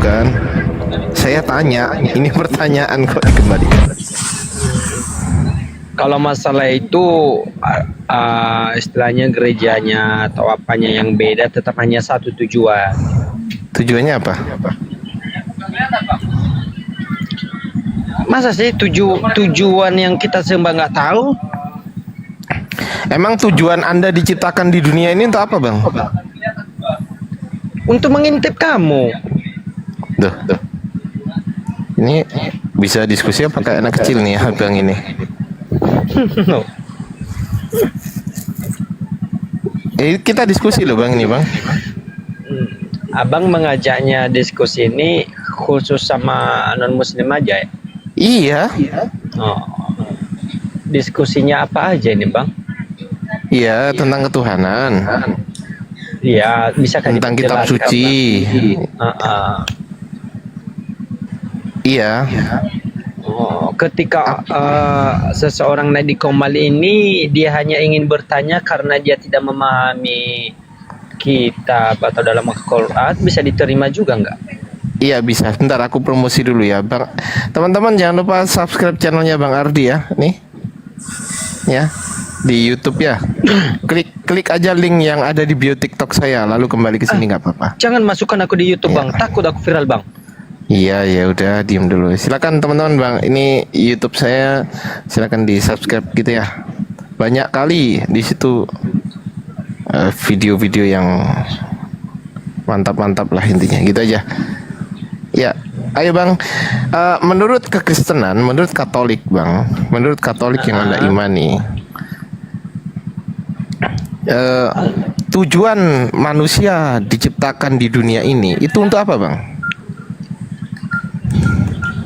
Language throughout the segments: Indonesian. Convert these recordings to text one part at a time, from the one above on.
kan. Saya tanya, ini pertanyaan kok dikembalikan. Kalau masalah itu istilahnya gerejanya atau apanya yang beda tetap hanya satu tujuan. Tujuannya apa? Masa sih tujuan yang kita sembah nggak tahu? Emang tujuan Anda diciptakan di dunia ini untuk apa, Bang? Untuk mengintip kamu. Duh. Ini bisa diskusi apa kayak anak kecil nih ya, Bang ini. Kita diskusi loh, Bang ini, Bang. Abang mengajaknya diskusi ini khusus sama non muslim aja ya? Iya. Oh. Diskusinya apa aja ini, Bang? Iya, tentang ketuhanan. Iya, bisa kan tentang kitab suci. Iya. Oh, ketika seseorang Nadi Komal ini dia hanya ingin bertanya karena dia tidak memahami kitab atau dalam Al-Quran, bisa diterima juga nggak? Iya bisa. Bentar aku promosi dulu ya, Bang. Teman-teman jangan lupa subscribe channelnya Bang Ardi ya. Nih. Ya. Di YouTube ya. Klik aja link yang ada di bio TikTok saya, lalu kembali ke sini nggak apa-apa. Jangan masukkan aku di YouTube, Ya. Bang. Takut aku viral, Bang. Iya ya udah diem dulu. Silakan teman-teman Bang. Ini YouTube saya, silakan di subscribe gitu ya. Banyak kali di situ video-video yang mantap-mantap lah intinya gitu aja. Ya, ayo Bang. Menurut kekristenan, menurut Katolik Bang, menurut Katolik yang Anda imani, tujuan manusia diciptakan di dunia ini itu untuk apa Bang?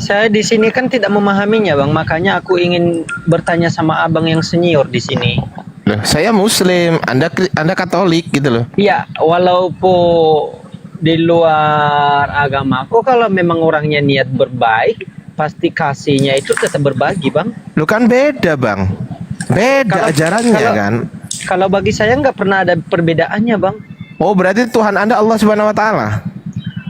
Saya di sini kan tidak memahaminya, Bang. Makanya aku ingin bertanya sama abang yang senior di sini. Loh, saya Muslim, Anda Katolik gitu loh. Iya, walaupun di luar agamaku, kalau memang orangnya niat berbaik, pasti kasihnya itu tetap berbagi, Bang. Lu kan beda Bang, beda ajarannya kan. Kalau bagi saya nggak pernah ada perbedaannya, Bang. Oh berarti Tuhan Anda Allah Subhanahu Wa Taala.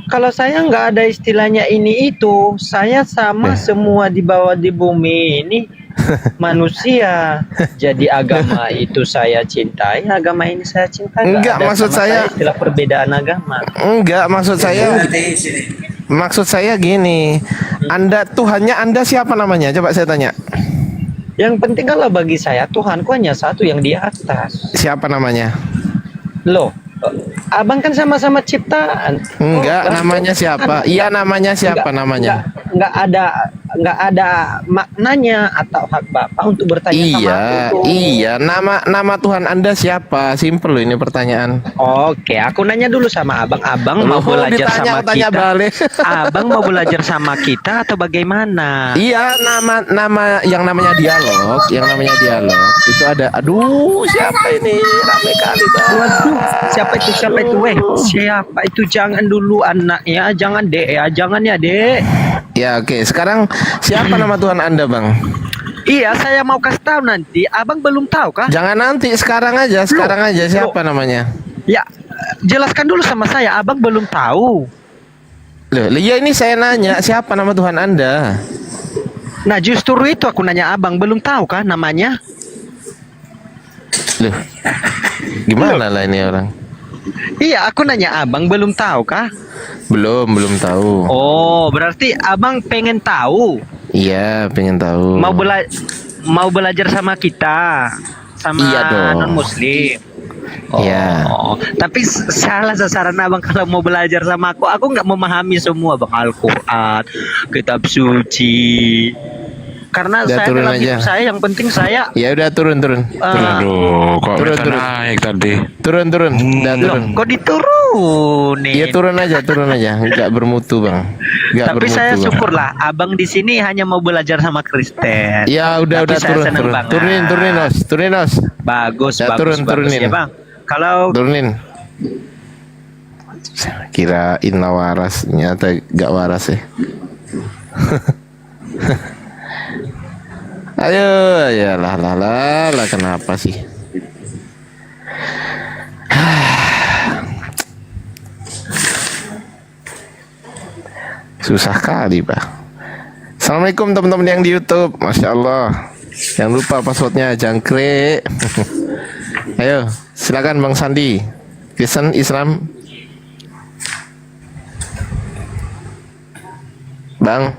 Kalau saya nggak ada istilahnya ini itu, saya sama semua di bawah di bumi ini manusia. Jadi agama itu saya cintai, agama ini saya cintai. Enggak, maksud saya istilah perbedaan agama. Enggak, maksud saya gini. Anda Tuhannya Anda siapa namanya? Coba saya tanya. Yang penting kalau bagi saya Tuhanku hanya satu yang di atas. Siapa namanya? Loh, abang kan sama-sama ciptaan. Enggak, namanya siapa? Iya, namanya siapa namanya? Enggak ada maknanya atau hak Bapak untuk bertanya sama aku. Iya, nama Tuhan Anda siapa? Simpel loh ini pertanyaan. Oke, aku nanya dulu sama abang. Abang mau belajar sama kita? Balik. Abang mau belajar sama kita atau bagaimana? Iya, nama yang namanya dialog, itu ada. Aduh, siapa ini? Ramai kali, Bang. Waduh, siapa itu? Siapa itu? Jangan dulu anak ya, jangan dek ya, jangan ya dek. Ya oke, sekarang siapa nama Tuhan Anda Bang? Iya, saya mau kasih tahu nanti. Abang belum tahu kah? Jangan nanti, sekarang aja siapa namanya? Ya, jelaskan dulu sama saya. Abang belum tahu. Loh, ya ini saya nanya siapa nama Tuhan Anda? Nah justru itu aku nanya abang, belum tahu kah namanya? Loh, gimana lah ini orang? Iya, aku nanya abang, belum tahu kah? Belum tahu. Oh, berarti abang pengen tahu. Iya, pengen tahu. Mau belajar sama kita, sama iya dong. non muslim. Iya. Oh, tapi salah sasaran abang kalau mau belajar sama aku. Aku nggak memahami semua bang, Al-Quran, kitab suci. Karena udah saya turun dalam aja. hidup saya yang penting saya. Ya udah turun. Aduh, kok turun. naik tadi. Turun. Udah turun. Kok diturunin? Iya turun aja. Enggak bermutu bang. Tapi saya syukurlah abang di sini hanya mau belajar sama Kristen. Ya udah turun. Turunin os. Bagus, ya, bagus turunin ya bang. Kalau turunin. Kirain waras, nyata gak waras ya. Ayo, ya lah, kenapa sih? Susah kali, Pak. Assalamualaikum teman-teman yang di YouTube. Masya Allah. Jangan lupa passwordnya jangkrik. Ayo, silakan Bang Sandi. Kristen, Islam. Bang.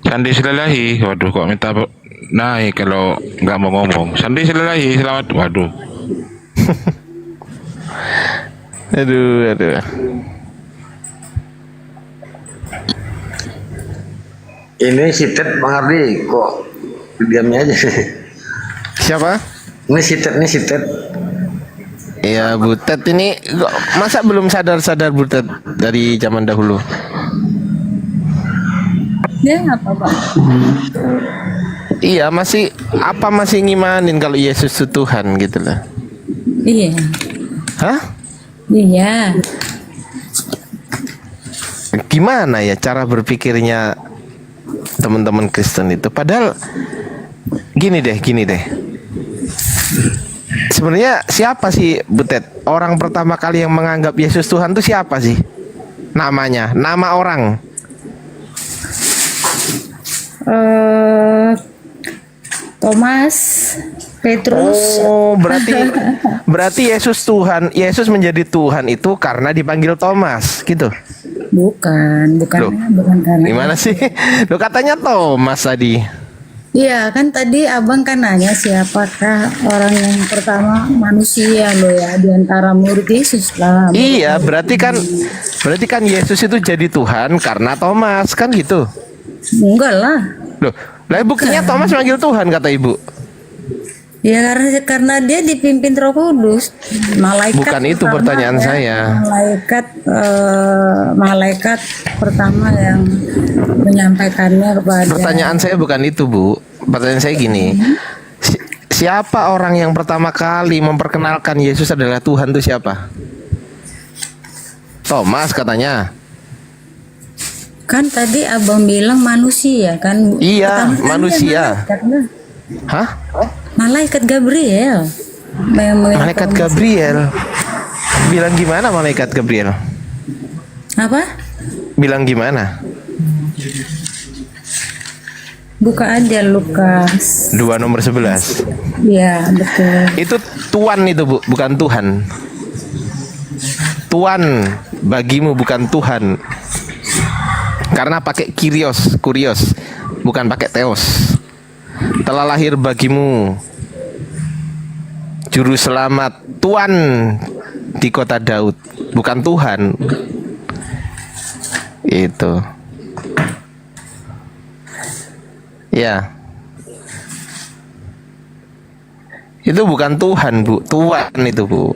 Sandi Silalahi. Waduh, kok minta naik kalau nggak mau ngomong. Sandi Silalahi, selamat. Waduh. Aduh. Ini si Ted Bang Ardi kok diamnya aja. Siapa? Ini si Ted. Iya, Butet ini kok masa belum sadar Butet dari zaman dahulu? Dia apa, Pak? Iya, masih ngimanin kalau Yesus itu Tuhan gitu loh. Iya. Hah? Iya. Gimana ya cara berpikirnya teman-teman Kristen itu? Padahal gini deh. Sebenarnya siapa sih, Butet? Orang pertama kali yang menganggap Yesus Tuhan itu siapa sih? Namanya, nama orang. Thomas, Petrus. Oh, berarti Yesus Tuhan, Yesus menjadi Tuhan itu karena dipanggil Thomas, gitu. Bukan Loh, karena. Gimana sih? Lo katanya Thomas tadi. Iya, kan tadi Abang kan nanya siapakah orang yang pertama manusia loh ya di antara murid Yesus lah. Iya, berarti kan Yesus itu jadi Tuhan karena Thomas, kan gitu. Enggak lah. Loh, lah buktinya Thomas manggil Tuhan kata Ibu. Ya karena dia dipimpin Roh Kudus. Malaikat. Bukan itu pertama pertanyaan ya, saya. Malaikat pertama yang menyampaikannya kepada. Pertanyaan saya bukan itu, Bu. Pertanyaan saya gini. Siapa orang yang pertama kali memperkenalkan Yesus adalah Tuhan itu siapa? Thomas katanya. Kan tadi Abang bilang manusia kan? Iya, Pertama kan manusia. dia malaikat, nah. Hah? Malaikat Gabriel. Malaikat Gabriel. Bilang gimana malaikat Gabriel? Apa? Bilang gimana? Buka aja Lukas. 2 nomor 11. Ya betul. Itu Tuan itu, Bu, bukan Tuhan. Tuan bagimu bukan Tuhan. Karena pakai kurios, bukan pakai teos. Telah lahir bagimu juru selamat, Tuan di kota Daud, bukan Tuhan. Itu. Ya. Itu bukan Tuhan, Bu. Tuan itu, Bu.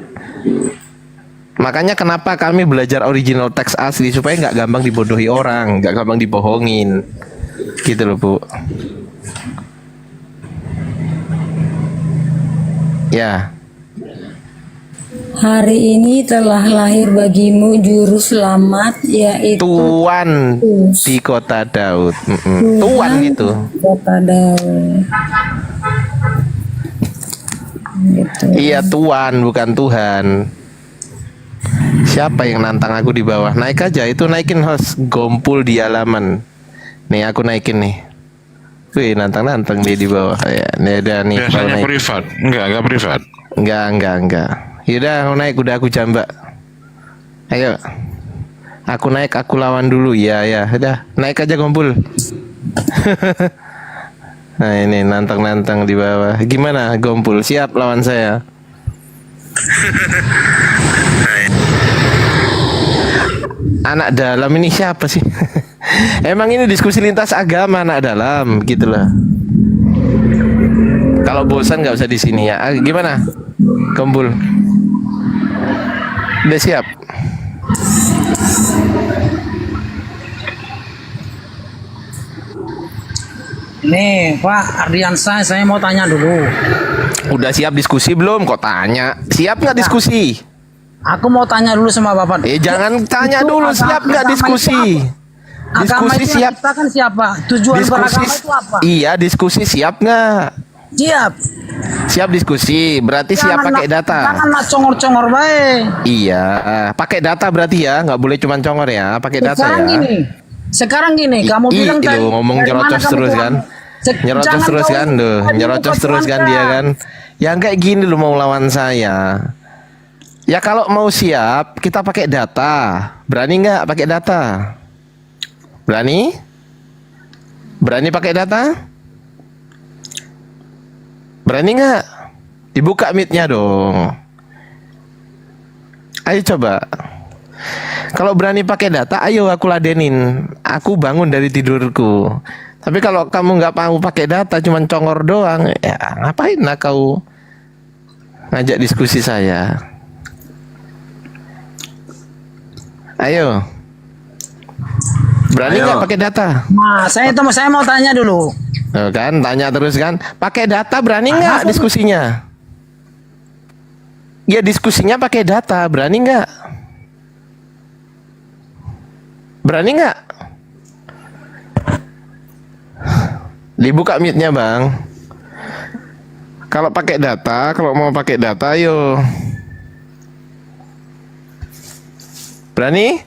Makanya kenapa kami belajar original teks asli supaya nggak gampang dibodohi orang, nggak gampang dibohongin, gitu loh, Bu. Ya. Hari ini telah lahir bagimu juru selamat yaitu Tuan di kota Daud. Tuan itu. kota Daud. Gitu. Iya, Tuan bukan Tuhan. Siapa yang nantang aku di bawah? Naik aja, itu naikin host gompul di halaman. Nih aku naikin nih. Wih, nantang dia di bawah. Ya, nih ada nih. Biasanya privat. Enggak privat. Enggak. Yaudah, aku naik, udah aku jambak. Ayo. Aku naik, aku lawan dulu. Ya. Udah, naik aja gompul. Nah, ini nantang di bawah. Gimana gompul? Siap lawan saya? Anak dalam ini siapa sih? Emang ini diskusi lintas agama anak dalam gitu loh. Kalau bosan nggak usah di sini ya. Gimana? Gompul. Udah siap? Nih Pak Ardiansa, saya mau tanya dulu. Udah siap diskusi belum? Kok tanya? Siap nggak diskusi? Aku mau tanya dulu sama Bapak. Jangan tanya Itu dulu, agama- siap nggak agama diskusi? itu apa? Agama Diskusi itu yang siap. ciptakan siapa? Tujuan beragama itu apa? Iya, diskusi siap nggak? Siap. Siap diskusi, berarti siap pakai data. Janganlah congor-congor baik. Iya, pakai data berarti ya, nggak boleh cuma congor ya, pakai data ya. Sekarang gini, kamu bilang tadi Itu ngomong dari mana nyerocos kamu terus pulang? kan, nyerocos Jangan terus kau kan, tuh, tadi nyerocos buka terus kan puasa. dia kan. Yang kayak gini lu mau lawan saya. Ya kalau mau siap, kita pakai data. Berani nggak pakai data? Berani? Berani pakai data? Berani nggak? Dibuka mic-nya dong. Ayo coba. Kalau berani pakai data, ayo aku ladenin. Aku bangun dari tidurku. Tapi kalau kamu nggak mau pakai data, cuman congor doang, ya ngapain lah kau ngajak diskusi saya? Ayo. Berani nggak pakai data? Nah, saya mau tanya dulu. Tuh kan, tanya terus kan. Pakai data berani nggak diskusinya? Ya diskusinya pakai data, berani nggak? Berani nggak? Dibuka mic-nya bang. Kalau pakai data, kalau mau pakai data, ayo. Berani?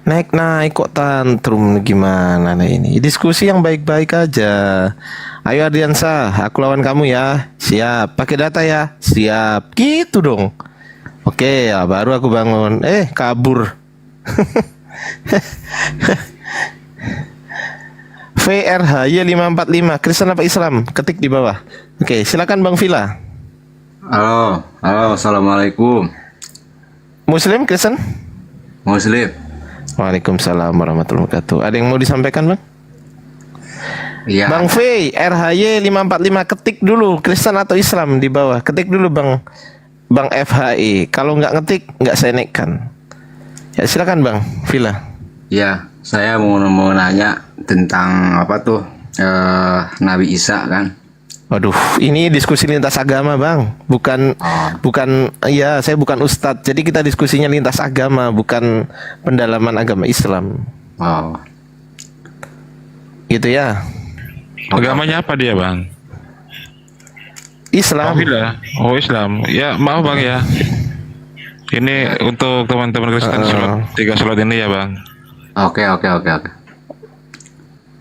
Naik kok tantrum gimana nah ini? Diskusi yang baik-baik aja. Ayo Ardiansa, aku lawan kamu ya. Siap. Pakai data ya. Siap. Gitu dong. Oke, ya baru aku bangun. Kabur. VRHY 545 Kristen apa Islam? Ketik di bawah. Oke, silakan Bang Vila. Halo, assalamualaikum. Muslim, Kristen? Muslim. Waalaikumsalam warahmatullahi wabarakatuh. Ada yang mau disampaikan bang? Iya. Bang V, RHY 545 ketik dulu Kristen atau Islam di bawah. Ketik dulu bang FHI. Kalau nggak ngetik nggak saya naikkan. Ya silakan bang Vila. Iya, saya mau nanya tentang apa tuh Nabi Isa kan. Waduh, ini diskusi lintas agama bang, bukan ya saya bukan ustadz, jadi kita diskusinya lintas agama, bukan pendalaman agama Islam. Oh, Gitu ya. Agamanya apa dia bang? Islam. Oh Islam. Ya maaf bang ya. Ini untuk teman-teman Kristen sholat 3 sholat ini ya bang. Oke.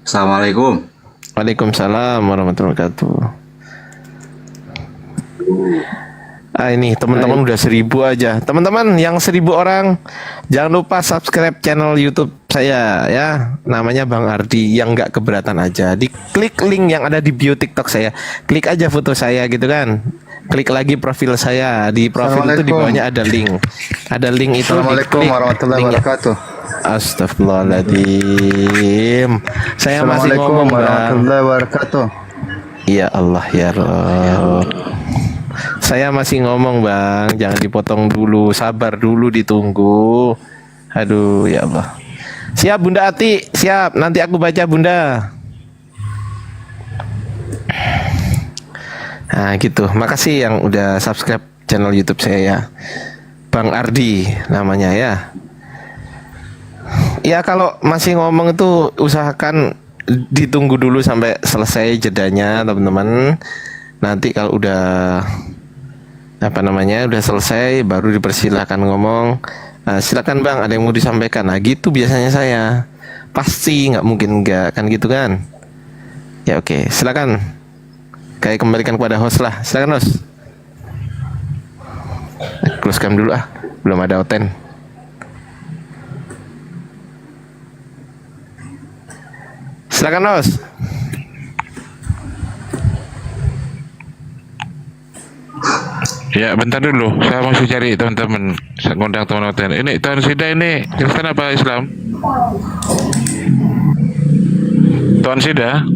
Assalamualaikum. Waalaikumsalam warahmatullahi wabarakatuh. Ini teman-teman udah 1000 aja. Teman-teman yang 1000 orang, jangan lupa subscribe channel YouTube saya ya. Namanya Bang Ardi, yang nggak keberatan aja. Diklik link yang ada di bio TikTok saya. Klik aja foto saya gitu kan. Klik lagi profil saya. Di profil itu di bawahnya ada link. Ada link itu. Assalamualaikum warahmatullahi wabarakatuh. Astagfirullahaladzim. Saya masih ngomong bang. Warahmatullahi wabarakatuh. Ya Allah ya Rob. Saya masih ngomong bang. Jangan dipotong dulu. Sabar dulu, ditunggu. Aduh ya Allah. Siap Bunda Ati. Siap. Nanti aku baca Bunda. Nah gitu. Makasih yang udah subscribe channel YouTube saya ya. Bang Ardi namanya ya. Ya kalau masih ngomong itu usahakan ditunggu dulu sampai selesai jedanya teman-teman. Nanti kalau udah udah selesai baru dipersilakan ngomong. Silakan bang, ada yang mau disampaikan. Nah gitu biasanya saya. Pasti nggak mungkin nggak kan gitu kan. Ya oke, silakan. Kayak kembalikan kepada host lah. Silakan host. Close cam dulu belum ada oten. Silakan host. Ya bentar dulu, saya masih cari teman-teman, saya ngundang teman-teman. Ini Tuan Sida ini Kristen apa Islam? Tuan Sida,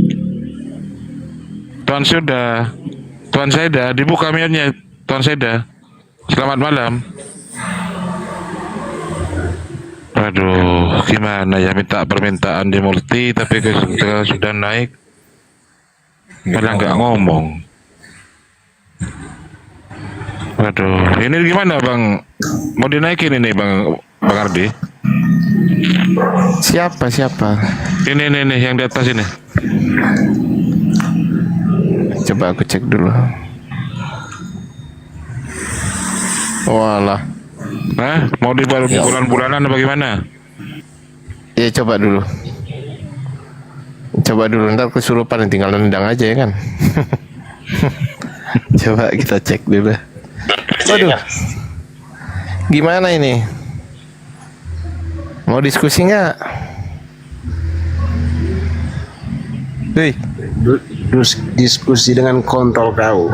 Tuan Seda, dibuka mic-nya Tuan Seda. Selamat malam. Waduh, gimana ya, minta permintaan di multi tapi sudah naik malah nggak ngomong. Waduh, ini gimana bang? Mau dinaikin ini bang Ardi? Siapa? Ini yang di atas ini. Coba aku cek dulu. Walah. Hah? Mau di bulan-bulanan apa gimana? Ya coba dulu. Coba dulu, ntar kesurupan tinggal nendang aja ya kan. Coba kita cek dulu. Waduh. Gimana ini? Mau diskusi nggak? Wih. Diskusi dengan kontol kau.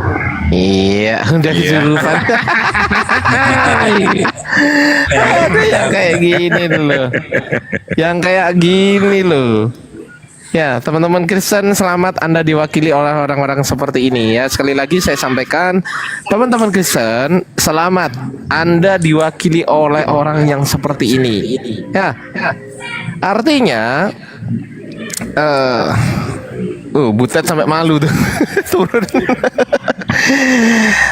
Iya, udah kesurupan. Aduh, yang kayak gini dulu. Yang kayak gini loh. Ya, teman-teman Kristen, selamat Anda diwakili oleh orang-orang seperti ini ya. Sekali lagi saya sampaikan, teman-teman Kristen, selamat Anda diwakili oleh orang yang seperti ini. Ya. Artinya Butet sampai malu tuh. Turun.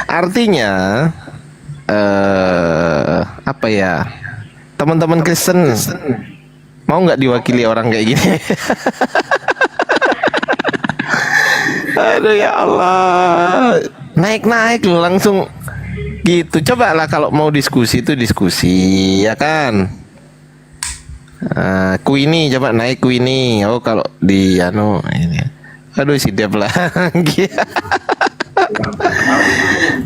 Artinya apa ya? Teman-teman Kristen mau nggak diwakili orang kayak gini? Aduh ya Allah, naik loh langsung gitu. Coba lah kalau mau diskusi itu diskusi ya kan. Queenie coba naik Queenie. Oh kalau di ini. Aduh si Dev lagi.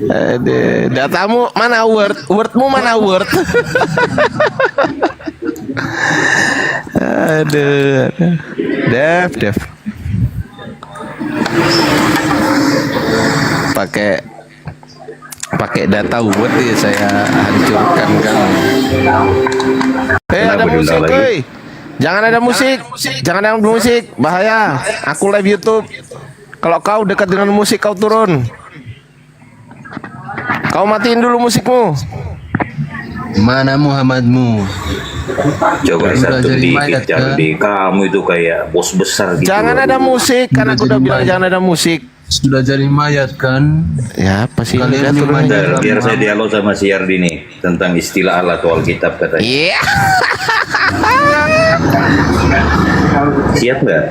Aduh, datamu mana wordmu mana word? Aduh, Dev. Pakai data word ya saya hancurkan kan. Ada musik, kuy. Jangan ada musik, bahaya. Aku live YouTube. Kalau kau dekat dengan musik kau turun. Kau matiin dulu musikmu. Mana Muhammadmu? Coba satu dikit, jangan di kamu itu kayak bos besar gitu. Jangan ada musik, karena aku udah bilang jangan ada musik. Sudah jadi mayat kan? Ya apa sih? Kalian Udah turun. Bentar, biar saya dialog sama si Yardi nih tentang istilah Allah atau Alkitab katanya. Iya. Siap nggak?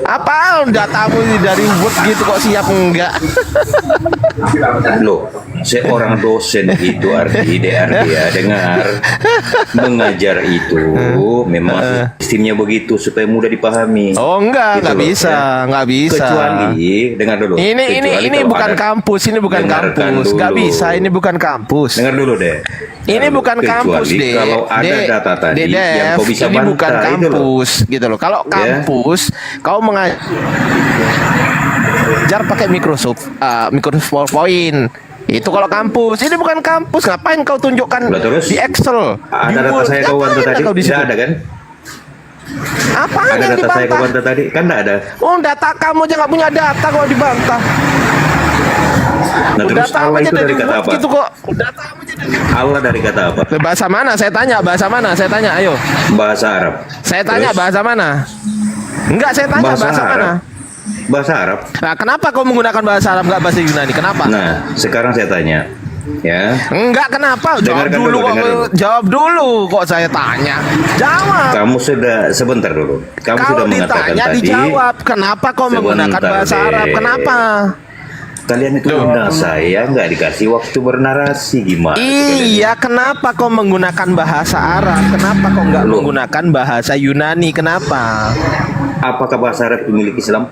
Apa datamu ini dari word gitu kok siap enggak? Loh, seorang dosen itu Ardi, DRD ya, dengar. Mengajar itu memang sistemnya begitu supaya mudah dipahami. Oh enggak Gitu loh, bisa, ya. enggak bisa. Kecuali, dengar dulu. Ini kalau bukan ada- kampus, ini bukan Dengarkan kampus. Enggak dulu. bisa, ini bukan kampus. Dengar dulu deh. Ini bukan kampus Kecuali deh. kalau ada data tadi yang kau bisa ini bukan bantah, itu loh. kampus gitu loh. Kalau Ya. kampus kau mengajar pakai Microsoft PowerPoint. Itu kalau kampus. Ini bukan kampus. Ngapain kau tunjukkan Lah, terus? di Excel? Ada di data Word? saya kau bantah Ngapain tadi? kau di situ? Tidak ada kan? Apaan Ada yang data saya kau dibantah? bantah tadi? Kan tidak ada. Oh, data kamu aja nggak punya data kok dibantah. Nah terus Data Allah aja itu dari kata Word apa? gitu kok. Data aja dari Allah dari kata apa? bahasa mana? Saya tanya, bahasa mana? Saya tanya, ayo. Bahasa Arab. Saya tanya Terus? bahasa mana? Enggak, saya tanya Bahasa bahasa Arab. mana? Bahasa Arab. Nah, kenapa kau menggunakan bahasa Arab enggak bahasa Yunani? Kenapa? Nah, sekarang saya tanya, ya. Enggak, kenapa? Jawab Dengarkan dulu, dulu, kok. dengar dulu. Jawab dulu kok saya tanya. Jawab. Kamu sudah sebentar dulu. Kamu Kalau sudah mengatakan ditanya tadi. dijawab. Kenapa kau menggunakan Sebentar bahasa deh. Arab? Kenapa? Kalian itu undang saya nggak dikasih waktu bernarasi gimana? Iya, kenapa kau menggunakan bahasa Arab? Kenapa kau enggak Loh. menggunakan bahasa Yunani? Kenapa? Apakah bahasa Arab dimiliki Islam?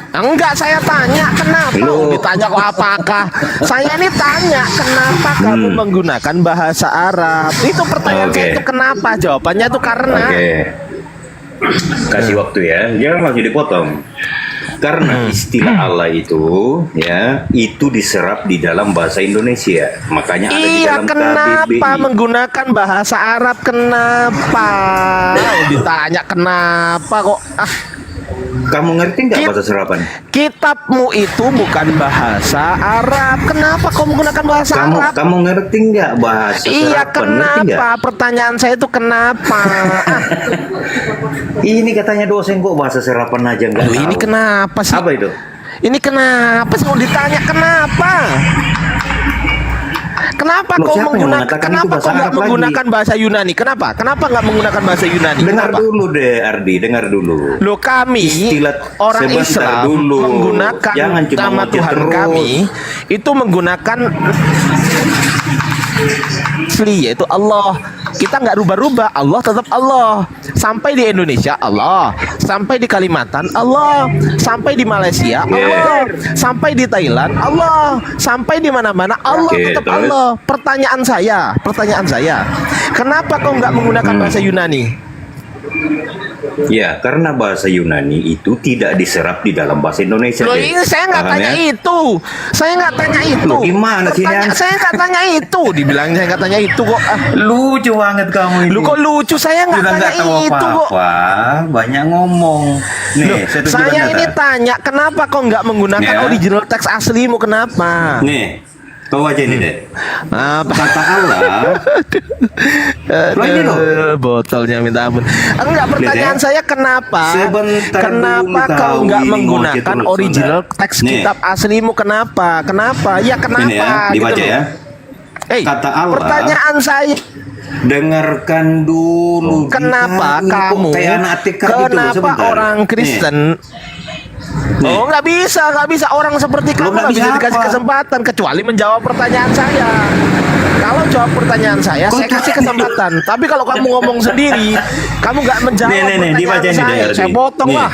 Enggak, saya tanya kenapa? Loh. Ditanya kok apakah? Saya ini tanya kenapa kamu menggunakan bahasa Arab? Itu pertanyaan Oke. saya itu kenapa? Jawabannya itu karena. Oke. Kasih waktu ya. Jangan langsung dipotong. Karena istilah Allah itu ya itu diserap di dalam bahasa Indonesia. Makanya ada di Iya, dalam kenapa KBBI. menggunakan bahasa Arab? Kenapa? Ditanya kenapa kok? Kamu ngerti nggak bahasa serapan? Kitabmu itu bukan bahasa Arab. Kenapa kau menggunakan bahasa Arab? Kamu ngerti nggak bahasa Iya, serapan? Ngerti nggak? kenapa? Pertanyaan saya itu kenapa? Ini katanya dosen kok bahasa serapan aja nggak Aduh, tahu. ini kenapa sih? Apa itu? Ini kenapa sih mau ditanya kenapa? Kenapa Loh, kau siapa yang menggunakan? mengatakan itu Kenapa bahasa kau nggak Arab lagi? menggunakan bahasa Yunani? Kenapa? Kenapa nggak menggunakan bahasa Yunani? Dengar Kenapa? dulu deh, Ardi, dengar dulu. Loh, kami Istilah orang sebentar Islam dulu. menggunakan Jangan cuma nama ngoceh Tuhan terus. kami itu menggunakan asli, yaitu Allah. Kita nggak rubah-rubah, Allah tetap Allah. Sampai di Indonesia Allah, sampai di Kalimantan Allah, sampai di Malaysia Allah, sampai di Thailand Allah, sampai di mana-mana Allah Oke, tetap terus? Allah. Pertanyaan saya, kenapa kau nggak menggunakan bahasa Yunani? Ya, karena bahasa Yunani itu tidak diserap di dalam bahasa Indonesia. Loh, deh. ini saya nggak Paham tanya ya? itu. Saya nggak tanya itu. Loh, gimana sih, Nan? Saya nggak tanya itu. Dibilang saya nggak tanya itu kok. Ah, Lucu banget kamu ini. lu kok lucu? Saya nggak Udah tanya nggak tahu itu kok. apa-apa, banyak ngomong. Nih, Loh, saya tunjukkan saya ini data. tanya, kenapa kok nggak menggunakan Ya. original teks aslimu? Kenapa? Nih, kau aja ini deh. Apa? Kata Allah. Loh, ini loh. Botolnya minta ampun. Enggak, pertanyaan Lihat ya. saya kenapa? Sebentar Kenapa dulu, kau kau nggak ini menggunakan ngoceh terus, original sebentar. teks Nih. kitab aslimu? Kenapa? Kenapa? Ya kenapa? Ini ya, dibaca gitu loh. ya. Kata Allah. Pertanyaan saya, Dengarkan dulu. kenapa Ini kok kamu? kayak anak TK gitu loh, Kenapa sebentar. orang Kristen? Nih. Oh, nggak bisa orang seperti kamu nggak nggak bisa bisa dikasih apa? kesempatan kecuali menjawab pertanyaan saya. Kalau jawab pertanyaan saya kasih kesempatan. Tapi kalau kamu ngomong sendiri, kamu nggak menjawab Nih, pertanyaan dibaca ini, saya, Ardi. saya potong Nih. lah.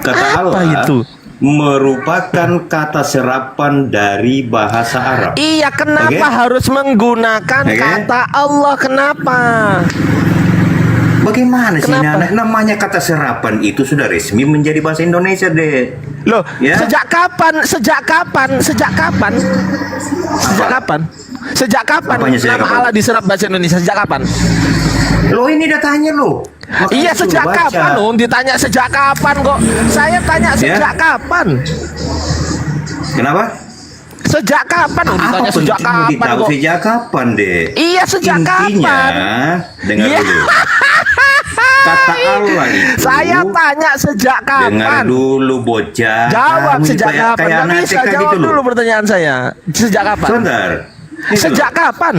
Kata Apa Allah itu? merupakan kata serapan dari bahasa Arab. Iya, kenapa Oke. harus menggunakan Oke. kata Allah? Kenapa? Bagaimana sih Kenapa? Nana? Namanya kata serapan itu sudah resmi menjadi bahasa Indonesia deh. Loh, Ya. sejak kapan? Sejak kapan? Apanya sejak nama kapan? Allah diserap bahasa Indonesia? Sejak kapan? Lo ini datanya lo. Makanya Iya, suruh sejak baca. kapan? Ditanya sejak kapan kok? Saya tanya sejak kapan? Kenapa? Sejak kapan? Ditanya sejak pentingmu kapan ditahu kok? sejak kapan deh? Iya, sejak Intinya, kapan? dengar Iya. dulu. Kata Allah itu. Saya tanya sejak Dengar kapan? dulu bocah. Jawab Kamu sejak kayak- kapan? kayak Nggak anak bisa TK jawab gitu loh. dulu pertanyaan saya. Sejak kapan? Sebentar. Ini Sejak kapan?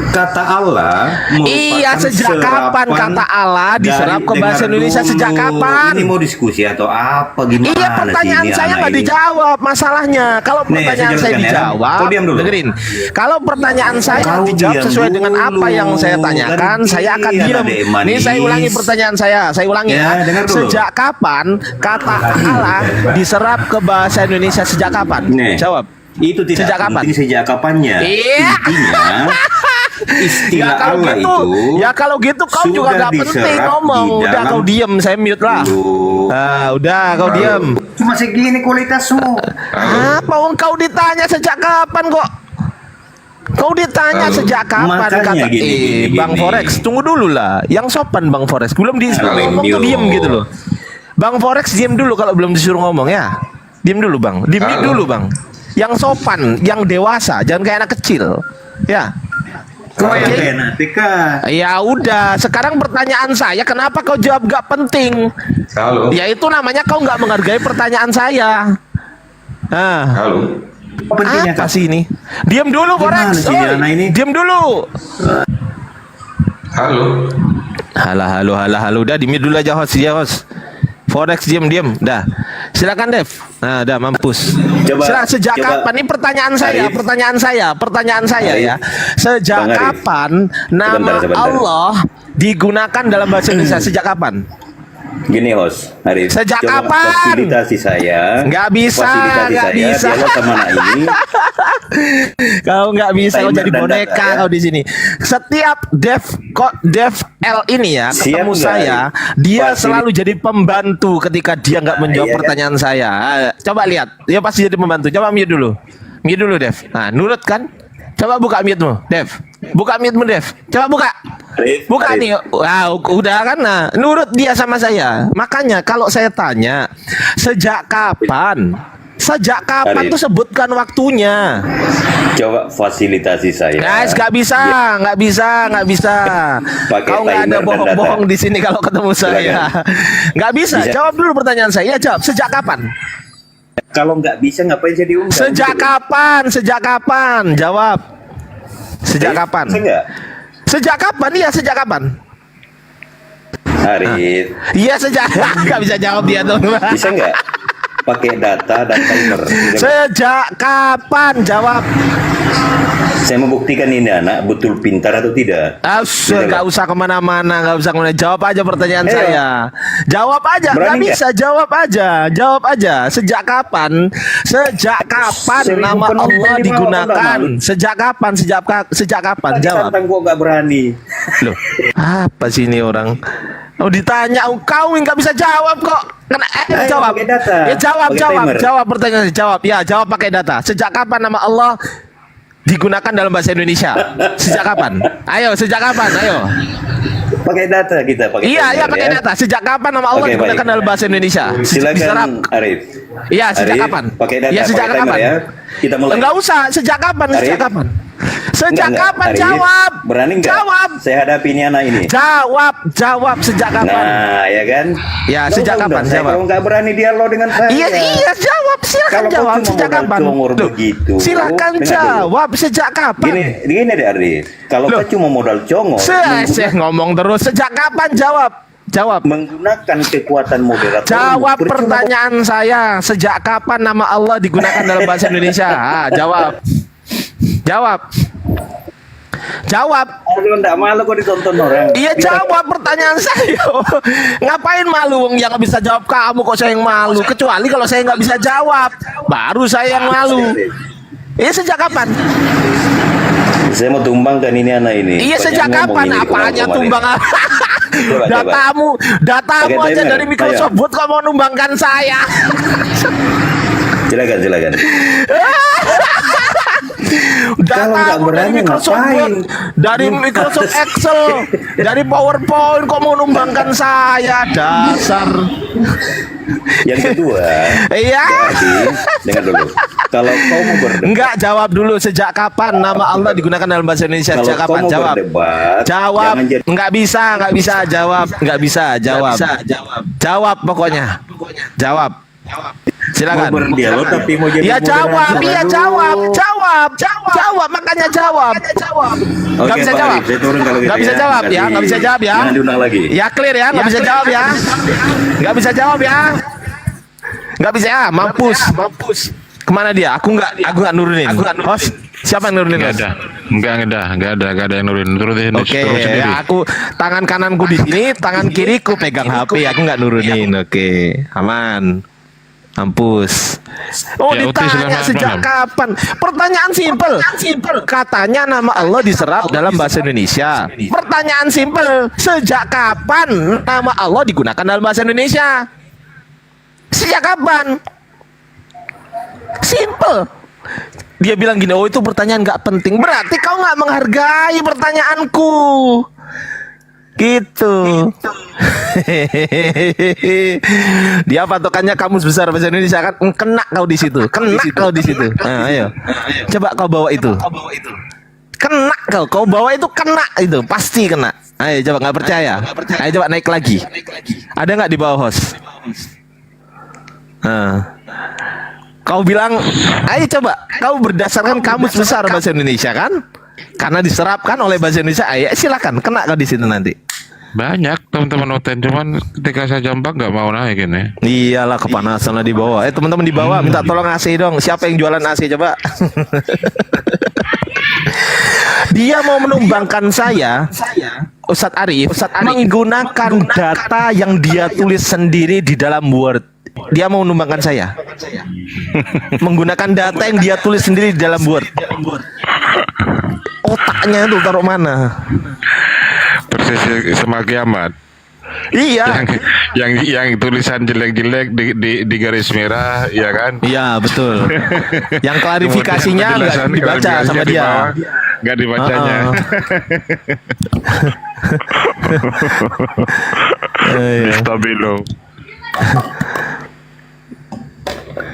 kata Allah Iya, merupakan sejak kapan serapan kata Allah diserap ke dari- bahasa dengar Indonesia? dulu. Sejak kapan? Ini mau diskusi atau apa gimana Iya, pertanyaan sih ini saya anak nggak ini? dijawab masalahnya. Kalau Nih, pertanyaan saya saya jelaskan ya. dijawab, Kau diam dulu. dengerin. Kalau pertanyaan saya Kau dijawab diam sesuai dengan dulu. apa yang saya tanyakan, Kan saya akan dia diam. anak manis. Nih, saya ulangi pertanyaan saya. Saya ulangi Ya, ya. dengar dulu. Sejak kapan kata Allah diserap ke bahasa Indonesia? Sejak kapan? Nih, Jawab. Itu tidak Sejak kapan? penting sejak kapannya. Iya. Intinya istilah kalau Allah gitu, itu ya kalau gitu kau juga sudah nggak penting diserap ngomong. di Udah dalam- kau diem, saya mute lah. Loh. Udah kau diem. Cuma segini kualitasmu. Apa kau ditanya sejak kapan kok? Kau ditanya sejak kapan Makanya kata gini. Bang Forex, tunggu dulu lah. Yang sopan Bang Forex, belum disuruh Halo, ngomong tuh Indio. diem gitu loh. Bang Forex diem dulu kalau belum disuruh ngomong ya. Diem dulu Bang, diem dulu Bang. Yang sopan, yang dewasa, jangan kayak anak kecil. Ya. Kau yang Oke. kayak Natika. Ya udah, sekarang pertanyaan saya, kenapa kau jawab gak penting? Halo. Ya itu namanya kau nggak menghargai pertanyaan saya. Nah, Halo. Pentingnya apa Kak? sih ini? Diam dulu, Gimana Forex. sih Oi, anak ini? diam dulu. Halo. Halo. Udah di mute dulu aja host, ya host. Forex diam. Dah. Silakan Dev. Nah, udah mampus. Coba- Sejak coba. kapan? Ini pertanyaan saya, Arif. pertanyaan saya Arif. ya. Sejak Bang Arif. kapan nama Sebentar. Allah digunakan dalam bahasa Indonesia? Sejak kapan? Gini host, Arif. Sejak coba kapan? fasilitasi saya. Nggak bisa, Fasilitasi nggak saya, bisa. dialog sama anak ini. Kau nggak bisa, kau Timer jadi dan boneka data, ya. kau di sini. Setiap Dev L ini ya Siap ketemu nggak, saya, Arif? dia Fasil- selalu jadi pembantu ketika dia nggak menjawab iya kan? pertanyaan saya. Coba lihat, dia pasti jadi pembantu. Coba mute dulu, Dev. Nah, nurut kan? Coba buka mute-mu, Dev. Buka mute-mu, Dev. Coba buka. Arif, Buka Arif. nih, wow, udah kan? Nah, nurut dia sama saya. Makanya kalau saya tanya, sejak kapan? Sejak kapan Arif. tuh sebutkan waktunya. Coba fasilitasi saya. Guys, nggak bisa. Pakai Kau nggak ada timer dan bohong-bohong data. di sini kalau ketemu saya. Nggak bisa. Bisa. Jawab dulu pertanyaan saya. Ya, jawab. Sejak kapan? Kalau nggak bisa ngapain saya diundang? Sejak kapan? Sejak kapan? Jawab. Sejak kapan? Bisa nggak? Sejak kapan? Iya, sejak kapan? Arif, Iya, sejak. Nggak bisa jawab dia tuh. bisa nggak pakai data dan timer? Bisa nggak? Sejak kapan? Jawab. Saya membuktikan ini anak betul pintar atau tidak. Nggak usah kemana-mana, nggak usah kemana. Jawab aja pertanyaan Ayo. saya. Jawab aja. Nggak Berani bisa. Jawab aja. Jawab aja. Sejak kapan? Sejak kapan 1000 nama penonton Allah di bawah, digunakan? Bang. Sejak kapan? Sejak kapan? Jawab. Tantang kok nggak berani. Loh, apa sih ini orang? Oh, ditanya kau nggak bisa jawab kok. Ayo, Jawab. pakai data. Ya jawab, Pakai jawab, timer. jawab pertanyaan. Jawab. Ya, jawab pakai data. Sejak kapan nama Allah digunakan dalam bahasa Indonesia? Sejak kapan? Ayo, sejak kapan? Ayo. Pakai data kita pakai. Iya, iya timer, pakai ya. data. Sejak kapan nama Allah Oke, digunakan baik. dalam bahasa Indonesia? Diserap. Silakan Arif. Iya, sejak Arif, kapan? Pakai data. Iya, sejak pakai timer kapan? ya. Kita mulai. Enggak usah, sejak kapan? Sejak Arif. kapan? Sejak Enggak, kapan? Arif. Jawab. Berani nggak? Jawab. Saya hadapi ini anak ini. Jawab sejak kapan? Nah, ya kan? Ya, Nggak sejak usah kapan? undang saya Jawab. kalau nggak berani dialog dengan saya. Iya, iya, jawab. Silakan Kalau kau jawab cuma sejak modal kapan? congor Loh, begitu, silakan dengar dulu. jawab sejak kapan? Gini deh Arif. Kalau Loh. kau cuma modal congor, Saya ngomong terus. Sejak kapan? Jawab. Jawab. menggunakan kekuatan moderator. Jawab pertanyaan saya. Sejak kapan nama Allah digunakan dalam bahasa Indonesia? Jawab. Jawab. Jawab. Kalau enggak malu kok ditonton orang. Iya, jawab pertanyaan saya. Ngapain malu? Yang nggak bisa jawab kamu kok saya yang malu. Kecuali kalau saya nggak bisa jawab, baru saya yang malu. Iya, sejak kapan? Saya mau tumbangkan ini anak ini. Iya, Banyak sejak ngomong kapan? ini Apanya kemarin. tumbang? Coba. Datamu Pakai aja timer. dari Microsoft Ayo. Word kok mau numbangkan saya. Silakan. Kalau nggak Datamu dari berani Microsoft ngapain? Word, dari Microsoft Excel, dari PowerPoint kok mau numbangkan saya? Dasar. Yang kedua, Iya. jadi, dengar dulu. Kalau kau mau berdebat, Enggak, jawab dulu sejak kapan nama Allah digunakan dalam bahasa Indonesia? kalau Sejak kau kapan? mau Jawab. berdebat, Jawab. jangan jadi Enggak bisa jawab. Enggak bisa jawab. Jawab pokoknya. Jawab. Silakan. mau berdialog tapi mau jadi Ya jawab, moderator. iya Aduh. jawab, makanya jawab. Oke, Nggak bisa Pak jawab. Arif, saya turun kalau gitu Nggak bisa ya. jawab ya, nggak bisa jawab ya. Jangan diundang lagi. Ya clear ya, nggak bisa jawab ya. Nggak bisa jawab ya. Nggak bisa ya, mampus. Kemana dia? Aku nggak nurunin. Host, siapa yang nurunin? Nggak Host? ada, nggak ada yang nurunin. Terus Oke, terus sendiri. ya, aku tangan kananku di sini, tangan kiriku pegang HP, aku nggak nurunin. Oke, aman. Mampus. Oh, Ya, Uti, ditanya selamat sejak malam. kapan? Pertanyaan simpel. Katanya nama Allah diserap dalam bahasa Indonesia. Pertanyaan simpel. Sejak kapan nama Allah digunakan dalam bahasa Indonesia? Sejak kapan? Simple. Dia bilang gini, oh itu pertanyaan nggak penting. Berarti kau nggak menghargai pertanyaanku. Gitu. Dia patokannya kamus besar bahasa Indonesia kan, kena kau di situ. Nah, ayo. Coba kau bawa itu. Kena kau bawa itu, kena itu, pasti kena. Ayo coba, nggak percaya. Ayo coba naik lagi. Ada nggak di bawah host? Nah. Kau bilang, ayo coba, kau berdasarkan kamus besar bahasa Indonesia kan? Karena diserapkan oleh bahasa Indonesia, ayo silakan, kena kau di situ nanti. Banyak teman-teman OTN, cuman ketika saya jambak nggak mau naik ini. Iyalah, kepanasan lah di bawah. Teman-teman di bawah minta tolong AC dong. Siapa yang jualan AC coba? Dia mau menumbangkan saya, Ustadz Arif, menggunakan data yang dia tulis sendiri di dalam Word. Dia mau menumbangkan saya menggunakan data yang dia tulis sendiri di dalam Word. Otaknya itu taruh mana? Persis sama kiamat. Iya. Yang tulisan jelek-jelek di garis merah, ya kan? Iya, betul. Yang klarifikasinya Kemudian nggak dibaca klarifikasinya sama di dia. bawah, nggak dibacanya. Iya. Stabilo.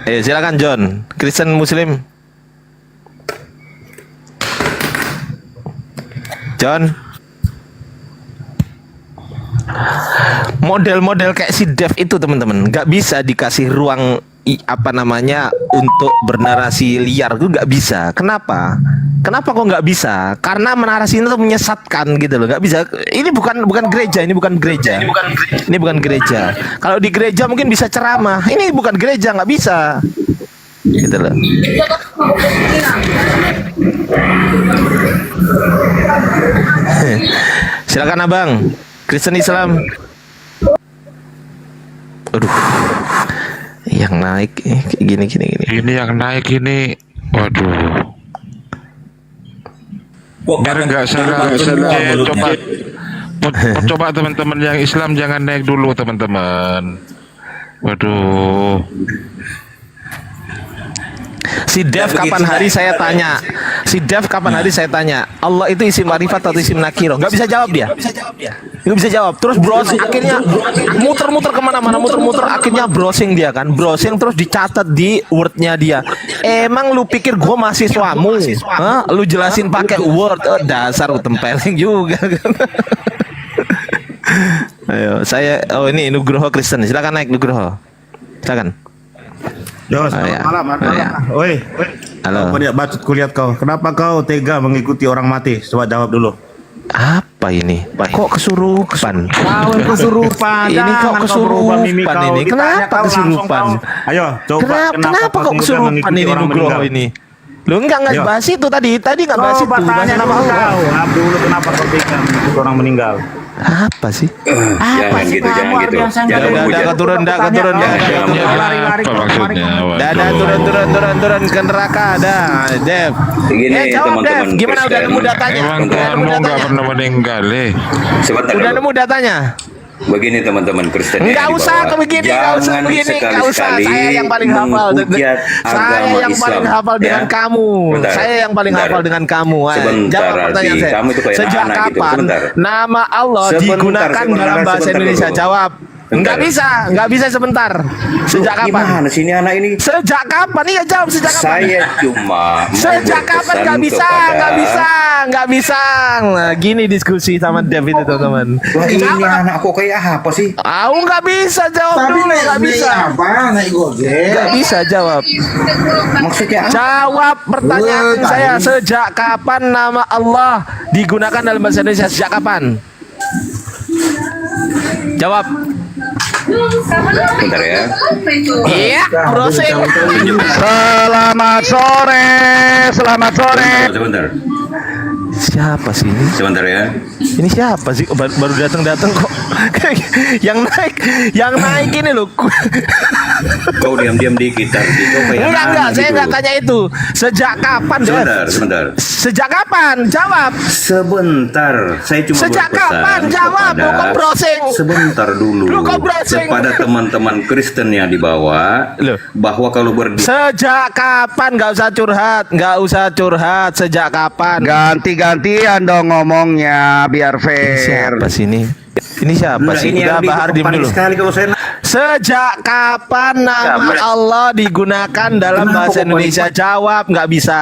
Silakan John, Kristen Muslim. John. Model-model kayak si Dev itu teman-teman nggak bisa dikasih ruang apa namanya untuk bernarasi liar tuh nggak bisa. Kenapa? Kenapa kok nggak bisa? Karena menarasi itu menyesatkan gitu loh. Nggak bisa. Ini bukan gereja. Ini bukan gereja. Ini bukan gereja. Kalau di gereja mungkin bisa ceramah. Ini bukan gereja, nggak bisa. Gitu loh. Silakan abang. Kristen Islam. Aduh, yang naik kayak gini. Ini yang naik ini, waduh. Biar nggak salah, coba teman-teman yang Islam jangan naik dulu teman-teman. Waduh. Si Dev kapan hari saya tanya. Allah itu isim marifat atau isim nakiro? Nggak bisa jawab dia. Nggak bisa jawab. Terus browsing akhirnya muter-muter kemana-mana, akhirnya browsing dia kan. Browsing terus dicatat di wordnya dia. Emang lu pikir gue mahasiswamu? Hah? Lu jelasin pakai word. Dasar lu tempeleng juga kan. Ayo, ini Nugroho Kristen. Silakan naik Nugroho. Silakan. Yo, selamat malam. Oi. Halo. Kau lihat bacot kulihat kau. Kenapa kau tega mengikuti orang mati? Coba jawab dulu. Apa ini? Kok kesurupan? Kau yang kesurupan. Ini kok kesurupan ini? Kenapa kesurupan? Ayo, coba. Kenapa kok kesurupan ini Nugroho ini? Lu enggak bahas itu tadi enggak bahas itu. Bahas nama Allah. Jawab dulu kenapa kau tega mengikuti orang meninggal? Apa sih? Jangan gitu. Dah turun. Turun ke neraka dah, Dev. Begini, Jawab Dev. teman-teman Gimana udah Kristen. nemu datanya? Emang kamu nggak pernah meninggal Sebentar Udah dulu. nemu datanya? Begini teman-teman Kristen yang Enggak di usah bawah. begini, Jangan enggak usah. sekali-sekali Saya yang paling hafal. menghujat Saya agama yang paling Islam, hafal dengan ya. kamu. Bentar, Saya yang paling bentar. hafal dengan kamu. Sebentar, Jawab pertanyaan Aldi. saya. Kamu itu kayak Sejak anak gitu. kapan Sebentar. nama Allah Sebentar, digunakan dalam bahasa sebentar Indonesia? dulu. Jawab. Bentar. Enggak bisa sebentar. Sejak kapan? Gimana sih ini anak ini? Sejak kapan? Iya jawab sejak kapan? Saya cuma mau Sejak kapan? berpesan Nggak bisa. Nah, gini diskusi sama David itu teman. Wah, ini anak kok kayak apa sih? Aku nggak bisa jawab dulu, nggak bisa. Nggak bisa jawab. Maksudnya apa? Jawab pertanyaan saya. Sejak kapan nama Allah digunakan dalam bahasa Indonesia? Sejak kapan? Jawab. Bentar ya. Iya, browsing. Selamat sore. Sebentar. Siapa sih ini? Sebentar ya. Ini siapa sih? Baru datang kok. yang naik ini loh. Kau diam-diam dikit tadi. Kau kayak Enggak, anak saya gitu. nggak tanya itu. Sejak kapan, Dev? Sebentar. Sejak kapan? Jawab. Sebentar. Saya cuma Sejak berpesan kapan? Jawab. kepada- Lu kok browsing? Sebentar dulu. Lu kok browsing? Kepada teman-teman Kristen yang di bawah, Loh. bahwa kalau Sejak kapan? Nggak usah curhat. Sejak kapan? Ganti-gantian dong ngomongnya biar fair. Siapa sih ini? Ini siapa sih? ini Udah yang Bahar diem panik dulu. sekali kalau saya Sejak kapan nama Allah digunakan dalam bahasa Indonesia? Jawab. Nggak bisa.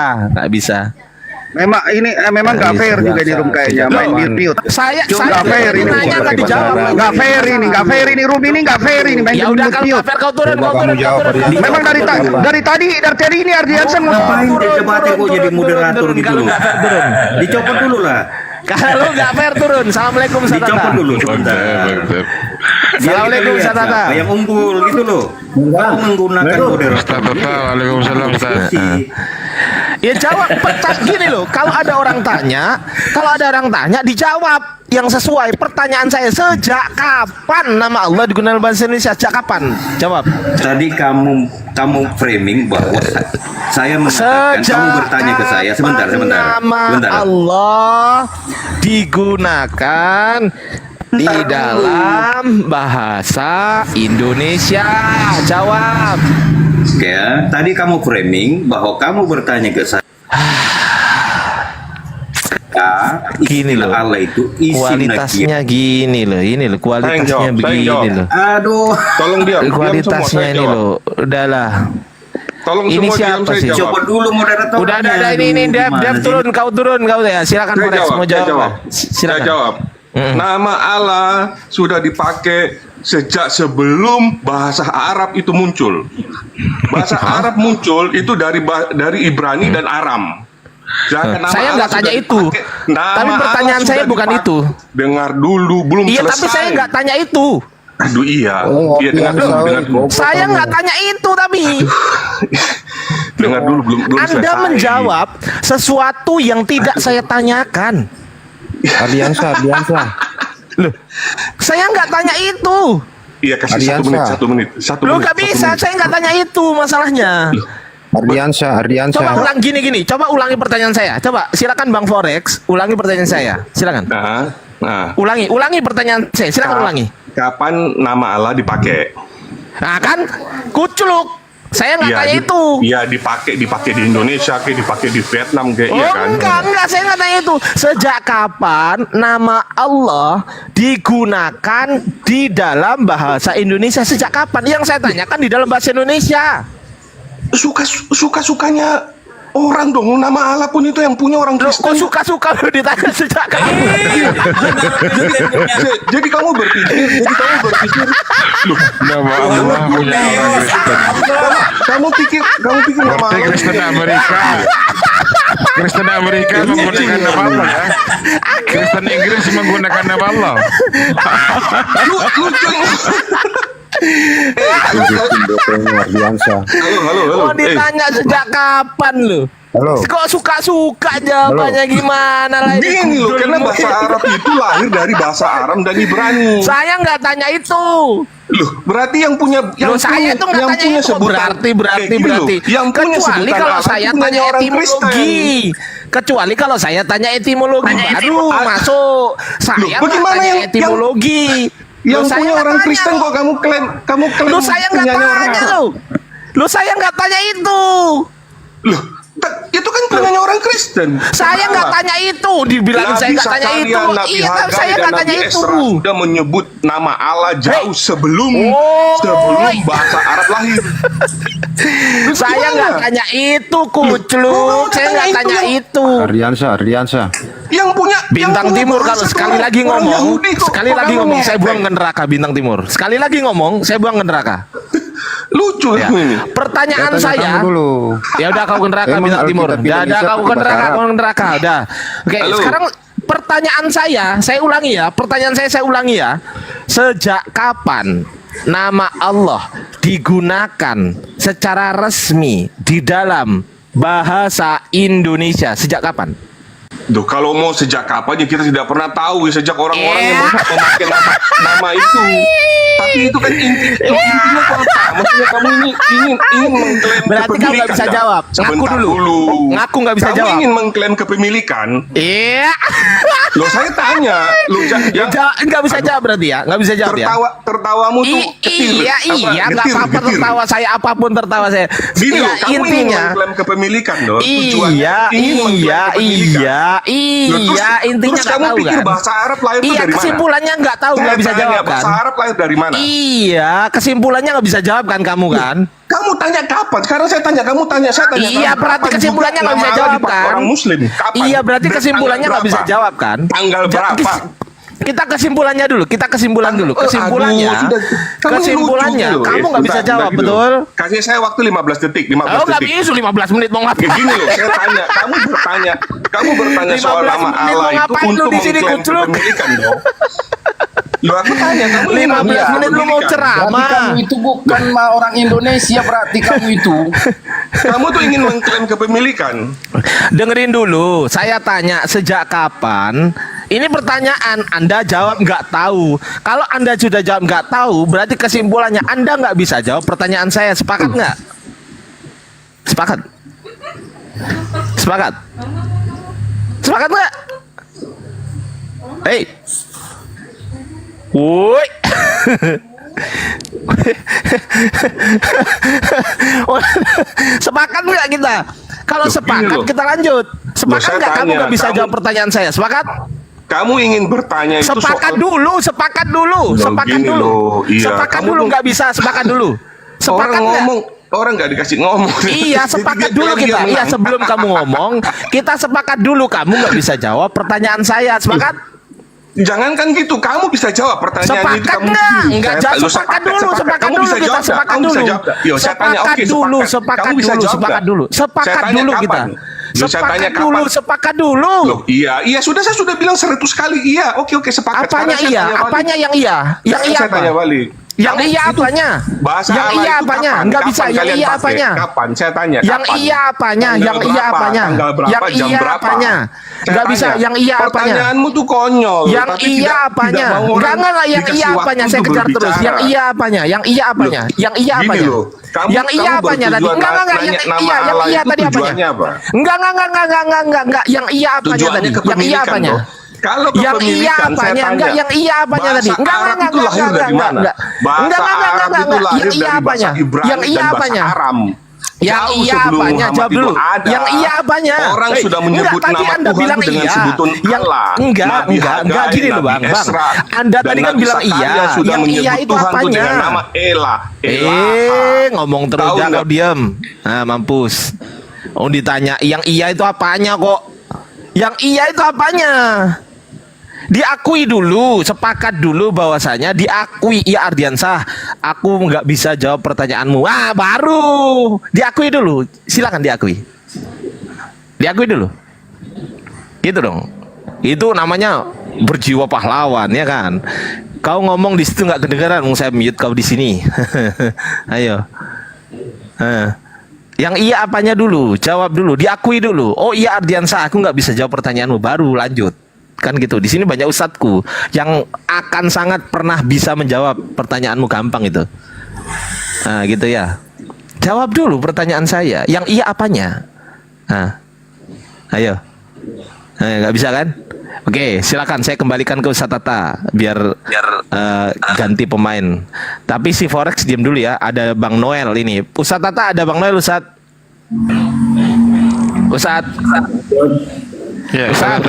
Memang nggak fair juga di room kayaknya main mute. Saya Nggak fair ini. nanya nggak dijawab. Nggak fair ini room ini nggak fair ini main Ya udah kalau nggak fair kau turun. Memang dari tadi ini Ardiansyah ngapain dia debatin kok jadi moderator gitu Kalau loh. nggak fair turun. Dicopot dulu lah. Kalau nggak fair turun. Assalamualaikum Dicopot Satata. dulu sebentar. Assalamualaikum Biar kita lihat Satata. siapa yang unggul gitu loh. Kau menggunakan moderator. Waalaikumsalam Ustaz. Ya jawab gini loh. Kalau ada orang tanya dijawab yang sesuai pertanyaan saya. Sejak kapan nama Allah digunakan dalam bahasa Indonesia? Sejak kapan? Jawab. Tadi kamu framing bahwa saya mengatakan kamu bertanya ke saya sebentar. Nama Allah digunakan di dalam bahasa Indonesia. Jawab. Ya, tadi kamu framing bahwa kamu bertanya ke saya. Gini loh. Allah itu isim Kualitasnya gini loh. Ini loh kualitasnya begini loh. Aduh, Tolong diam. Kualitasnya ini loh. Udahlah. Tolong Ini semua diam, siapa saya sih? jawab. coba dulu moderator. Udah ini Dev turun kau ya. Silakan Saya Forex jawab, mau saya jawab. jawab. Silakan. Saya jawab. Nama Allah sudah dipakai sejak sebelum bahasa Arab itu muncul. Bahasa Arab muncul itu dari Ibrani dan Aram. Saya nggak tanya itu. Tapi pertanyaan saya bukan itu. Dengar dulu, belum Iya, selesai. tapi saya nggak tanya itu. Aduh iya. Iya dengar dulu. Saya nggak tanya itu tapi. Dengar dulu, belum Anda selesai. menjawab sesuatu yang tidak saya tanyakan. Ardiansa. Loh, saya nggak tanya itu. Iya kasih satu menit. Lo nggak bisa, saya nggak tanya itu masalahnya. Ardiansa. Coba ulang gini. Coba ulangi pertanyaan saya. Coba silakan Bang Forex, ulangi pertanyaan saya. Silakan. Nah, Ulangi pertanyaan saya. Silakan ulangi. kapan nama Allah dipakai? Nah kan, kucluk. Saya nggak tanya itu. Iya dipakai di Indonesia, kayak dipakai di Vietnam, kayak iya kan? Enggak, saya nggak tanya itu. Sejak kapan nama Allah digunakan di dalam bahasa Indonesia? Sejak kapan? Yang saya tanyakan di dalam bahasa Indonesia. Suka-sukanya orang dong, nama Allah pun itu yang punya orang Kristen. Kok suka-suka ditanya sejak kapan? Jadi kamu berpikir, loh, Nama Allah punya orang Kristen. kamu pikir nama Seperti Allah. Kristen Amerika. Kristen Amerika menggunakan nama Allah ya. Kristen Inggris menggunakan nama Allah. Halo. Oh ditanya sejak kapan lu? Halo. Kok suka-suka jawabannya gimana lah? Gini loh, karena bahasa Arab itu lahir dari bahasa Aram dan Ibrani. Saya nggak tanya itu. Loh, berarti yang punya Saya tuh nggak tanya itu. Berarti. Yang punya Kecuali sebutan kalau Arab saya itu punya tanya orang etimologi. Kecuali kalau saya tanya etimologi baru masuk. Saya nggak bagaimana tanya yang- etimologi. Yang Saya punya nggak orang tanya. Kristen kok kamu klaim Lu saya nggak punyanya orang tanya Arab. lu. Lu saya nggak tanya itu. Loh, itu kan punyanya orang Kristen. Saya nggak tanya itu. Dibilang saya nggak tanya itu. Iya, tapi saya nggak tanya itu. Sudah menyebut nama Allah jauh sebelum Oh. bahasa Arab lahir. Saya nggak tanya itu, kucluk. Saya nggak tanya itu. Ardiansa. Yang punya Bintang Timur kalau sekali lagi ngomong, saya buang ke neraka Bintang Timur. Sekali lagi ngomong, saya buang ke neraka. Lucu Ya. ini. Pertanyaan Tanya saya. kamu dulu. Ya udah kau ke neraka Emang Bintang Timur. Alkitab Ya udah Indonesia kau ke bahasa neraka, Arab. kau ke neraka. Udah. Oke, Halo. sekarang pertanyaan saya ulangi ya. Pertanyaan saya ulangi ya. Sejak kapan nama Allah digunakan secara resmi di dalam bahasa Indonesia? Sejak kapan? Duh, kalau mau sejak kapan ya kita tidak pernah tahu ya, sejak orang-orang yang memakai nama itu. Tapi itu kan intinya apa? Maksudnya kamu ingin mengklaim Berarti kamu nggak bisa kan? jawab. Sebentar Ngaku dulu. dulu. Ngaku nggak bisa kamu jawab. ingin mengklaim kepemilikan? Iya. Loh saya tanya, lo Nggak bisa jawab berarti ya? Nggak bisa jawab ya? tertawamu tuh ketir. Iya, nggak Getir, apa-apa getir. tertawa saya, apapun tertawa saya. Gini Iya, loh, kamu ingin intinya. mengklaim kepemilikan dong. Iya, intinya Terus nggak kamu tahu pikir kan? bahasa Arab lahir itu Iya, dari mana? kesimpulannya nggak tahu, Saya nggak bisa tanya, jawab kan? bahasa Arab lahir dari mana? Iya, kesimpulannya nggak bisa jawab kan kamu kan? Kamu tanya kapan? Sekarang saya tanya, kamu tanya, saya tanya. Iya, kapan berarti juga kesimpulannya nggak nama bisa Allah jawab dipakai kan? Orang Muslim. Kapan? Iya, berarti Dan kesimpulannya tanggal nggak bisa berapa? jawab kan? Tanggal berapa? Kita kesimpulannya dulu. Kesimpulannya. Aduh, sudah. Kamu Kesimpulannya, lucu gitu. kamu nggak bisa Bentar, jawab, gitu. betul? Kasih saya waktu 15 detik, 15 Oh, nggak detik. bisa 15 menit mau Ya, ngapain? gini loh, saya tanya, kamu bertanya soal 15 nama menit Allah mau itu ngapain lu untuk di sini, mengklaim kucluk? kepemilikan dong. Loh, aku tanya, kamu ingin 15 mengklaim menit lu mau kepemilikan? ceramah. itu bukan orang Indonesia berarti kamu itu. Kamu tuh ingin mengklaim kepemilikan. Dengerin dulu, saya tanya sejak kapan? Ini pertanyaan, Anda jawab nggak tahu. Kalau Anda sudah jawab nggak tahu, berarti kesimpulannya Anda nggak bisa jawab pertanyaan saya. Sepakat nggak? Sepakat? Sepakat? Sepakat nggak? Hei, woi. Sepakat nggak kita? Kalau Loh, sepakat gini loh. kita lanjut. Sepakat saya nggak? Kamu tanya, nggak bisa kamu- jawab pertanyaan saya. Sepakat? Kamu ingin bertanya itu Sepakat soal dulu, sepakat dulu, Loh, sepakat gini dulu. loh, iya. Sepakat Kamu dulu tuh- nggak bisa, sepakat dulu. Sepakat orang nggak? ngomong, orang nggak dikasih ngomong. Iya, sepakat Jadi dulu dia kita. menang. Iya, sebelum kamu ngomong, kita sepakat dulu. Kamu nggak bisa jawab pertanyaan saya. Sepakat? Jangankan gitu, kamu bisa jawab pertanyaan itu. Sepakat Kamu nggak? Sepakat dulu, sepakat Kamu dulu bisa kita jawab, sepakat kamu bisa dulu. jawab. Yo, saya tanya, Sepakat oke, dulu, sepakat. sepakat Kamu bisa dulu, jawab sepakat nggak? dulu, Saya sepakat tanya dulu kapan? kita. Loh, saya tanya Sepakat dulu, kapan? sepakat dulu. Loh, iya sudah, saya sudah bilang 100 kali iya. Oke, sepakat. Apanya Sekarang saya iya? tanya balik. Apanya yang iya? Yang iya Saya apa? tanya balik. Yang Kamu iya itu apanya? Bahasa Yang Allah iya itu apanya? kapan? Nggak bisa. Kapan Yang kalian iya pakai? apanya? Kapan? Saya tanya. Yang kapan? iya apanya? Tanggal Yang iya berapa? apanya? Tanggal berapa? Yang Jam iya berapa? apanya? Saya Nggak bisa. tanya. Yang iya apanya? Pertanyaanmu tuh konyol. Yang tapi iya tidak apanya? mau Enggak, orang yang dikasih iya waktu apanya? Saya untuk kejar terus. berbicara. Yang iya apanya? Yang iya apanya? Yang iya Gini apanya? loh, kamu- Yang iya kamu apanya tadi? bertujuan Enggak, nanya yang nama iya, yang Allah iya itu tadi apanya? tujuannya apa? Enggak. Yang iya apanya Tujuannya tadi? Yang iya kepemilikan apanya? loh. Kalau Yang iya kepemilikan, saya apanya? tanya, Enggak, yang iya apanya tadi? bahasa Arab itu lahir dari mana? Bahasa Arab itu lahir Yang iya dari bahasa apanya? Ibrani Yang iya dan bahasa apanya? Aram. Yang Jauh iya sebelum apanya? Muhammad Jawab itu dulu. ada. Yang iya apanya? Orang Hei, sudah menyebut tadi nama Anda Tuhan bilang dengan iya. sebutan Yang Allah. Nabi enggak Hagai, gini loh Bang. Nabi Esra, Anda dan tadi kan Nabi bilang Zakaria iya. sudah Yang iya menyebut itu Tuhan apanya? dengan nama Ela. Ngomong terus Tahu jangan nggak? kau diam. Nah, mampus. Oh, ditanya yang iya itu apanya kok? Yang iya itu apanya? Diakui dulu, sepakat dulu bahwasanya diakui. Ya Ardiansah, aku nggak bisa jawab pertanyaanmu. Baru diakui dulu. Silakan diakui. Diakui dulu. Gitu dong. Itu namanya berjiwa pahlawan ya kan. Kau ngomong di situ nggak kedengaran, saya mute kau di sini. Ayo. Yang iya apanya dulu? Jawab dulu, diakui dulu. Oh iya Ardiansah, aku nggak bisa jawab pertanyaanmu. Baru lanjut. Kan gitu. Di sini banyak ustadku yang akan sangat pernah bisa menjawab pertanyaanmu gampang itu. Nah, gitu ya. Jawab dulu pertanyaan saya. Yang iya apanya? Ayo. Nggak bisa kan? Oke, silakan saya kembalikan ke Ustadz Tata biar ganti pemain. Tapi si Forex diam dulu ya. Ada Bang Noel ini. Ustadz Tata, ada Bang Noel Ustadz. Ustadz. Ya, Ustadz.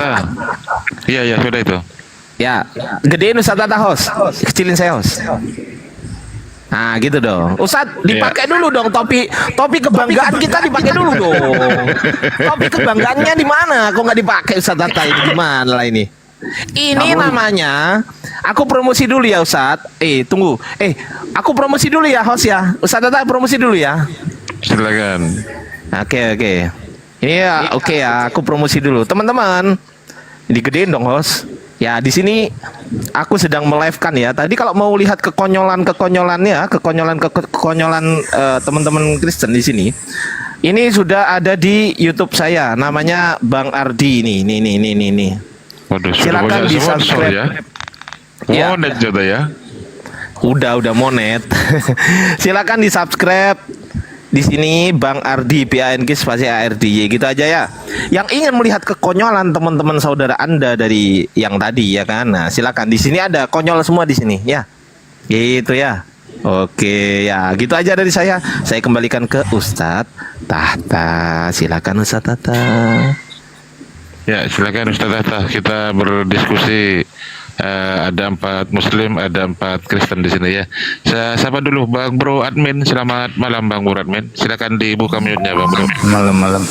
Iya, sudah itu. Ya, gedein Ustadz Tata host. Kecilin saya host. Nah gitu dong. Ustadz dipakai dulu dong topi kebanggaan kita dipakai dulu dong. Topi kebanggaannya di mana? Kok nggak dipakai Ustadz Tata ini gimana lah ini? Ini namanya aku promosi dulu ya Ustadz. Tunggu. Aku promosi dulu ya host ya. Ustadz Tata promosi dulu ya. Silakan. Oke. Ini ya oke ya. Aku promosi dulu teman-teman. Digedein dong host. Ya di sini aku sedang melive-kan ya. Tadi kalau mau lihat kekonyolan teman-teman Kristen di sini. Ini sudah ada di YouTube saya. Namanya Bang Ardi ini. Nih. Waduh, sudah Silakan banyak di sponsor subscribe. ya. Ya. Monet juga ya. Udah monet. Silakan di subscribe. Di sini Bang Ardi PANK spasi ARDY gitu aja ya. Yang ingin melihat kekonyolan teman-teman saudara Anda dari yang tadi ya kan. Nah, silakan di sini ada konyol semua di sini ya. Gitu ya. Oke ya, gitu aja dari saya. Saya kembalikan ke Ustadz Tata. Silakan Ustadz Tata. Ya, silakan Ustaz Tata. Kita berdiskusi. Ada 4 Muslim, ada 4 Kristen di sini ya. Saya sapa dulu Bang Bro Admin. Selamat malam Bang Bro Admin. Silakan dibuka mute-nya Bang Bro. Malam-malam.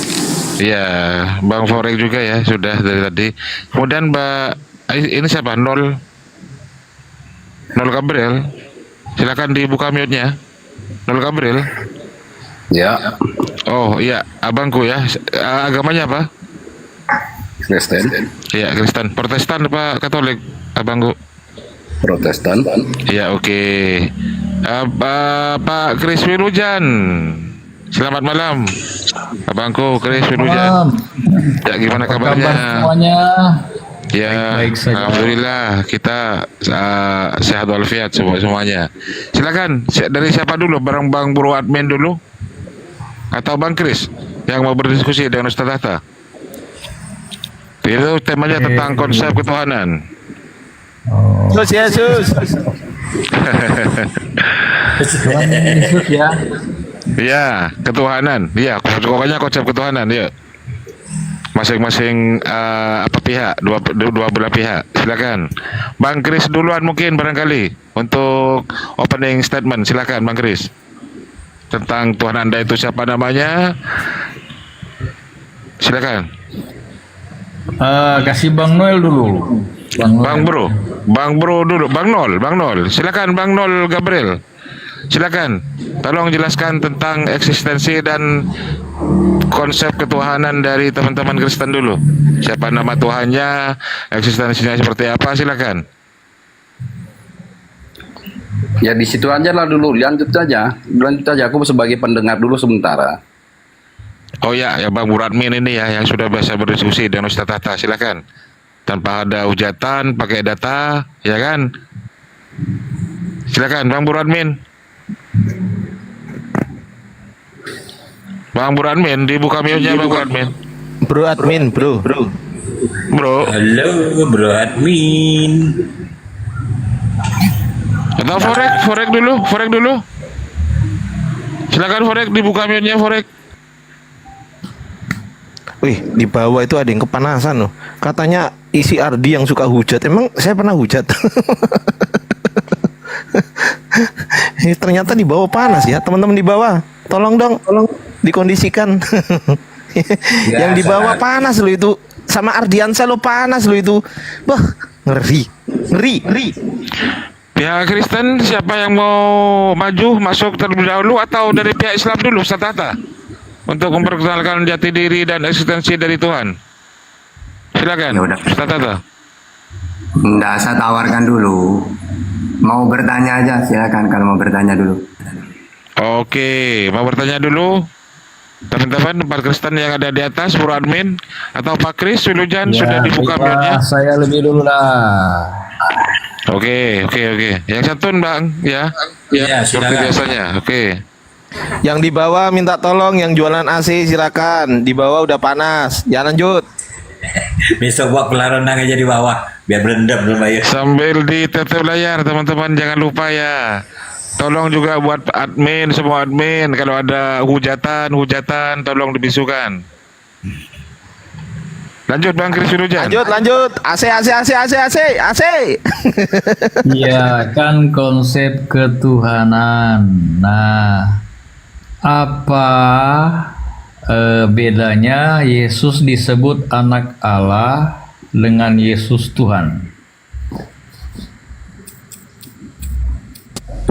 Ya, Bang Forex juga ya sudah dari tadi. Kemudian Mbak ini siapa? Nol Gabriel. Silakan dibuka mute-nya. Nol Gabriel. Ya, Oh iya, abangku ya. Agamanya apa? Kristen, Iya, Kristen. Protestan apa Katolik? Abangku. Protestan. Ya oke. Pak Chris Wilujan. Selamat malam. Abangku Chris Wilujan. Ya gimana kabarnya? Semuanya Ya, baik saja. alhamdulillah kita sehat walafiat semuanya. Silakan dari siapa dulu? Bareng Bang Bro Admin dulu atau Bang Chris yang mau berdiskusi dengan Ustaz Tata? Itu temanya tentang konsep ketuhanan. Sus Yesus. Tuhan Yesus ya. Ya, ketuhanan. Iya, pokoknya konsep ketuhanan. Ya. Masing-masing pihak, dua belah pihak. Silakan. Bang Chris duluan mungkin barangkali untuk opening statement. Silakan Bang Chris. Tentang Tuhan Anda itu siapa namanya? Silakan. Kasih Bang Noel dulu. Bang Bro dulu, Bang Nol. Silakan Bang Nol Gabriel. Silakan. Tolong jelaskan tentang eksistensi dan konsep ketuhanan dari teman-teman Kristen dulu. Siapa nama Tuhannya, eksistensinya seperti apa, silakan. Ya di situ aja lah dulu, lanjut aja. Aku sebagai pendengar dulu sementara. Oh ya Bang Buradmin ini ya yang sudah biasa berdiskusi dengan Ustaz Tata, silakan. Tanpa ada hujatan, pakai data, ya kan? Silakan Bang Buradmin. Bang Buradmin, dibuka mute-nya Bang Buradmin. Bro admin, bro. Halo bro admin. Atau forek dulu. Silakan forek, dibuka mute-nya forek. Wih, di bawah itu ada yang kepanasan loh. Katanya isi Ardi yang suka hujat. Emang saya pernah hujat? Ternyata di bawah panas ya, teman-teman di bawah. Tolong dikondisikan. Yang di bawah panas loh itu. Sama Ardiansa lo panas loh itu. Wah, ngeri. Pihak Kristen siapa yang mau maju masuk terlebih dahulu atau dari pihak Islam dulu, Ustaz Tata? Untuk memperkenalkan jati diri dan eksistensi dari Tuhan. Silakan, Ustaz Tata. Nggak, saya tawarkan dulu. Mau bertanya aja, silakan kalau mau bertanya dulu. Oke, mau bertanya dulu. Teman-teman Pak Kristen yang ada di atas, Bro Admin atau Pak Kris, Sulujan sudah dibuka mute-nya. Saya lebih dulu lah. Oke. Yang satu Bang, ya. Ya, Seperti biasanya. Oke. Yang di bawah minta tolong, yang jualan AC silakan. Di bawah udah panas. Jangan lanjut. Besok buat pelarangan aja di bawah biar berendam dulu ya. Sambil ditetep layar teman-teman, jangan lupa ya. Tolong juga buat admin, semua admin, kalau ada hujatan tolong dibisukan. Lanjut Bang Kris Sulujan. Lanjut. AC. Iya, kan konsep ketuhanan. Nah, apa bedanya Yesus disebut anak Allah dengan Yesus Tuhan?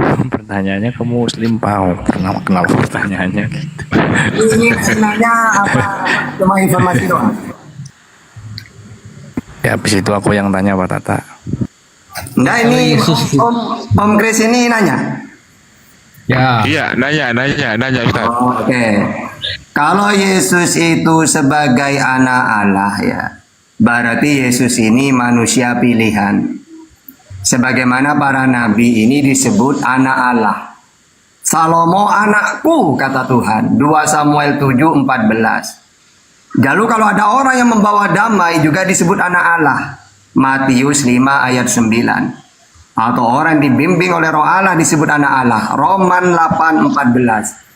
Pertanyaannya ke Muslim, Pak. Kenapa pertanyaannya gitu? Ini sebenarnya apa? Cuma informasi doang. Ya, habis itu aku yang tanya Pak Tata. Enggak, ini Om Kris ini nanya. Ya. Iya, nanya Ustaz. Oke. Kalau Yesus itu sebagai anak Allah ya, berarti Yesus ini manusia pilihan. Sebagaimana para nabi ini disebut anak Allah. Salomo anakku, kata Tuhan. 2 Samuel 7:14. Lalu kalau ada orang yang membawa damai juga disebut anak Allah. Matius 5 ayat 9. Atau orang yang dibimbing oleh Roh Allah disebut anak Allah. Roman 8:14.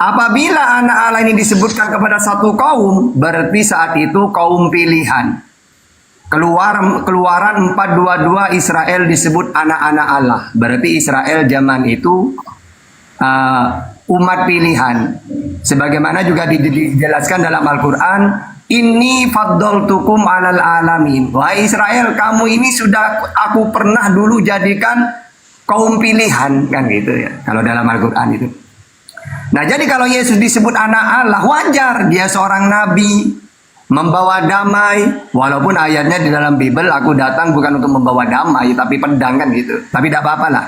Apabila anak Allah ini disebutkan kepada satu kaum, berarti saat itu kaum pilihan. Keluaran 4:22 Israel disebut anak-anak Allah. Berarti Israel zaman itu umat pilihan. Sebagaimana juga dijelaskan dalam Al-Quran, Inni faddaltukum alal alamin. Wahai Israel, kamu ini sudah aku pernah dulu jadikan kaum pilihan, kan gitu ya. Kalau dalam Al-Quran itu. Nah, jadi kalau Yesus disebut anak Allah, wajar, dia seorang nabi, membawa damai. Walaupun ayatnya di dalam Bible, aku datang bukan untuk membawa damai, tapi pedang, kan gitu. Tapi tidak apa-apa lah.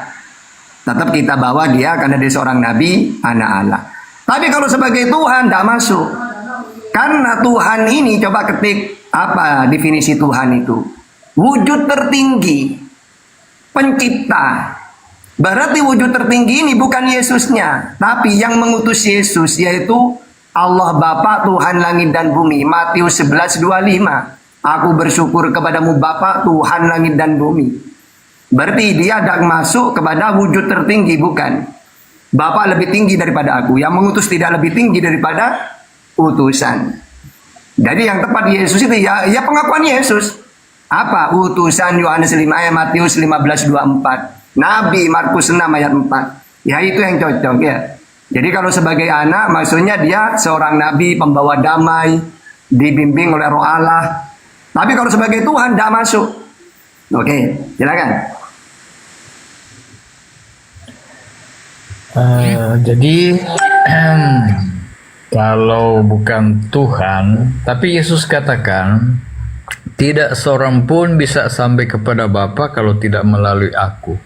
Tetap kita bawa dia karena dia seorang nabi, anak Allah. Tapi kalau sebagai Tuhan, tidak masuk. Karena Tuhan ini, coba ketik apa definisi Tuhan itu. Wujud tertinggi, pencipta. Berarti wujud tertinggi ini bukan Yesusnya, tapi yang mengutus Yesus, yaitu Allah Bapa, Tuhan langit dan bumi. Matius 11:25. Aku bersyukur kepadamu Bapa, Tuhan langit dan bumi. Berarti dia tidak masuk kepada wujud tertinggi, bukan. Bapa lebih tinggi daripada aku, yang mengutus tidak lebih tinggi daripada utusan. Jadi yang tepat Yesus itu ya pengakuan Yesus. Apa? Utusan Yohanes 5 ayat Matius 15:24. Nabi Markus 6 ayat 4. Ya itu yang cocok ya. Jadi kalau sebagai anak maksudnya dia seorang nabi pembawa damai, dibimbing oleh Roh Allah. Tapi kalau sebagai Tuhan tidak masuk. Oke, silakan. Jadi kalau bukan Tuhan, tapi Yesus katakan tidak seorang pun bisa sampai kepada Bapa kalau tidak melalui aku.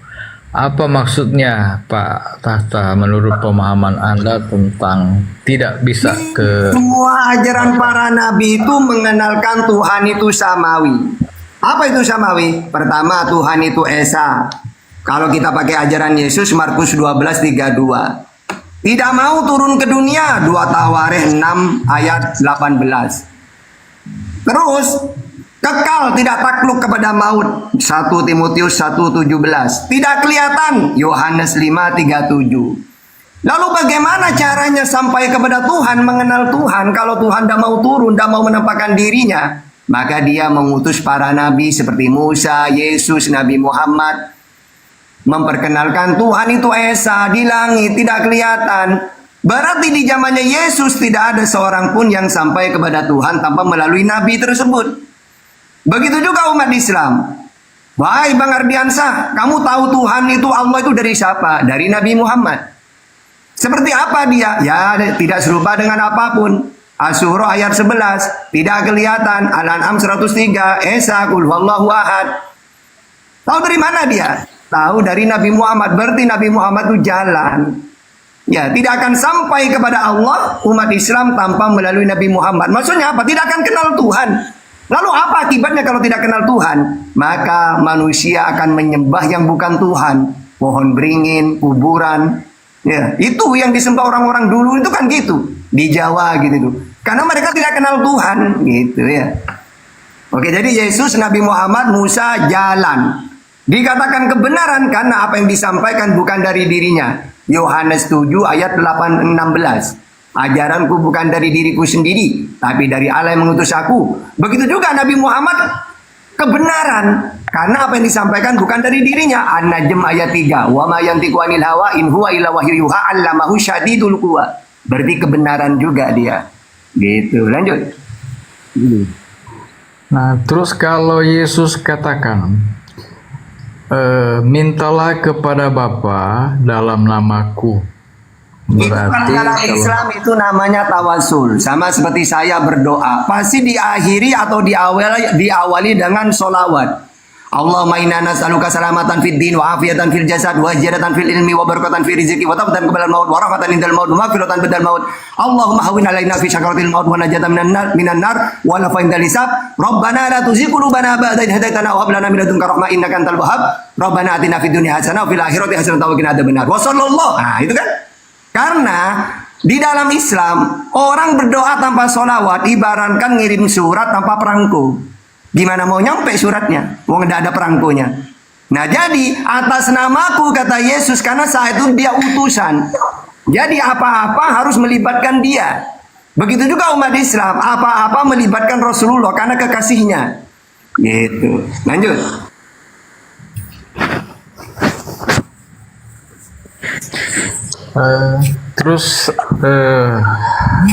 Apa maksudnya Pak Tahta menurut pemahaman Anda tentang tidak bisa ke... Semua ajaran para nabi itu mengenalkan Tuhan itu samawi. Apa itu samawi? Pertama, Tuhan itu Esa. Kalau kita pakai ajaran Yesus, Markus 12:32. Tidak mau turun ke dunia, 2 Tawarikh 6 ayat 18. Terus, kekal tidak takluk kepada maut, 1 Timotius 1:17. Tidak kelihatan, Yohanes 5:37. Lalu bagaimana caranya sampai kepada Tuhan, mengenal Tuhan kalau Tuhan tidak mau turun, tidak mau menampakkan dirinya? Maka dia mengutus para nabi seperti Musa, Yesus, Nabi Muhammad, memperkenalkan Tuhan itu Esa di langit, tidak kelihatan. Berarti di zamannya Yesus tidak ada seorang pun yang sampai kepada Tuhan tanpa melalui nabi tersebut. Begitu juga umat Islam. Wahai Bang Ardiansah, kamu tahu Tuhan itu Allah itu dari siapa? Dari Nabi Muhammad. Seperti apa dia? Ya tidak serupa dengan apapun. Asy-Syura ayat 11, tidak kelihatan. Al-An'am 103, Esa, Qul huwallahu ahad. Tahu dari mana dia? Tahu dari Nabi Muhammad. Berarti Nabi Muhammad itu jalan. Ya, tidak akan sampai kepada Allah umat Islam tanpa melalui Nabi Muhammad. Maksudnya apa? Tidak akan kenal Tuhan. Lalu apa akibatnya kalau tidak kenal Tuhan? Maka manusia akan menyembah yang bukan Tuhan. Pohon beringin, kuburan. Ya, itu yang disembah orang-orang dulu itu kan gitu. Di Jawa gitu tuh. Karena mereka tidak kenal Tuhan gitu ya. Oke, jadi Yesus, Nabi Muhammad, Musa jalan. Dikatakan kebenaran karena apa yang disampaikan bukan dari dirinya. Yohanes 7 ayat 8-16. Ajaranku bukan dari diriku sendiri, tapi dari Allah yang mengutus aku. Begitu juga Nabi Muhammad kebenaran karena apa yang disampaikan bukan dari dirinya. An-Najm ayat 3. Wa ma yantiqu anil hawa in huwa illa wahyu yuha 'allamahu syadidul quwa. Berarti kebenaran juga dia. Gitu, lanjut. Nah, terus kalau Yesus katakan mintalah kepada Bapa dalam namaku. Berarti dalam Islam itu namanya tawasul. Sama seperti saya berdoa, pasti diakhiri atau diawali dengan solawat. Allahumma inna nas'aluka salamatan fid din wa afiatan fil jasad wa ziyadatan fil ilmi wa barakatan fil rizqi wa tawbatan qabla al-maut wa rahmatan indal maut wa maghfiratan ba'dal maut. Allahumma hawwin 'alaina fi sakaratil maut wa najatan minan nar wa la fa'indal hisab. Rabbana la tuzigh qulubana ba'da idh hadaitana wa hab lana min ladunka rahmah innaka antal wahhab. Rabbana atina fid dunya hasanah wa fil akhirati hasanah wa qina adzabannar. Wa sallallahu. Nah, itu kan? Karena di dalam Islam orang berdoa tanpa sholawat ibaratkan ngirim surat tanpa perangko. Gimana mau nyampe suratnya? Wong tidak ada perangkonya. Nah jadi atas namaku kata Yesus karena saat itu dia utusan. Jadi apa-apa harus melibatkan dia. Begitu juga umat Islam apa-apa melibatkan Rasulullah karena kekasihnya. Gitu. Lanjut. Terus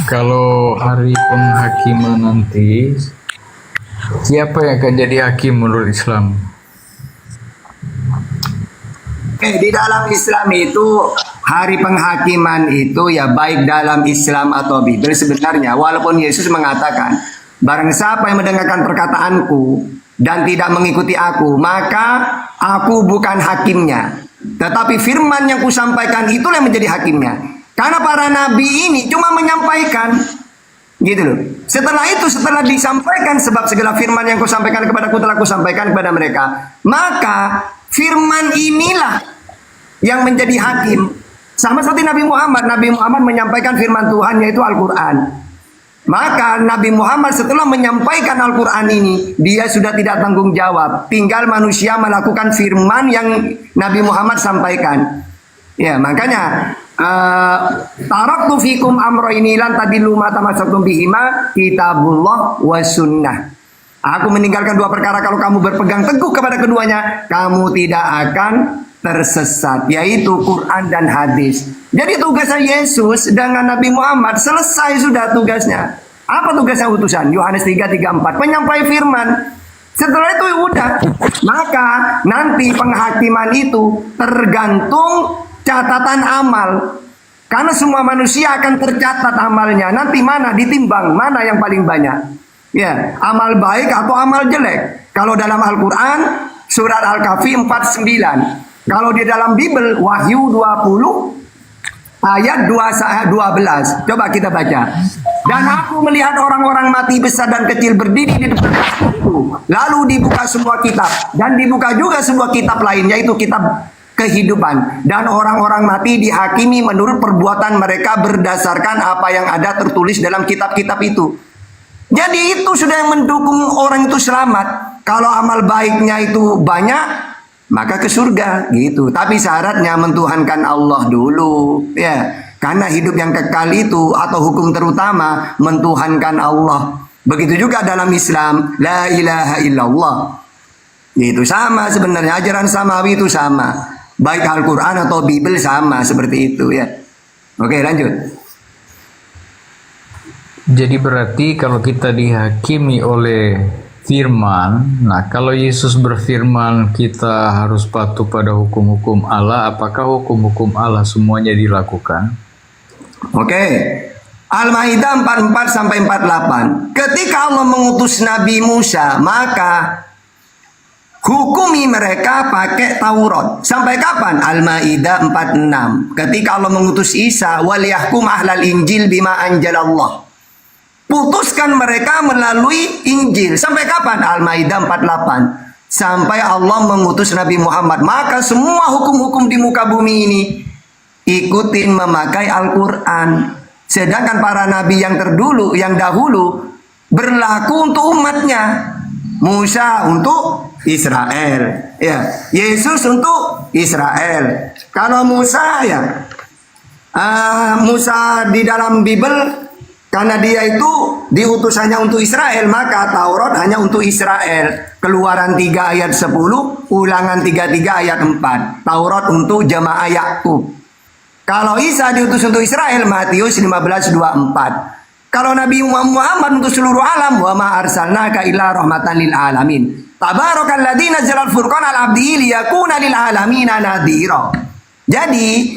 kalau hari penghakiman nanti siapa yang akan jadi hakim menurut Islam? Di dalam Islam itu hari penghakiman itu ya baik dalam Islam atau Bible sebenarnya walaupun Yesus mengatakan barang siapa yang mendengarkan perkataanku dan tidak mengikuti aku maka aku bukan hakimnya. Tetapi firman yang kusampaikan itulah yang menjadi hakimnya. Karena para nabi ini cuma menyampaikan gitu loh. Setelah itu, setelah disampaikan sebab segala firman yang kusampaikan kepadaku telah kusampaikan kepada mereka. Maka firman inilah yang menjadi hakim. Sama seperti Nabi Muhammad. Nabi Muhammad menyampaikan firman Tuhan yaitu Al-Quran. Maka Nabi Muhammad setelah menyampaikan Al-Quran ini, dia sudah tidak tanggung jawab. Tinggal manusia melakukan firman yang Nabi Muhammad sampaikan. Ya, makanya taraktu fikum amroini lan tadillu ma tamassaktum bihima kitabullah wa sunnah. Aku meninggalkan dua perkara kalau kamu berpegang teguh kepada keduanya, kamu tidak akan tersesat, yaitu Quran dan hadis. Jadi tugasnya Yesus dengan Nabi Muhammad selesai sudah tugasnya. Apa tugasnya utusan? Yohanes 3:34, penyampai firman. Setelah itu udah, maka nanti penghakiman itu tergantung catatan amal. Karena semua manusia akan tercatat amalnya. Nanti mana ditimbang, mana yang paling banyak. Ya, amal baik atau amal jelek. Kalau dalam Al-Quran, surat Al-Kahfi 49. Kalau di dalam Bible, Wahyu 20, ayat 12. Coba kita baca. Dan aku melihat orang-orang mati besar dan kecil berdiri di depan itu. Lalu dibuka semua kitab. Dan dibuka juga sebuah kitab lain, yaitu kitab kehidupan. Dan orang-orang mati dihakimi menurut perbuatan mereka berdasarkan apa yang ada tertulis dalam kitab-kitab itu. Jadi itu sudah yang mendukung orang itu selamat. Kalau amal baiknya itu banyak, maka ke surga gitu. Tapi syaratnya mentuhankan Allah dulu, ya. Karena hidup yang kekal itu atau hukum terutama mentuhankan Allah. Begitu juga dalam Islam, la ilaha illallah. Itu sama sebenarnya, ajaran samawi itu sama. Baik Al-Quran atau Bible sama seperti itu ya. Oke, lanjut. Jadi berarti kalau kita dihakimi oleh firman, nah kalau Yesus berfirman kita harus patuh pada hukum-hukum Allah, apakah hukum-hukum Allah semuanya dilakukan? Oke. Al-Maidah 44 sampai 48. Ketika Allah mengutus Nabi Musa, maka hukumi mereka pakai Taurat. Sampai kapan? Al-Maidah 46. Ketika Allah mengutus Isa, wal yahkum ahlal injil bima anjalallah. Putuskan mereka melalui Injil. Sampai kapan? Al-Maidah 48. Sampai Allah mengutus Nabi Muhammad. Maka semua hukum-hukum di muka bumi ini ikutin memakai Al-Quran. Sedangkan para nabi yang dahulu berlaku untuk umatnya. Musa untuk Israel, ya. Yesus untuk Israel. Kalau Musa ya, Musa di dalam Bible, karena dia itu diutus hanya untuk Israel, maka Taurat hanya untuk Israel. Keluaran 3 ayat 10, Ulangan 33 ayat 4. Taurat untuk jemaah Yakub. Kalau Isa diutus untuk Israel, Matius 15:24. Kalau Nabi Muhammad untuk seluruh alam, wa ma arsalnaka illa rahmatan lil alamin. Tabarakalladzi nazzala al-furqana ala 'abdihi liyakuna lil alamin nadhira. Jadi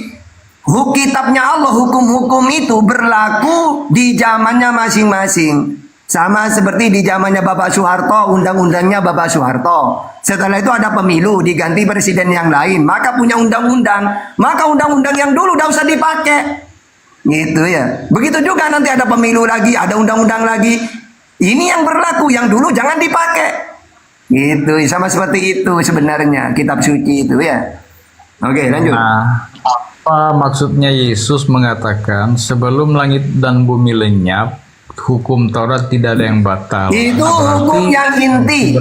kitabnya Allah, hukum-hukum itu berlaku di zamannya masing-masing. Sama seperti di zamannya Bapak Soeharto, undang-undangnya Bapak Soeharto. Setelah itu ada pemilu, diganti presiden yang lain, maka punya undang-undang. Maka undang-undang yang dulu udah usah dipakai. Gitu ya. Begitu juga nanti ada pemilu lagi, ada undang-undang lagi. Ini yang berlaku, yang dulu jangan dipakai. Gitu, sama seperti itu sebenarnya kitab suci itu ya. Oke, lanjut. Nah, apa maksudnya Yesus mengatakan sebelum langit dan bumi lenyap, hukum Taurat tidak ada yang batal? Itu hukum yang inti.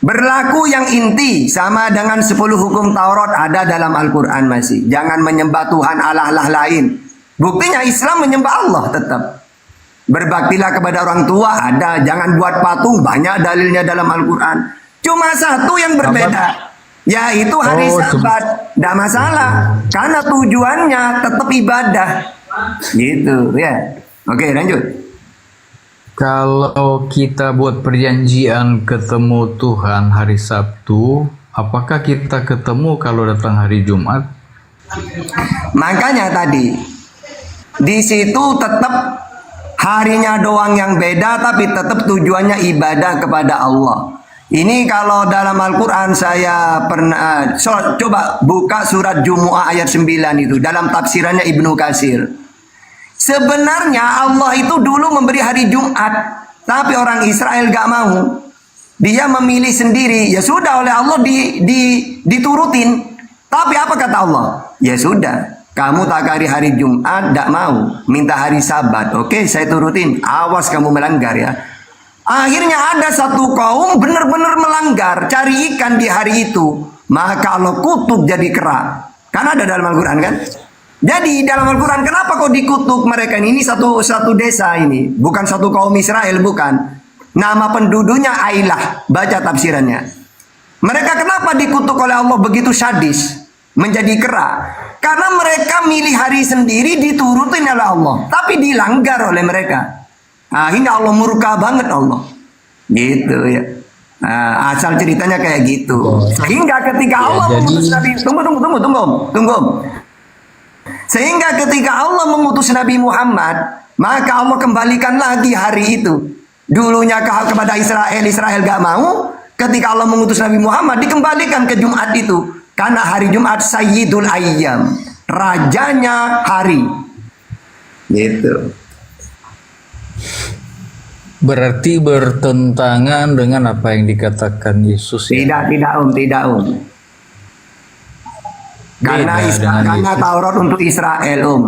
Berlaku yang inti sama dengan 10 hukum Taurat ada dalam Al-Quran masih. Jangan menyembah Tuhan Allah-Allah lain. Buktinya Islam menyembah Allah tetap. Berbaktilah kepada orang tua ada. Jangan buat patung, banyak dalilnya dalam Al-Quran. Cuma satu yang berbeda. Yaitu hari Sabat. Tidak masalah. Karena tujuannya tetap ibadah. Gitu ya. Oke, lanjut. Kalau kita buat perjanjian ketemu Tuhan hari Sabtu, apakah kita ketemu kalau datang hari Jumat? Makanya tadi di situ tetap harinya doang yang beda, tapi tetap tujuannya ibadah kepada Allah. Ini kalau dalam Al-Quran saya pernah coba buka surat Jumu'ah ayat 9 itu dalam tafsirannya Ibnu Katsir. Sebenarnya Allah itu dulu memberi hari Jumat, tapi orang Israel gak mau. Dia memilih sendiri. Ya sudah, oleh Allah diturutin. Tapi apa kata Allah? Ya sudah, kamu tak hari Jumat, gak mau. Minta hari Sabat. Oke, saya turutin. Awas kamu melanggar ya. Akhirnya ada satu kaum benar-benar melanggar, cari ikan di hari itu. Maka Allah kutuk jadi kera. Karena ada dalam Al-Quran kan? Jadi dalam Al-Quran kenapa kok dikutuk mereka ini? Satu desa ini. Bukan satu kaum Israel, bukan. Nama penduduknya Ailah. Baca tafsirannya. Mereka kenapa dikutuk oleh Allah begitu sadis? Menjadi kera. Karena mereka milih hari sendiri diturutin oleh Allah. Tapi dilanggar oleh mereka. Akhirnya Allah murka banget Allah. Gitu ya. Nah, asal ceritanya kayak gitu. Sehingga ketika Allah mengutus Nabi, tunggu. Sehingga ketika Allah mengutus Nabi Muhammad, maka Allah kembalikan lagi hari itu. Dulunya kepada Israel, Israel gak mau. Ketika Allah mengutus Nabi Muhammad, dikembalikan ke Jumat itu. Karena hari Jumat Sayyidul Ayyam, rajanya hari. Gitu. Berarti bertentangan dengan apa yang dikatakan Yesus. Tidak Om. Karena Taurat untuk Israel Om.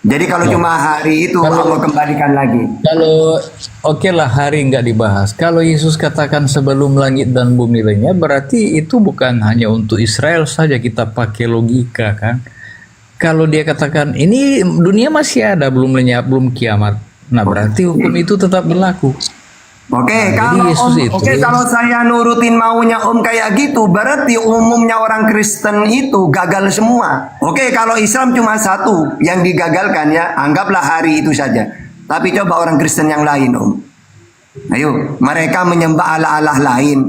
Jadi kalau cuma hari itu Allah kembalikan lagi. Kalau oke lah hari nggak dibahas. Kalau Yesus katakan sebelum langit dan bumi lainnya, berarti itu bukan hanya untuk Israel saja, kita pakai logika kan. Kalau dia katakan ini dunia masih ada, belum lenyap, belum kiamat. Nah berarti hukum itu tetap berlaku. Oke, kalau saya nurutin maunya Om kayak gitu, berarti umumnya orang Kristen itu gagal semua. Oke, kalau Islam cuma satu yang digagalkan ya, anggaplah hari itu saja. Tapi coba orang Kristen yang lain Om. Ayo, mereka menyembah Allah-Allah lain.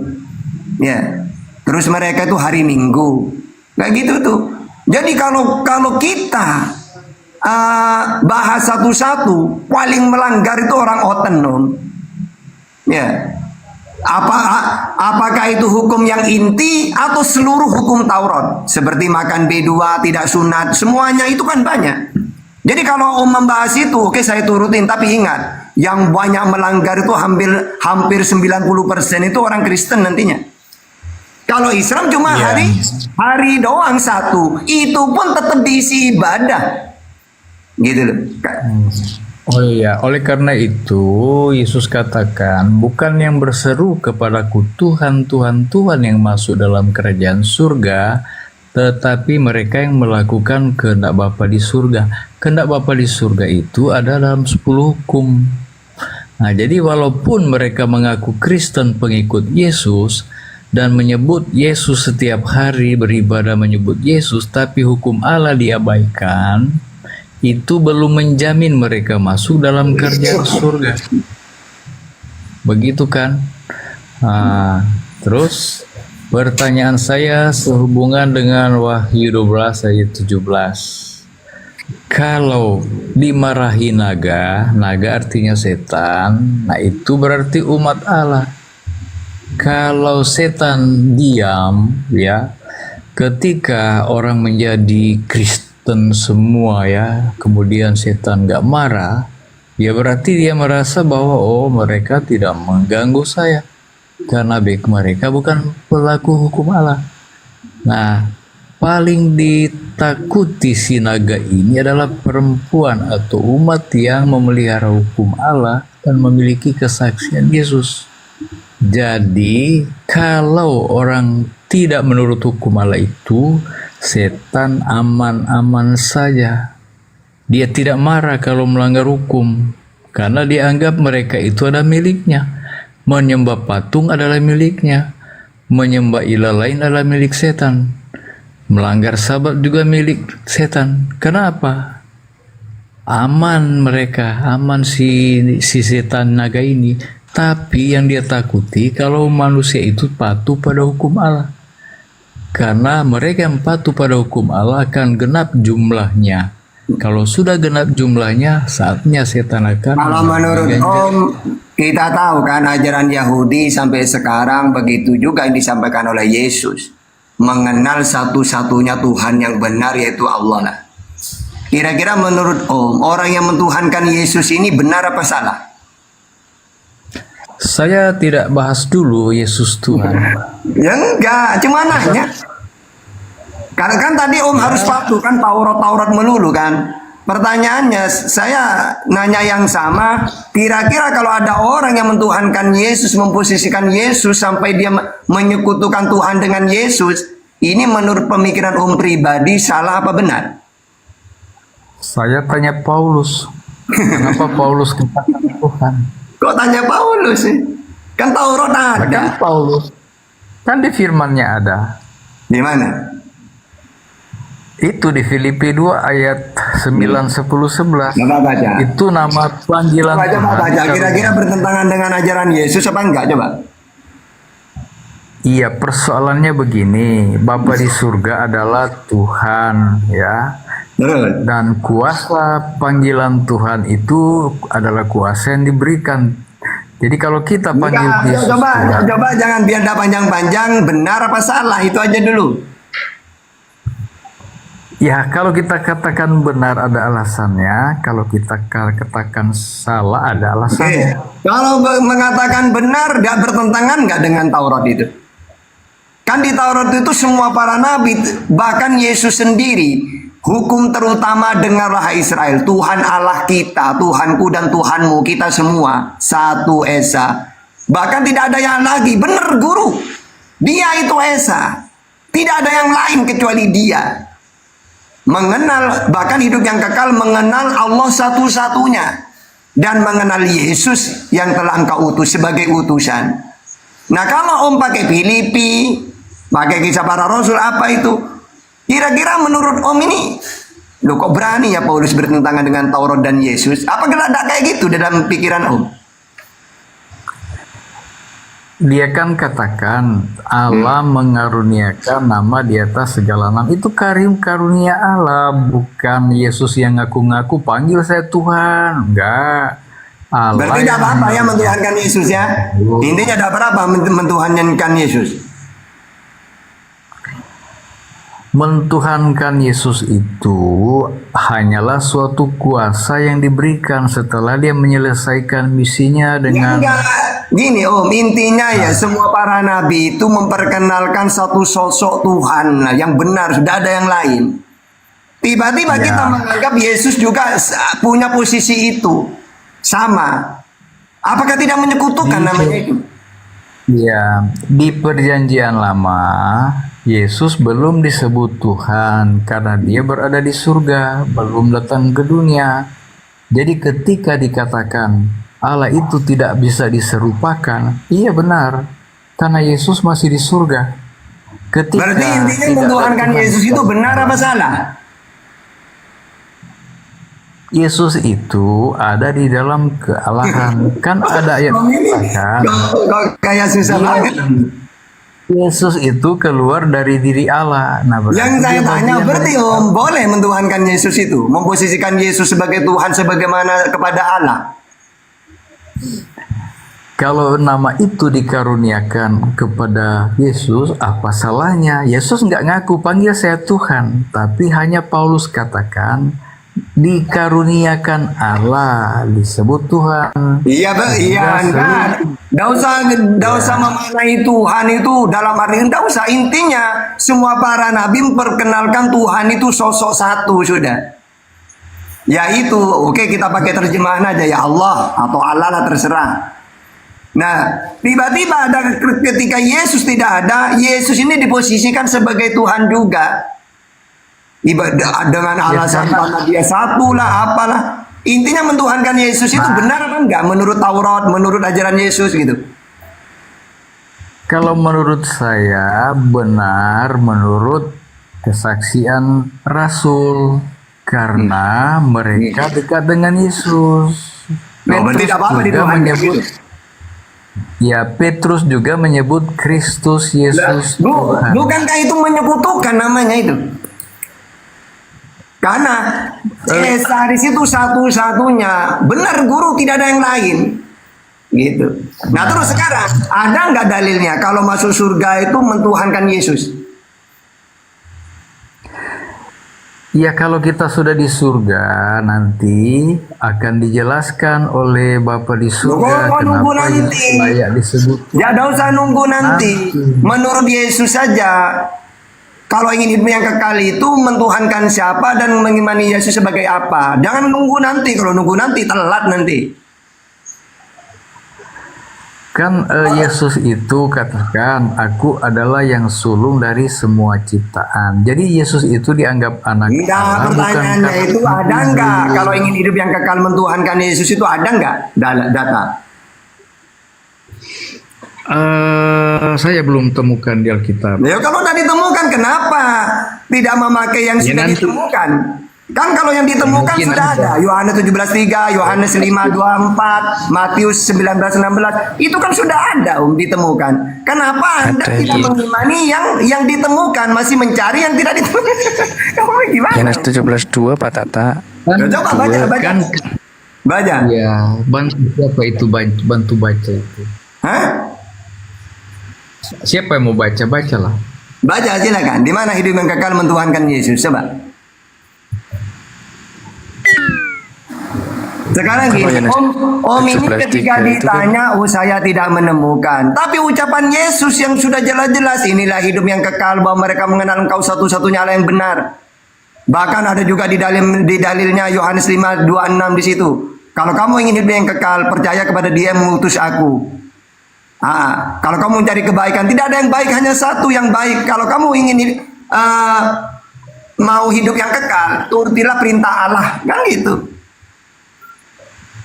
Ya. Terus mereka itu hari Minggu. Kayak gitu tuh. Jadi kalau kita bahas satu-satu, paling melanggar itu orang otonom. Ya. Apakah itu hukum yang inti atau seluruh hukum Taurat? Seperti makan B2, tidak sunat, semuanya itu kan banyak. Jadi kalau membahas itu, oke saya turutin, tapi ingat, yang banyak melanggar itu hampir 90% itu orang Kristen nantinya. Kalau Islam cuma hari doang satu, itu pun tetap diisi ibadah. Gitu loh. Oh iya, oleh karena itu Yesus katakan, bukan yang berseru kepadaku Tuhan, Tuhan, Tuhan yang masuk dalam kerajaan surga, tetapi mereka yang melakukan kehendak Bapa di surga. Kehendak Bapa di surga itu ada dalam 10 hukum. Nah, jadi walaupun mereka mengaku Kristen pengikut Yesus dan menyebut Yesus setiap hari beribadah menyebut Yesus, tapi hukum Allah diabaikan, itu belum menjamin mereka masuk dalam kerajaan surga. Begitu kan? Nah, terus pertanyaan saya sehubungan dengan Wahyu 12 ayat 17. Kalau dimarahi naga artinya setan, nah itu berarti umat Allah. Kalau setan diam, ya, ketika orang menjadi Kristen semua ya, kemudian setan gak marah, ya berarti dia merasa bahwa oh mereka tidak mengganggu saya karena mereka bukan pelaku hukum Allah. Nah, paling ditakuti si naga ini adalah perempuan atau umat yang memelihara hukum Allah dan memiliki kesaksian Yesus. Jadi kalau orang tidak menurut hukum Allah itu, setan aman-aman saja. Dia tidak marah kalau melanggar hukum, karena dia anggap mereka itu adalah miliknya. Menyembah patung adalah miliknya, menyembah ilah lain adalah milik setan, melanggar sabat juga milik setan. Kenapa? Aman mereka, aman si setan naga ini. Tapi yang dia takuti kalau manusia itu patuh pada hukum Allah. Karena mereka yang patuh pada hukum Allah akan genap jumlahnya. Kalau sudah genap jumlahnya, saatnya setan akan... Kalau menurut Om, kita tahu kan ajaran Yahudi sampai sekarang begitu juga yang disampaikan oleh Yesus. Mengenal satu-satunya Tuhan yang benar yaitu Allah lah. Kira-kira menurut Om, orang yang mentuhankan Yesus ini benar apa salah? Saya tidak bahas dulu Yesus Tuhan. Ya enggak, cuma nanya. Karena kan tadi Om harus patuh kan Taurat melulu kan. Pertanyaannya saya nanya yang sama. Kira-kira kalau ada orang yang mentuhankan Yesus, memposisikan Yesus sampai dia menyekutukan Tuhan dengan Yesus, ini menurut pemikiran Om pribadi salah apa benar? Saya tanya Paulus. Kenapa Paulus katakan Tuhan? Kok tanya Paulus sih? Kan Taurat ada. Kan Paulus. Kan di firman-Nya ada. Di mana? Itu di Filipi 2 ayat 9, 10, 11. Coba baca. Itu nama panggilan Coba baca. Tuhan. Kira-kira bertentangan dengan ajaran Yesus apa enggak? Coba. Iya, persoalannya begini, Bapa di surga adalah Tuhan, ya. Terus. Dan kuasa panggilan Tuhan itu adalah kuasa yang diberikan. Jadi kalau kita panggil Enggak, Yesus Tuhan, coba jangan biar dah panjang-panjang, benar apa salah, itu aja dulu. ya kalau kita katakan benar ada alasannya, kalau kita katakan salah ada Oke. alasannya. Kalau mengatakan benar, nggak bertentangan nggak dengan Taurat itu? Kan di Taurat itu semua para nabi, bahkan Yesus sendiri, hukum terutama dengarlah hai Israel, Tuhan Allah kita, Tuhanku dan Tuhanmu, kita semua satu esa. Bahkan tidak ada yang lagi, benar guru. Dia itu esa. Tidak ada yang lain kecuali dia. Mengenal, bahkan hidup yang kekal, mengenal Allah satu-satunya. Dan mengenal Yesus yang telah engkau utus sebagai utusan. Nah kalau Om pakai Filipi, pakai Kisah Para Rasul, apa itu? Kira-kira menurut Om ini, loh kok berani ya Paulus bertentangan dengan Taurat dan Yesus? Apa tidak kayak gitu dalam pikiran Om? Dia kan katakan Allah mengaruniakan nama di atas segala nama. Itu karunia Allah, bukan Yesus yang ngaku-ngaku panggil saya Tuhan. Enggak. Allah Berarti tidak apa-apa ya mentuhankan Yesus ya. Intinya tidak apa-apa mentuhankan Yesus. Mentuhankan Yesus itu hanyalah suatu kuasa yang diberikan setelah dia menyelesaikan misinya dengan Enggak. Gini Om, intinya ya semua para nabi itu memperkenalkan satu sosok Tuhan yang benar, sudah ada yang lain. Tiba-tiba Ya. kita menganggap Yesus juga punya posisi itu. Sama. Apakah tidak menyekutukan namanya itu? Ya, di perjanjian lama Yesus belum disebut Tuhan karena dia berada di surga, belum datang ke dunia. Jadi ketika dikatakan Allah itu tidak bisa diserupakan, iya benar, karena Yesus masih di surga. Ketika Berarti intinya tidak mentuhankan ada Tuhan, Yesus itu benar apa salah? Yesus itu ada di dalam kealahan. Kan ada ayat mengatakan Kok kayak susah banget. Yesus itu keluar dari diri Allah. Nah, berarti Yang saya dia tanya bagian berarti dari Om boleh mentuhankan Yesus itu, memposisikan Yesus sebagai Tuhan sebagaimana kepada Allah. Kalau nama itu dikaruniakan kepada Yesus, apa salahnya? Yesus nggak ngaku panggil saya Tuhan, tapi hanya Paulus katakan dikaruniakan Allah disebut Tuhan. Iya, enggak. Nggak usah memaknai Tuhan itu dalam arti nggak usah. Intinya semua para nabi memperkenalkan Tuhan itu sosok satu sudah. Ya itu, oke kita pakai terjemahan aja ya Allah atau Allah lah terserah. Nah, tiba-tiba ada ketika Yesus tidak ada, Yesus ini diposisikan sebagai Tuhan juga. Ibadah dengan alasan karena dia satu lah, apalah. Intinya mentuhankan Yesus itu benar apa enggak menurut Taurat, menurut ajaran Yesus gitu. Kalau menurut saya benar menurut kesaksian Rasul karena mereka dekat dengan Yesus. Berarti tidak apa-apa dituhankan menyebut gitu. Ya, Petrus juga menyebut Kristus Yesus Tuhan. Bukankah itu menyekutukan namanya itu? Karena Yesus itu satu-satunya. Benar guru, tidak ada yang lain. Gitu. Nah terus sekarang ada nggak dalilnya kalau masuk surga itu mentuhankan Yesus? Ya, kalau kita sudah di surga nanti akan dijelaskan oleh Bapa di surga Kok nunggu kenapa nanti? Yesus layak disebut. Ya tidak usah nunggu nanti. Menurut Yesus saja. Kalau ingin hidup yang kekal itu mentuhankan siapa dan mengimani Yesus sebagai apa. Jangan nunggu nanti. Kalau nunggu nanti telat nanti. Kan Yesus itu katakan, aku adalah yang sulung dari semua ciptaan. Jadi Yesus itu dianggap anak Enggak, Allah, bukan pertanyaannya karena itu ada enggak? Kalau ingin hidup yang kekal mentuhankan Yesus itu ada enggak data? Saya belum temukan di Alkitab. Ya kalau tadi temukan kenapa? tidak memakai yang sudah nanti. ditemukan. Kan kalau yang ditemukan Mungkin sudah ada. Yohanes 17:3, Yohanes 5:24, Matius 19:16. Itu kan sudah ada ditemukan. Kenapa Anda tidak mengimani yang ditemukan, masih mencari yang tidak ditemukan? Kamu gimana? Yohanes 17:2 Pak Tata. Coba baca. Kan Baca. Ya, bantu siapa itu bantu baca itu? Hah? Siapa yang mau baca? Bacalah. Baca silakan. Di mana hidup yang kekal mentuhankan Yesus? Coba. Sekarang gini, Om ini ketika ditanya, saya tidak menemukan. Tapi ucapan Yesus yang sudah jelas-jelas, inilah hidup yang kekal, bahwa mereka mengenal Engkau satu-satunya Allah yang benar. Bahkan ada juga di dalilnya Yohanes 5:26 di situ. Kalau kamu ingin hidup yang kekal, percaya kepada Dia yang mengutus aku. Kalau kamu mencari kebaikan, tidak ada yang baik, hanya satu yang baik. Kalau kamu ingin mau hidup yang kekal, turutilah perintah Allah, kan gitu.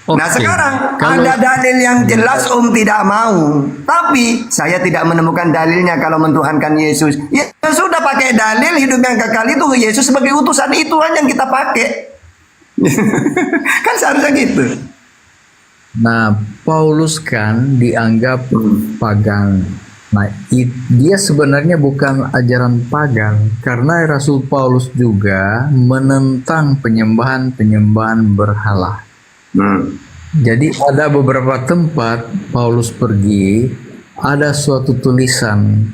Nah sekarang ada dalil yang jelas tidak mau, tapi saya tidak menemukan dalilnya kalau mentuhankan Yesus. Ya sudah, pakai dalil hidup yang kekal itu Yesus sebagai utusan, itu aja yang kita pakai. Kan seharusnya gitu. Nah, Paulus kan dianggap pagan. Nah, dia sebenarnya bukan ajaran pagan, karena Rasul Paulus juga menentang penyembahan berhala. Jadi ada beberapa tempat Paulus pergi, ada suatu tulisan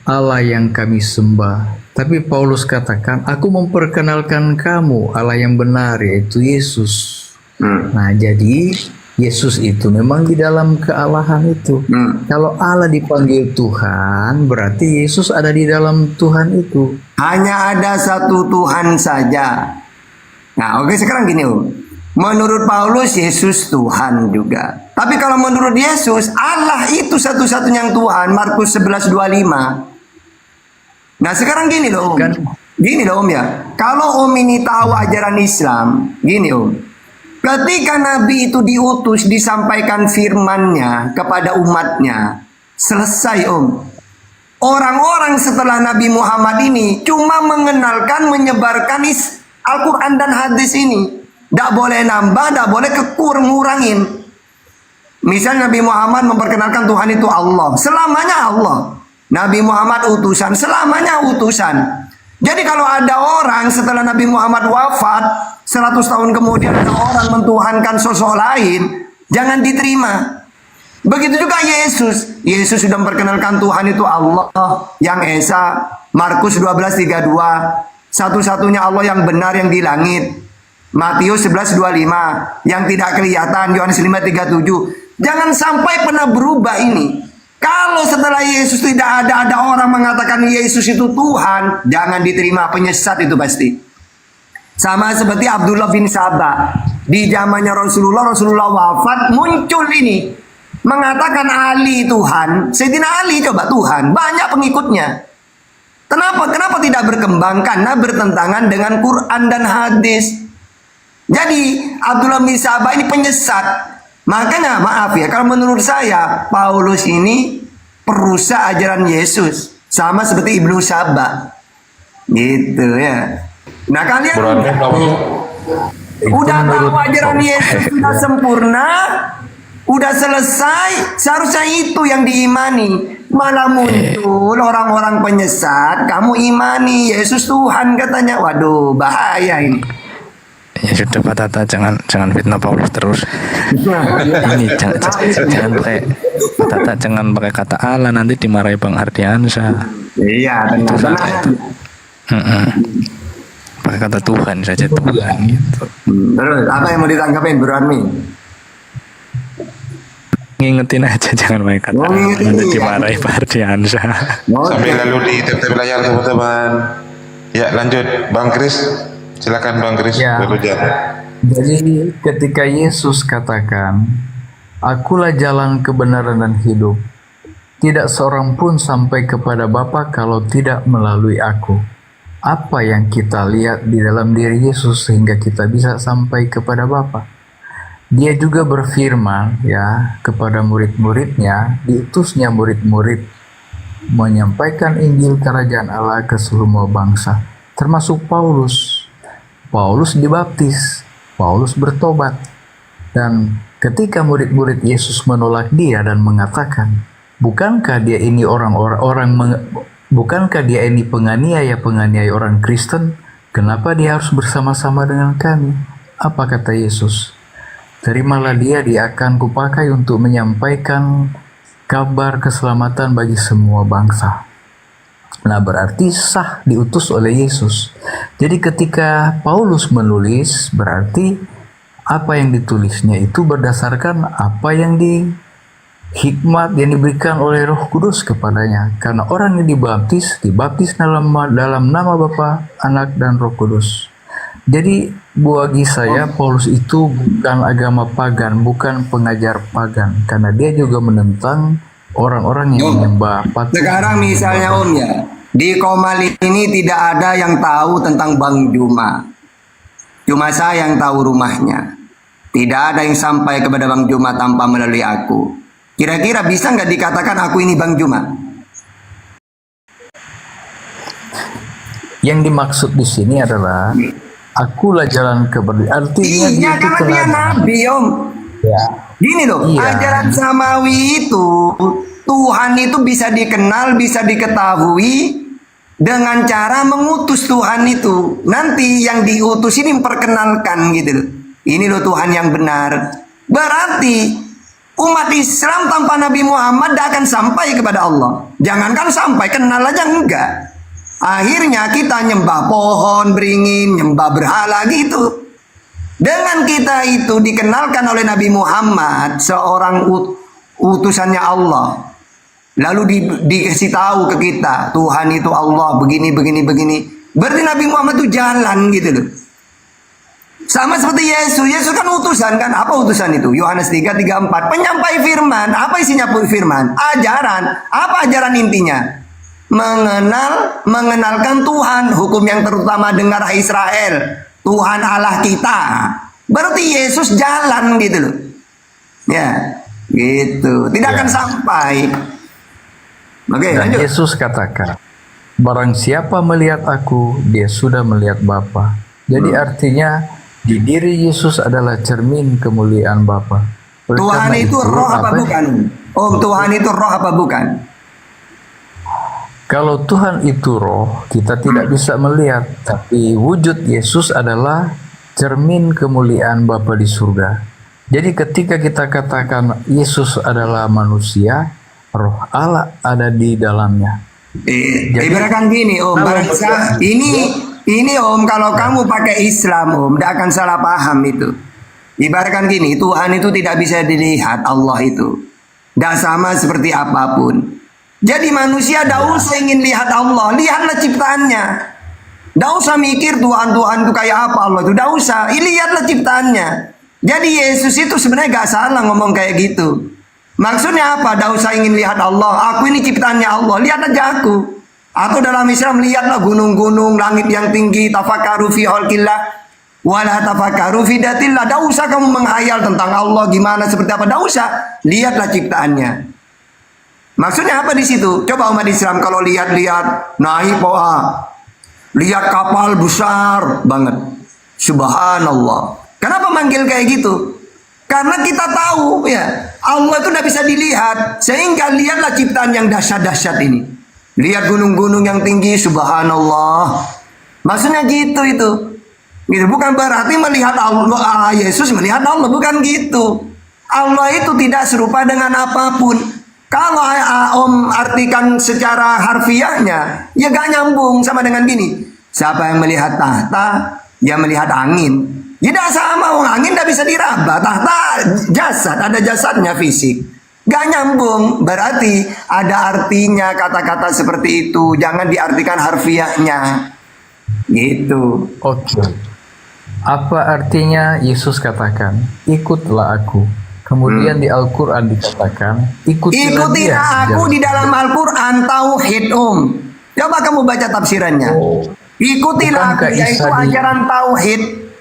Allah yang kami sembah. Tapi Paulus katakan, aku memperkenalkan kamu Allah yang benar, yaitu Yesus. Nah, jadi Yesus itu memang di dalam kealahan itu. Kalau Allah dipanggil Tuhan, berarti Yesus ada di dalam Tuhan itu. Hanya ada satu Tuhan saja. Nah, oke, sekarang gini, menurut Paulus, Yesus Tuhan juga. Tapi kalau menurut Yesus, Allah itu satu-satunya yang Tuhan. Markus 11:25. Nah sekarang gini loh, Gini loh Om ya. Kalau Om ini tahu ajaran Islam, gini Om. Ketika Nabi itu diutus, disampaikan firman-Nya kepada umatnya, selesai Om. Orang-orang setelah Nabi Muhammad ini cuma mengenalkan, menyebarkan Al-Quran dan hadis ini. Tidak boleh nambah, tidak boleh ngurangin. Misalnya Nabi Muhammad memperkenalkan Tuhan itu Allah, selamanya Allah. Nabi Muhammad utusan, selamanya utusan. Jadi kalau ada orang setelah Nabi Muhammad wafat, 100 tahun kemudian ada orang mentuhankan sosok lain, jangan diterima. Begitu juga Yesus. Yesus sudah memperkenalkan Tuhan itu Allah yang Esa. Markus 12:32. Satu-satunya Allah yang benar yang di langit. Matius 11:25 yang tidak kelihatan. Yohanes 5:37. Jangan sampai pernah berubah ini. Kalau setelah Yesus tidak ada orang mengatakan Yesus itu Tuhan, jangan diterima, penyesat itu pasti. Sama seperti Abdullah bin Sabah. Di zamannya Rasulullah wafat, muncul ini mengatakan Ali Tuhan. Sayyidina Ali coba Tuhan, banyak pengikutnya. Kenapa tidak berkembang? Karena bertentangan dengan Quran dan hadis. Jadi Abdullah bin Sabah ini penyesat. Makanya maaf ya, kalau menurut saya Paulus ini perusak ajaran Yesus, sama seperti Ibnu Sabah. Gitu ya. Nah kalian udah tahu ajaran Yesus sudah sempurna, udah selesai, seharusnya itu yang diimani. Malah muncul orang-orang penyesat, kamu imani Yesus Tuhan katanya. Waduh, bahaya ini. Ya sudah Pak Tata, jangan fitnah Paulus terus. Ini jangan pakai Pak Tata, jangan pakai kata Allah, nanti dimarahi Bang Ardiansa. Iya, tenang. Pakai kata Tuhan saja, Tuhan gitu. Terus apa yang mau ditangkapin Bro Armi? Ngingetin aja, jangan pakai kata Allah, nanti dimarahi Pak Ardiansa. Sambil lalu di tab layar teman-teman. Ya lanjut Bang Kris. Silakan Bang Kris. Ya. Jadi ketika Yesus katakan, akulah jalan kebenaran dan hidup, tidak seorang pun sampai kepada Bapa kalau tidak melalui aku. Apa yang kita lihat di dalam diri Yesus sehingga kita bisa sampai kepada Bapa? Dia juga berfirman ya kepada murid-muridnya, diutusnya murid-murid menyampaikan Injil Kerajaan Allah ke semua bangsa, termasuk Paulus. Paulus dibaptis, Paulus bertobat, dan ketika murid-murid Yesus menolak dia dan mengatakan, bukankah dia ini bukankah dia ini penganiaya orang Kristen? Kenapa dia harus bersama-sama dengan kami? Apa kata Yesus? Terimalah dia akan kupakai untuk menyampaikan kabar keselamatan bagi semua bangsa. Nah, berarti sah diutus oleh Yesus. Jadi ketika Paulus menulis, berarti apa yang ditulisnya itu berdasarkan apa yang hikmat yang diberikan oleh Roh Kudus kepadanya. Karena orang yang dibaptis dalam nama Bapa, Anak, dan Roh Kudus. Jadi bagi saya Paulus itu bukan agama pagan, bukan pengajar pagan, karena dia juga menentang orang-orang yang menyembah patung. Sekarang misalnya Om ya, di Komal ini tidak ada yang tahu tentang Bang Juma. Cuma saya yang tahu rumahnya. Tidak ada yang sampai kepada Bang Juma tanpa melalui aku. Kira-kira bisa nggak dikatakan aku ini Bang Juma? Yang dimaksud di sini adalah akulah jalan kebenaran. Artinya iya, karena dia nabi, Om. Ya. Gini loh, Iya. ajaran samawi itu Tuhan itu bisa dikenal, bisa diketahui dengan cara mengutus Tuhan itu. Nanti yang diutus ini memperkenalkan gitu loh. Ini loh Tuhan yang benar. Berarti umat Islam tanpa Nabi Muhammad tidak akan sampai kepada Allah. Jangankan sampai, kenal aja enggak. Akhirnya kita nyembah pohon beringin, nyembah berhala gitu. Dengan kita itu dikenalkan oleh Nabi Muhammad, seorang utusannya Allah. Lalu dikasih tahu ke kita, Tuhan itu Allah, begini. Berarti Nabi Muhammad itu jalan gitu loh. Sama seperti Yesus. Yesus kan utusan kan? Apa utusan itu? Yohanes 3:34. Penyampai firman. Apa isinya firman? Ajaran. Apa ajaran intinya? Mengenalkan Tuhan, hukum yang terutama dengar Israel, Tuhan Allah kita. Berarti Yesus jalan gitu loh. Ya, gitu. Tidak akan sampai. Oke, Dan lanjut. Yesus katakan, barang siapa melihat aku, dia sudah melihat Bapa. Jadi artinya di diri Yesus adalah cermin kemuliaan Bapa. Oleh Tuhan karena itu roh apa bukan? Tuhan itu roh apa bukan? Kalau Tuhan itu roh, kita tidak bisa melihat, tapi wujud Yesus adalah cermin kemuliaan Bapa di surga. Jadi ketika kita katakan Yesus adalah manusia, roh Allah ada di dalamnya. Ibaratkan gini Om, ini Om, kalau kamu pakai Islam Om, tidak akan salah paham itu. Ibaratkan gini, Tuhan itu tidak bisa dilihat, Allah itu. Tidak sama seperti apapun. Jadi manusia tidak usah ingin lihat Allah, lihatlah ciptaannya. Tidak usah mikir Tuhan itu kayak apa Allah itu, tidak usah. Lihatlah ciptaannya. Jadi Yesus itu sebenarnya gak salah ngomong kayak gitu. Maksudnya apa? Tidak usah ingin lihat Allah. Aku ini ciptaannya Allah, lihat aja aku. Atau dalam Islam lihatlah gunung-gunung, langit yang tinggi, tafakaru fi khalqillah wala tafakaru fi datillah. Tidak usah kamu menghayal tentang Allah gimana seperti apa, tidak usah. Lihatlah ciptaannya. Maksudnya apa di situ? Coba umat Islam kalau lihat-lihat naik lihat kapal besar banget. Subhanallah. Kenapa manggil kayak gitu? Karena kita tahu ya, Allah itu tidak bisa dilihat. Sehingga lihatlah ciptaan yang dahsyat-dahsyat ini. Lihat gunung-gunung yang tinggi, subhanallah. Maksudnya gitu itu. Gitu, bukan berarti melihat Allah, Yesus melihat Allah, bukan gitu. Allah itu tidak serupa dengan apapun. Kalau Om artikan secara harfiahnya, ya gak nyambung sama dengan gini. Siapa yang melihat tahta, dia melihat angin. Tidak sama, angin tidak bisa diraba. Tahta jasad, ada jasadnya fisik. Gak nyambung, berarti ada artinya kata-kata seperti itu. Jangan diartikan harfiahnya. Gitu. Oke. Apa artinya Yesus katakan, ikutlah aku. Kemudian di Al-Quran dikatakan, ikutilah aku di dalam Al-Quran, tauhid Om. Coba kamu baca tafsirannya. Ikutilah aku, yaitu ajaran tauhid.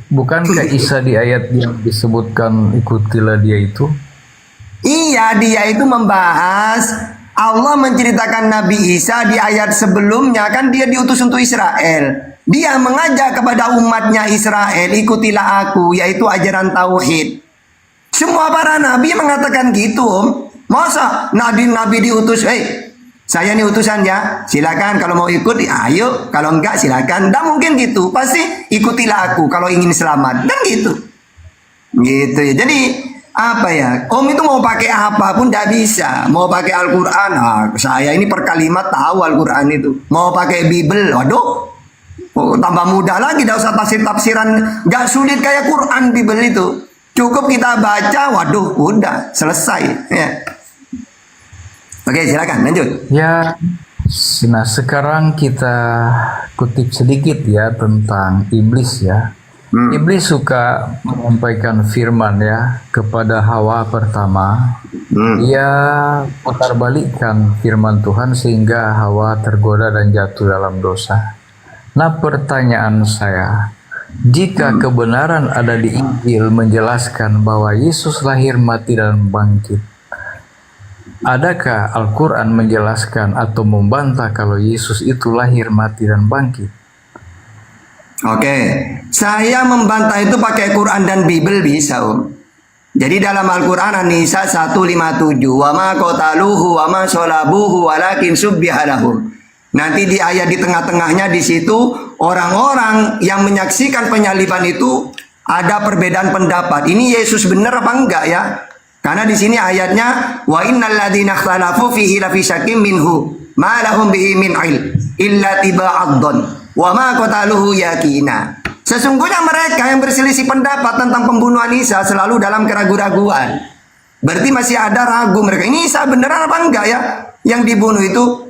Bukankah Isa di ayat yang disebutkan ikutilah dia itu? Iya, dia itu membahas Allah menceritakan Nabi Isa di ayat sebelumnya kan dia diutus untuk Israel. Dia mengajak kepada umatnya Israel, ikutilah aku, yaitu ajaran tauhid. Semua para nabi mengatakan gitu, Om. Masa nabi-nabi diutus, saya ini utusan ya, silakan kalau mau ikut, ayo. Kalau enggak silakan. Tidak mungkin gitu. Pasti ikutilah aku kalau ingin selamat. Dan gitu. Gitu ya. Jadi apa ya? Om itu mau pakai apapun tidak bisa. Mau pakai Al-Quran, saya ini per kalimat tahu Al-Quran itu. Mau pakai Bible, waduh. Tambah mudah lagi, tidak usah tafsir-tafsiran. Gak sulit kayak Quran Bible itu. Cukup kita baca, waduh, udah selesai. Ya. Oke, silakan lanjut. Ya, nah sekarang kita kutip sedikit ya tentang iblis ya. Iblis suka menyampaikan firman ya kepada Hawa pertama. Ia putarbalikkan firman Tuhan sehingga Hawa tergoda dan jatuh dalam dosa. Nah, pertanyaan saya, jika kebenaran ada di Injil menjelaskan bahwa Yesus lahir, mati, dan bangkit, adakah Al-Quran menjelaskan atau membantah kalau Yesus itu lahir, mati, dan bangkit? Oke, saya membantah itu pakai Quran dan Bible bisa, Om. Jadi dalam Al-Quran An-Nisa 157, wa ma qataluhu wa ma sholabuhu walakin subbiha lahum. Nanti di ayat di tengah-tengahnya di situ orang-orang yang menyaksikan penyaliban itu ada perbedaan pendapat. Ini Yesus benar apa enggak ya? Karena di sini ayatnya wa innal ladzina ikhtalafu fihi lafi syakim minhu ma lahum bihi min ilm illa tiba'addan wa ma qataluhu yakina. Sesungguhnya mereka yang berselisih pendapat tentang pembunuhan Isa selalu dalam keraguan-raguan. Berarti masih ada ragu mereka. Ini Isa beneran apa enggak ya yang dibunuh itu?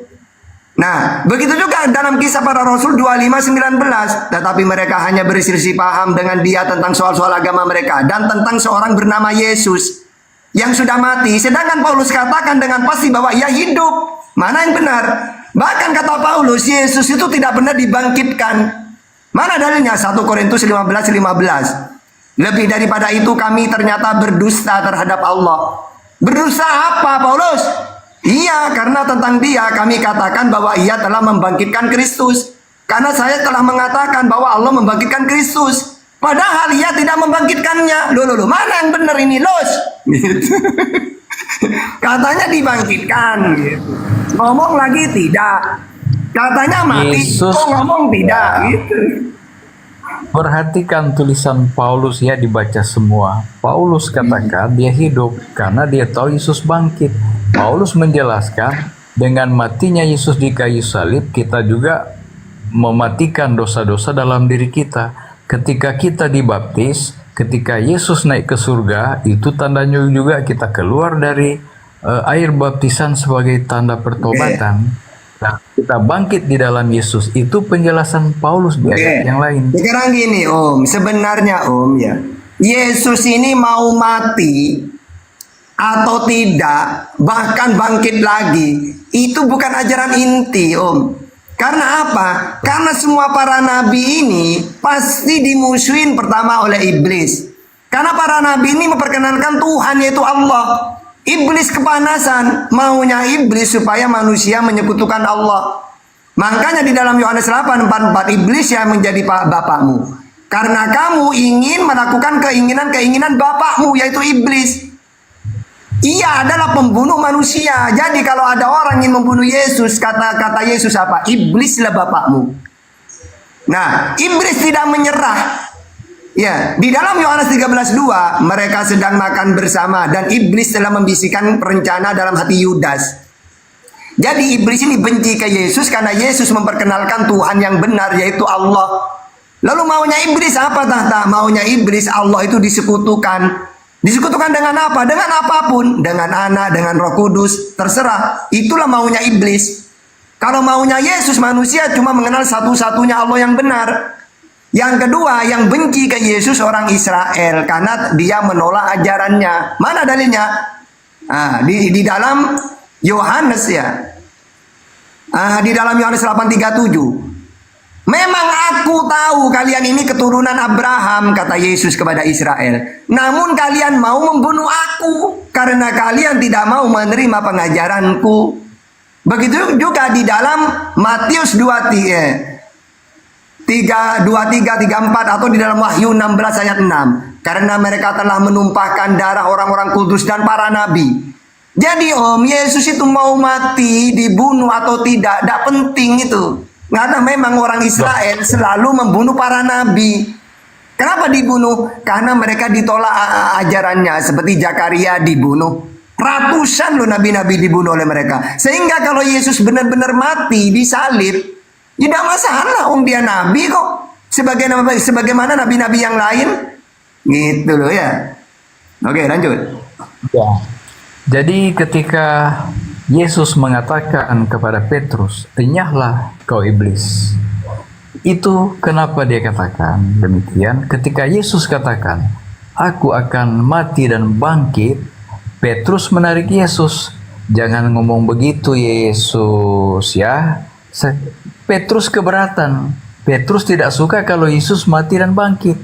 Nah, begitu juga dalam kisah para Rasul 25:19. Tetapi mereka hanya berselisih paham dengan dia tentang soal-soal agama mereka dan tentang seorang bernama Yesus yang sudah mati. Sedangkan Paulus katakan dengan pasti bahwa ia hidup. Mana yang benar? Bahkan kata Paulus, Yesus itu tidak benar dibangkitkan. Mana dalilnya? 1 Korintus 15:15. Lebih daripada itu kami ternyata berdusta terhadap Allah. Berdusta apa, Paulus? Iya, karena tentang dia kami katakan bahwa ia telah membangkitkan Kristus. Karena saya telah mengatakan bahwa Allah membangkitkan Kristus. Padahal ia tidak membangkitkannya. Loh, mana yang benar ini, Los? Gitu. Katanya dibangkitkan. Gitu. Ngomong lagi tidak. Katanya mati, Yesus ngomong tidak. Gitu. Perhatikan tulisan Paulus ya, dibaca semua. Paulus katakan dia hidup karena dia tahu Yesus bangkit. Paulus menjelaskan dengan matinya Yesus di kayu salib kita juga mematikan dosa-dosa dalam diri kita. Ketika kita dibaptis, ketika Yesus naik ke surga, itu tandanya juga kita keluar dari air baptisan sebagai tanda pertobatan. Nah, kita bangkit di dalam Yesus. Itu penjelasan Paulus di ayat yang lain. Sekarang gini, Om, sebenarnya Om ya, Yesus ini mau mati atau tidak, bahkan bangkit lagi, itu bukan ajaran inti, Om. Karena apa? Karena semua para nabi ini pasti dimusuhin pertama oleh iblis. Karena para nabi ini memperkenalkan Tuhan, yaitu Allah. Iblis kepanasan, maunya iblis supaya manusia menyekutukan Allah. Makanya di dalam Yohanes 8:44, iblis yang menjadi bapakmu. Karena kamu ingin melakukan keinginan-keinginan bapakmu, yaitu iblis. Ia adalah pembunuh manusia. Jadi kalau ada orang yang membunuh Yesus, kata Yesus apa? Iblislah bapakmu. Nah, iblis tidak menyerah. Ya, di dalam Yohanes 13:2 mereka sedang makan bersama dan iblis telah membisikkan rencana dalam hati Yudas. Jadi iblis ini benci ke Yesus karena Yesus memperkenalkan Tuhan yang benar, yaitu Allah. Lalu maunya iblis apa tahta? Maunya iblis Allah itu disekutukan. Disekutukan dengan apa? Dengan apapun. Dengan Anak, dengan Roh Kudus. Terserah. Itulah maunya iblis. Kalau maunya Yesus, manusia cuma mengenal satu-satunya Allah yang benar. Yang kedua, yang benci ke Yesus orang Israel karena dia menolak ajarannya. Mana dalilnya? Di dalam Yohanes ya. Di dalam Yohanes 8:37. Memang aku tahu kalian ini keturunan Abraham, kata Yesus kepada Israel. Namun kalian mau membunuh aku karena kalian tidak mau menerima pengajaranku. Begitu juga di dalam Matius 23, 34 atau di dalam Wahyu 16 ayat 6. Karena mereka telah menumpahkan darah orang-orang kudus dan para nabi. Jadi Yesus itu mau mati, dibunuh atau tidak penting itu. Karena memang orang Israel selalu membunuh para nabi. Kenapa dibunuh? Karena mereka ditolak ajarannya. Seperti Zakaria dibunuh. Ratusan loh nabi-nabi dibunuh oleh mereka. Sehingga kalau Yesus benar-benar mati, disalib, tidak masalah. Dia nabi kok. Sebagaimana nabi-nabi yang lain. Gitu loh ya. Oke, lanjut. Ya. Jadi ketika Yesus mengatakan kepada Petrus, "Enyahlah kau iblis." Itu kenapa dia katakan demikian? Ketika Yesus katakan, "Aku akan mati dan bangkit," Petrus menarik Yesus. "Jangan ngomong begitu Yesus ya." Petrus keberatan. Petrus tidak suka kalau Yesus mati dan bangkit.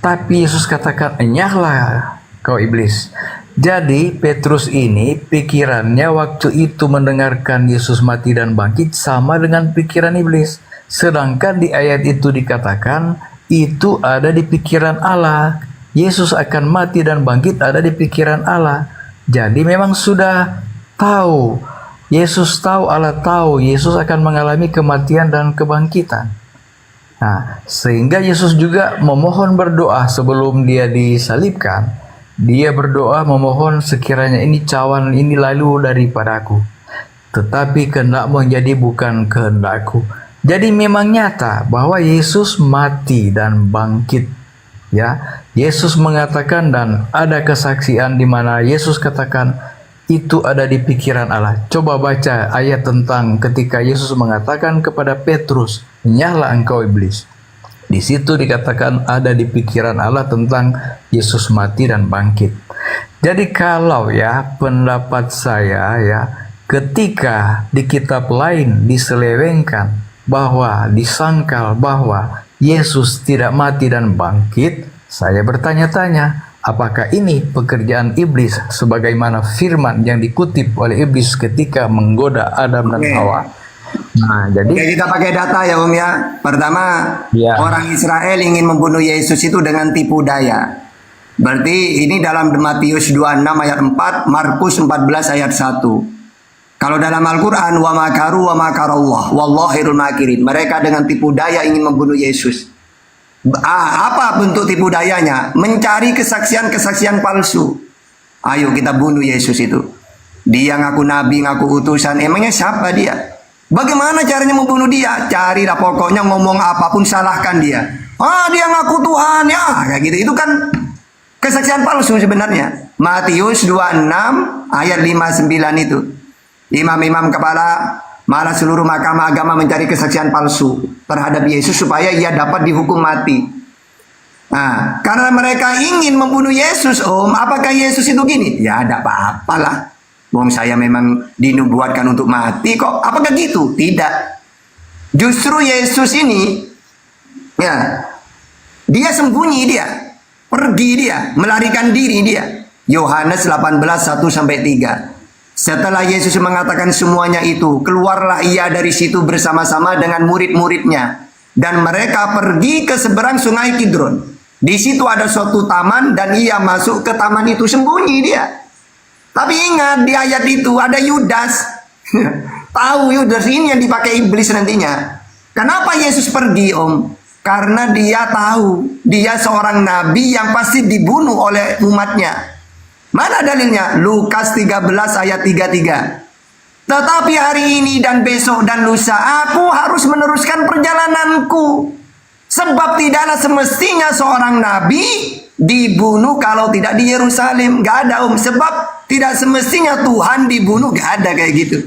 Tapi Yesus katakan, "Enyahlah kau iblis." Jadi Petrus ini pikirannya waktu itu mendengarkan Yesus mati dan bangkit sama dengan pikiran iblis. Sedangkan di ayat itu dikatakan itu ada di pikiran Allah. Yesus akan mati dan bangkit ada di pikiran Allah. Jadi memang sudah tahu. Yesus tahu, Allah tahu Yesus akan mengalami kematian dan kebangkitan. Nah, sehingga Yesus juga memohon berdoa sebelum dia disalibkan. Dia berdoa memohon sekiranya ini cawan ini lalu daripadaku. Tetapi kehendakmu menjadi bukan kehendakku. Jadi memang nyata bahwa Yesus mati dan bangkit. Ya, Yesus mengatakan dan ada kesaksian di mana Yesus katakan itu ada di pikiran Allah. Coba baca ayat tentang ketika Yesus mengatakan kepada Petrus, "Enyahlah engkau iblis." Di situ dikatakan ada di pikiran Allah tentang Yesus mati dan bangkit. Jadi kalau ya pendapat saya ya, ketika di kitab lain diselewengkan bahwa disangkal bahwa Yesus tidak mati dan bangkit, saya bertanya-tanya, apakah ini pekerjaan iblis sebagaimana firman yang dikutip oleh iblis ketika menggoda Adam dan Hawa? Nah, jadi Oke, kita pakai data ya ya. Pertama, orang Israel ingin membunuh Yesus itu dengan tipu daya. Berarti ini dalam Matius 26 ayat 4, Markus 14 ayat 1. Kalau dalam Al-Quran, wa makaru wa makarallah, wallahirul makirin. Mereka dengan tipu daya ingin membunuh Yesus. Apa bentuk tipu dayanya? Mencari kesaksian-kesaksian palsu. Ayo kita bunuh Yesus itu. Dia ngaku nabi, ngaku utusan. Emangnya siapa dia? Bagaimana caranya membunuh dia? Carilah pokoknya ngomong apapun salahkan dia. Dia ngaku Tuhan ya, kayak gitu. Itu kan kesaksian palsu sebenarnya. Matius 26 ayat 59 itu. Imam-imam kepala malah seluruh mahkamah agama mencari kesaksian palsu terhadap Yesus supaya ia dapat dihukum mati. Nah, karena mereka ingin membunuh Yesus, apakah Yesus itu gini? Ya, ada apa-apalah. Wong saya memang dinubuatkan untuk mati kok. Apakah gitu? Tidak. Justru Yesus ini, ya, dia sembunyi dia, pergi dia, melarikan diri dia. Yohanes 18 1-3. Setelah Yesus mengatakan semuanya itu, keluarlah ia dari situ bersama-sama dengan murid-muridnya. Dan mereka pergi ke seberang sungai Kidron. Di situ ada suatu taman dan ia masuk ke taman itu sembunyi dia. Tapi ingat di ayat itu ada Yudas. Tahu Yudas ini yang dipakai iblis nantinya. Kenapa Yesus pergi Karena dia tahu dia seorang nabi yang pasti dibunuh oleh umatnya. Mana dalilnya? Lukas 13 ayat 33. Tetapi hari ini dan besok dan lusa aku harus meneruskan perjalananku. Sebab tidaklah semestinya seorang nabi dibunuh kalau tidak di Yerusalem. Gak ada sebab tidak semestinya Tuhan dibunuh. Gak ada kayak gitu.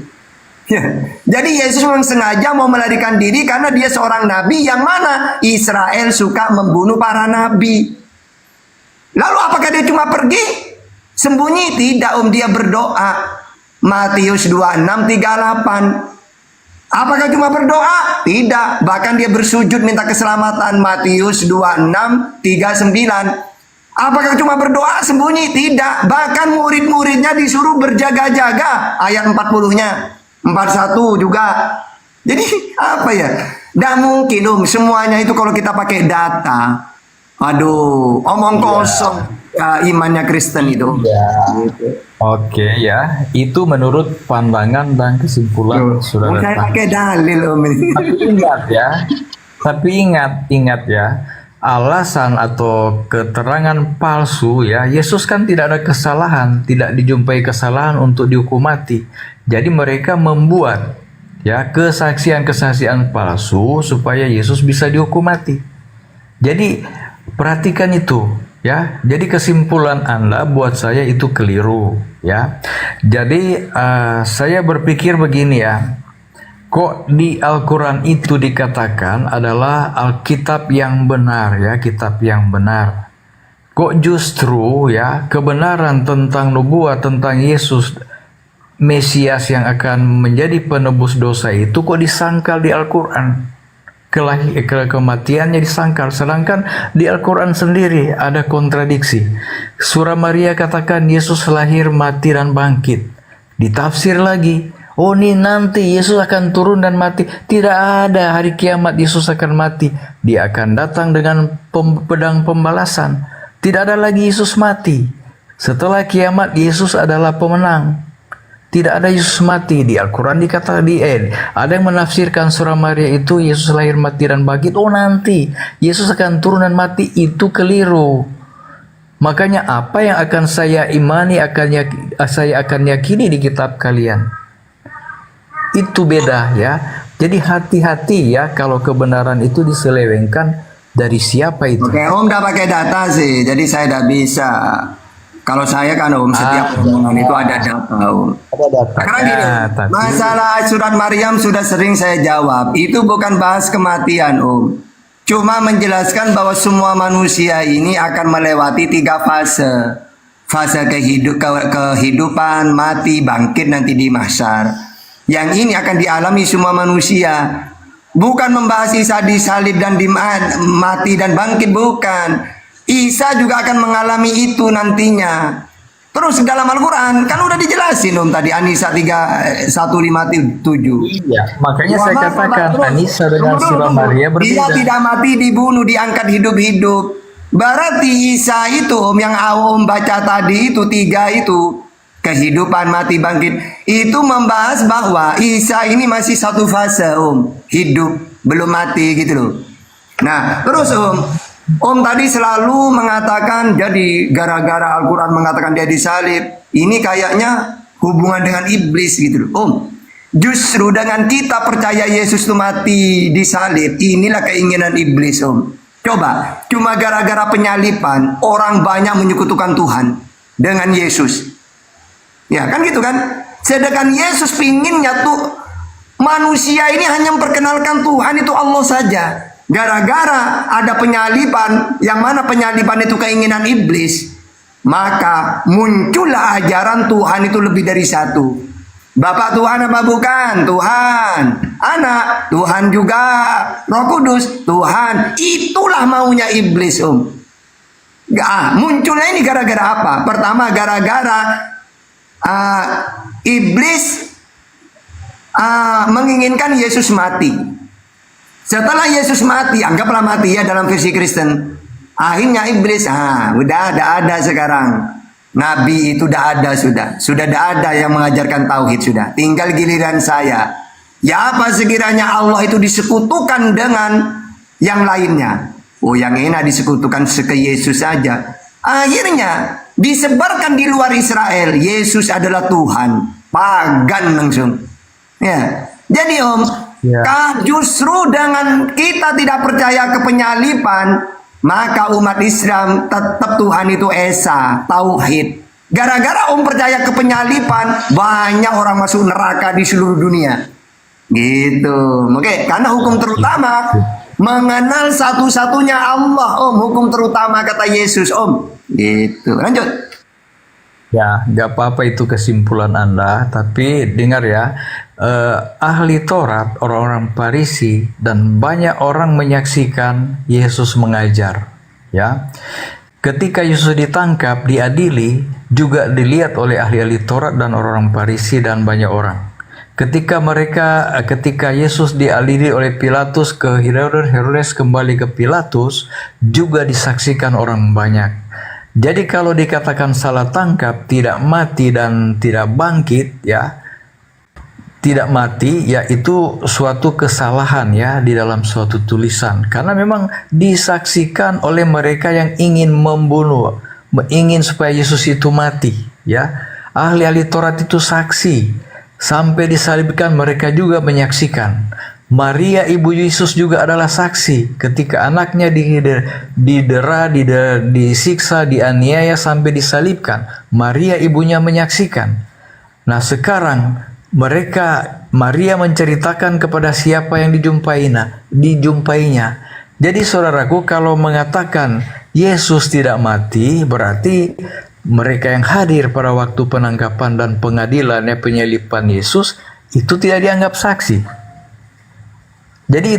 Jadi Yesus memang sengaja mau melarikan diri karena dia seorang nabi yang mana Israel suka membunuh para nabi. Lalu apakah dia cuma pergi? Sembunyi? Tidak dia berdoa. Matius 26:38. Apakah cuma berdoa? Tidak. Bahkan dia bersujud minta keselamatan. Matius 26:39. Apakah cuma berdoa sembunyi? Tidak. Bahkan murid-muridnya disuruh berjaga-jaga. Ayat 40-nya. 41 juga. Jadi apa ya? Tidak mungkin semuanya itu kalau kita pakai data. Aduh, omong kosong imannya Kristen itu. Oke ya, itu menurut pandangan dan kesimpulan saudara. Saya pakai dalil ini. Tapi ingat ya, alasan atau keterangan palsu ya, Yesus kan tidak ada kesalahan, tidak dijumpai kesalahan untuk dihukum mati. Jadi mereka membuat ya kesaksian-kesaksian palsu supaya Yesus bisa dihukum mati. Jadi perhatikan itu ya. Jadi kesimpulan Anda buat saya itu keliru ya. Jadi saya berpikir begini ya. Kok di Al-Quran itu dikatakan adalah Alkitab yang benar ya, kitab yang benar. Kok justru ya kebenaran tentang nubuat tentang Yesus Mesias yang akan menjadi penebus dosa itu kok disangkal di Al-Quran? Kematiannya disangkal, sedangkan di Al-Quran sendiri ada kontradiksi. Surah Maria katakan Yesus lahir, mati, dan bangkit. Ditafsir lagi, oh ini nanti Yesus akan turun dan mati. Tidak ada hari kiamat Yesus akan mati. Dia akan datang dengan pedang pembalasan. Tidak ada lagi Yesus mati. Setelah kiamat Yesus adalah pemenang. Tidak ada Yesus mati. Di Al-Quran dikatakan ada yang menafsirkan surah Maria itu Yesus lahir, mati, dan bangkit. Oh nanti Yesus akan turun dan mati. Itu keliru. Makanya apa yang akan saya imani, saya akan yakini di kitab kalian. Itu beda ya. Jadi hati-hati ya kalau kebenaran itu diselewengkan dari siapa itu. Oke, Om udah pakai data sih. Jadi saya tidak bisa. Kalau saya kan setiap omongan itu ada data Ada data. Karena gini, masalah surat Maryam sudah sering saya jawab. Itu bukan bahas kematian Cuma menjelaskan bahwa semua manusia ini akan melewati 3 fase. Fase kehidupan, mati, bangkit nanti di mahsyar. Yang ini akan dialami semua manusia. Bukan membahas Isa disalib dan mati dan bangkit, bukan. Isa juga akan mengalami itu nantinya. Terus dalam Al-Quran kan udah dijelasin tadi An-Nisa 157. Iya, makanya saya katakan An-Nisa dengan surah Maria berbeda. Dia tidak mati, dibunuh, diangkat hidup-hidup. Berarti Isa itu yang baca tadi itu 3 itu kehidupan, mati, bangkit, itu membahas bahwa Isa ini masih satu fase hidup, belum mati gitu loh. Nah terus Om tadi selalu mengatakan jadi gara-gara Al-Quran mengatakan dia disalib, ini kayaknya hubungan dengan iblis gitu loh Justru dengan kita percaya Yesus itu mati disalib, inilah keinginan iblis Coba, cuma gara-gara penyaliban orang banyak menyekutukan Tuhan dengan Yesus. Ya kan gitu kan. Sedangkan Yesus pinginnya tuh manusia ini hanya memperkenalkan Tuhan itu Allah saja. Gara-gara ada penyaliban, yang mana penyaliban itu keinginan iblis, maka muncullah ajaran Tuhan itu lebih dari satu. Bapak Tuhan apa bukan? Tuhan. Anak Tuhan juga. Roh Kudus Tuhan. Itulah maunya iblis munculnya ini gara-gara apa? Pertama gara-gara iblis menginginkan Yesus mati. Setelah Yesus mati, anggaplah mati ya dalam versi Kristen. Akhirnya iblis, udah ada sekarang. Nabi itu udah ada sudah ada yang mengajarkan tauhid sudah. Tinggal giliran saya. Ya apa sekiranya Allah itu disekutukan dengan yang lainnya. Yang enak disekutukan ke Yesus saja. Akhirnya disebarkan di luar Israel. Yesus adalah Tuhan. Pagan langsung. Ya. Jadi justru dengan kita tidak percaya ke penyaliban, maka umat Islam tetap Tuhan itu Esa, tauhid. Gara-gara percaya ke penyaliban, banyak orang masuk neraka di seluruh dunia. Gitu. Oke, karena hukum terutama mengenal satu-satunya Allah, hukum terutama kata Yesus, Gitu. Lanjut. Ya, nggak apa-apa itu kesimpulan Anda, tapi dengar ya, ahli Taurat, orang-orang Farisi, dan banyak orang menyaksikan Yesus mengajar. Ya, ketika Yesus ditangkap, diadili, juga dilihat oleh ahli-ahli Taurat dan orang-orang Farisi dan banyak orang. Ketika Yesus diadili oleh Pilatus ke Herodes kembali ke Pilatus, juga disaksikan orang banyak. Jadi kalau dikatakan salah tangkap, tidak mati dan tidak bangkit, ya, tidak mati, ya itu suatu kesalahan ya di dalam suatu tulisan. Karena memang disaksikan oleh mereka yang ingin membunuh, ingin supaya Yesus itu mati, ya. Ahli-ahli Taurat itu saksi, sampai disalibkan mereka juga menyaksikan. Maria ibu Yesus juga adalah saksi ketika anaknya didera, disiksa, dianiaya sampai disalibkan. Maria ibunya menyaksikan. Nah sekarang Maria menceritakan kepada siapa yang dijumpainya. Jadi saudaraku, kalau mengatakan Yesus tidak mati, berarti mereka yang hadir pada waktu penangkapan dan pengadilannya penyaliban Yesus itu tidak dianggap saksi. Jadi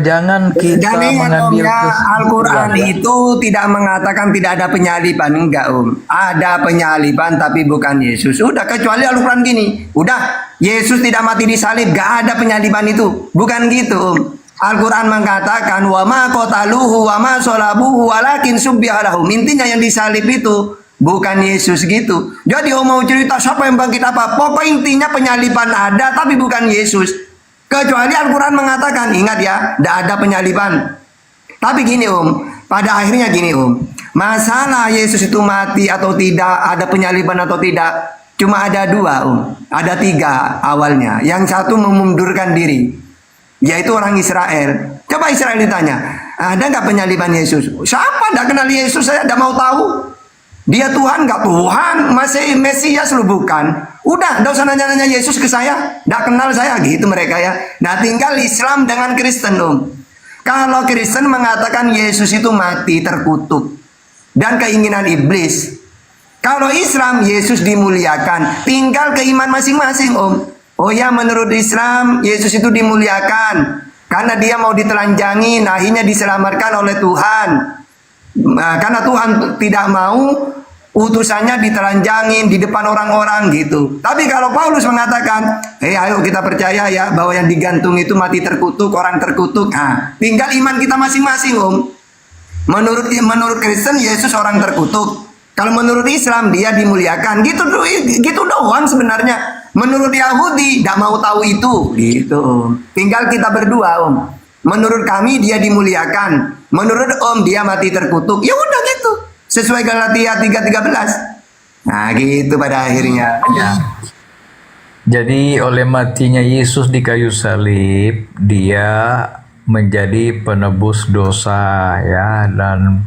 jangan kita Jadi mengambil Al-Quran itu tidak mengatakan tidak ada penyaliban, enggak ada penyaliban tapi bukan Yesus. Udah, kecuali Al-Quran gini, udah Yesus tidak mati disalib, gak ada penyaliban itu, bukan gitu Al-Quran mengatakan wa ma qataluhu wa ma salabuhu walakin subbiha lahum. Intinya yang disalib itu bukan Yesus gitu. Jadi mau cerita siapa yang bangkit apa, pokok intinya penyaliban ada tapi bukan Yesus. Kecuali Al-Quran mengatakan, ingat ya, tidak ada penyaliban. Tapi gini pada akhirnya gini masalah Yesus itu mati atau tidak, ada penyaliban atau tidak, cuma ada dua ada tiga awalnya. Yang satu memundurkan diri, yaitu orang Israel. Coba Israel ditanya, ada nggak penyaliban Yesus? Siapa tidak kenal Yesus? Saya tidak mau tahu. Dia Tuhan nggak Tuhan, masih Mesias lu bukan. Udah, nggak usah nanya-nanya Yesus ke saya, nggak kenal saya gitu mereka ya. Nah tinggal Islam dengan Kristen Kalau Kristen mengatakan Yesus itu mati terkutuk dan keinginan iblis. Kalau Islam Yesus dimuliakan, tinggal keiman masing-masing Oh ya, menurut Islam Yesus itu dimuliakan karena dia mau ditelanjangi, akhirnya diselamatkan oleh Tuhan. Karena Tuhan tidak mau utusannya ditelanjangin di depan orang-orang gitu. Tapi kalau Paulus mengatakan, ayo kita percaya ya bahwa yang digantung itu mati terkutuk, orang terkutuk. Nah, tinggal iman kita masing-masing Menurut Kristen Yesus orang terkutuk. Kalau menurut Islam dia dimuliakan. Gitu doang sebenarnya. Menurut Yahudi tidak mau tahu itu gitu. Tinggal kita berdua Menurut kami dia dimuliakan. Menurut dia mati terkutuk. Ya udah gitu. Sesuai Galatia 3:13. Nah gitu pada akhirnya. Ya. Jadi oleh matinya Yesus di kayu salib, dia menjadi penebus dosa ya, dan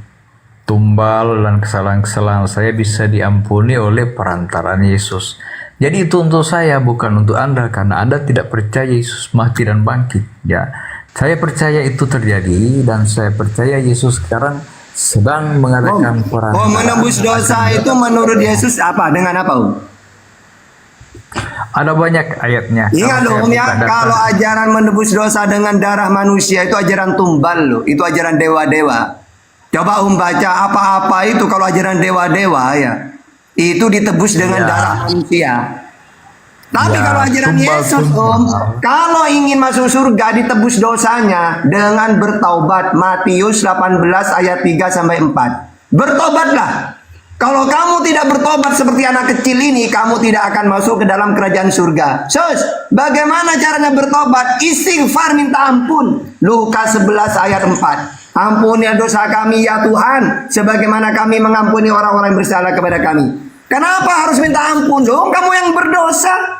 tumbal dan kesalahan-kesalahan saya bisa diampuni oleh perantaraan Yesus. Jadi itu untuk saya, bukan untuk Anda, karena Anda tidak percaya Yesus mati dan bangkit ya. Saya percaya itu terjadi, dan saya percaya Yesus sekarang sedang mengadakan perantaraan. Menembus dosa itu menurut Yesus apa? Dengan apa Ada banyak ayatnya. Ingat ya, kalau ajaran menebus dosa dengan darah manusia itu ajaran tumbal itu ajaran dewa-dewa. Coba baca apa-apa itu kalau ajaran dewa-dewa ya, itu ditebus dengan darah manusia. Tapi kalau ajaran Yesus kalau ingin masuk surga ditebus dosanya dengan bertaubat. Matius 18 ayat 3-4. Bertobatlah. Kalau kamu tidak bertobat seperti anak kecil ini, kamu tidak akan masuk ke dalam kerajaan surga. Bagaimana caranya bertobat? Istighfar, minta ampun. Lukas 11 ayat 4. Ampuni dosa kami ya Tuhan, sebagaimana kami mengampuni orang-orang yang bersalah kepada kami. Kenapa harus minta ampun dong? Kamu yang berdosa.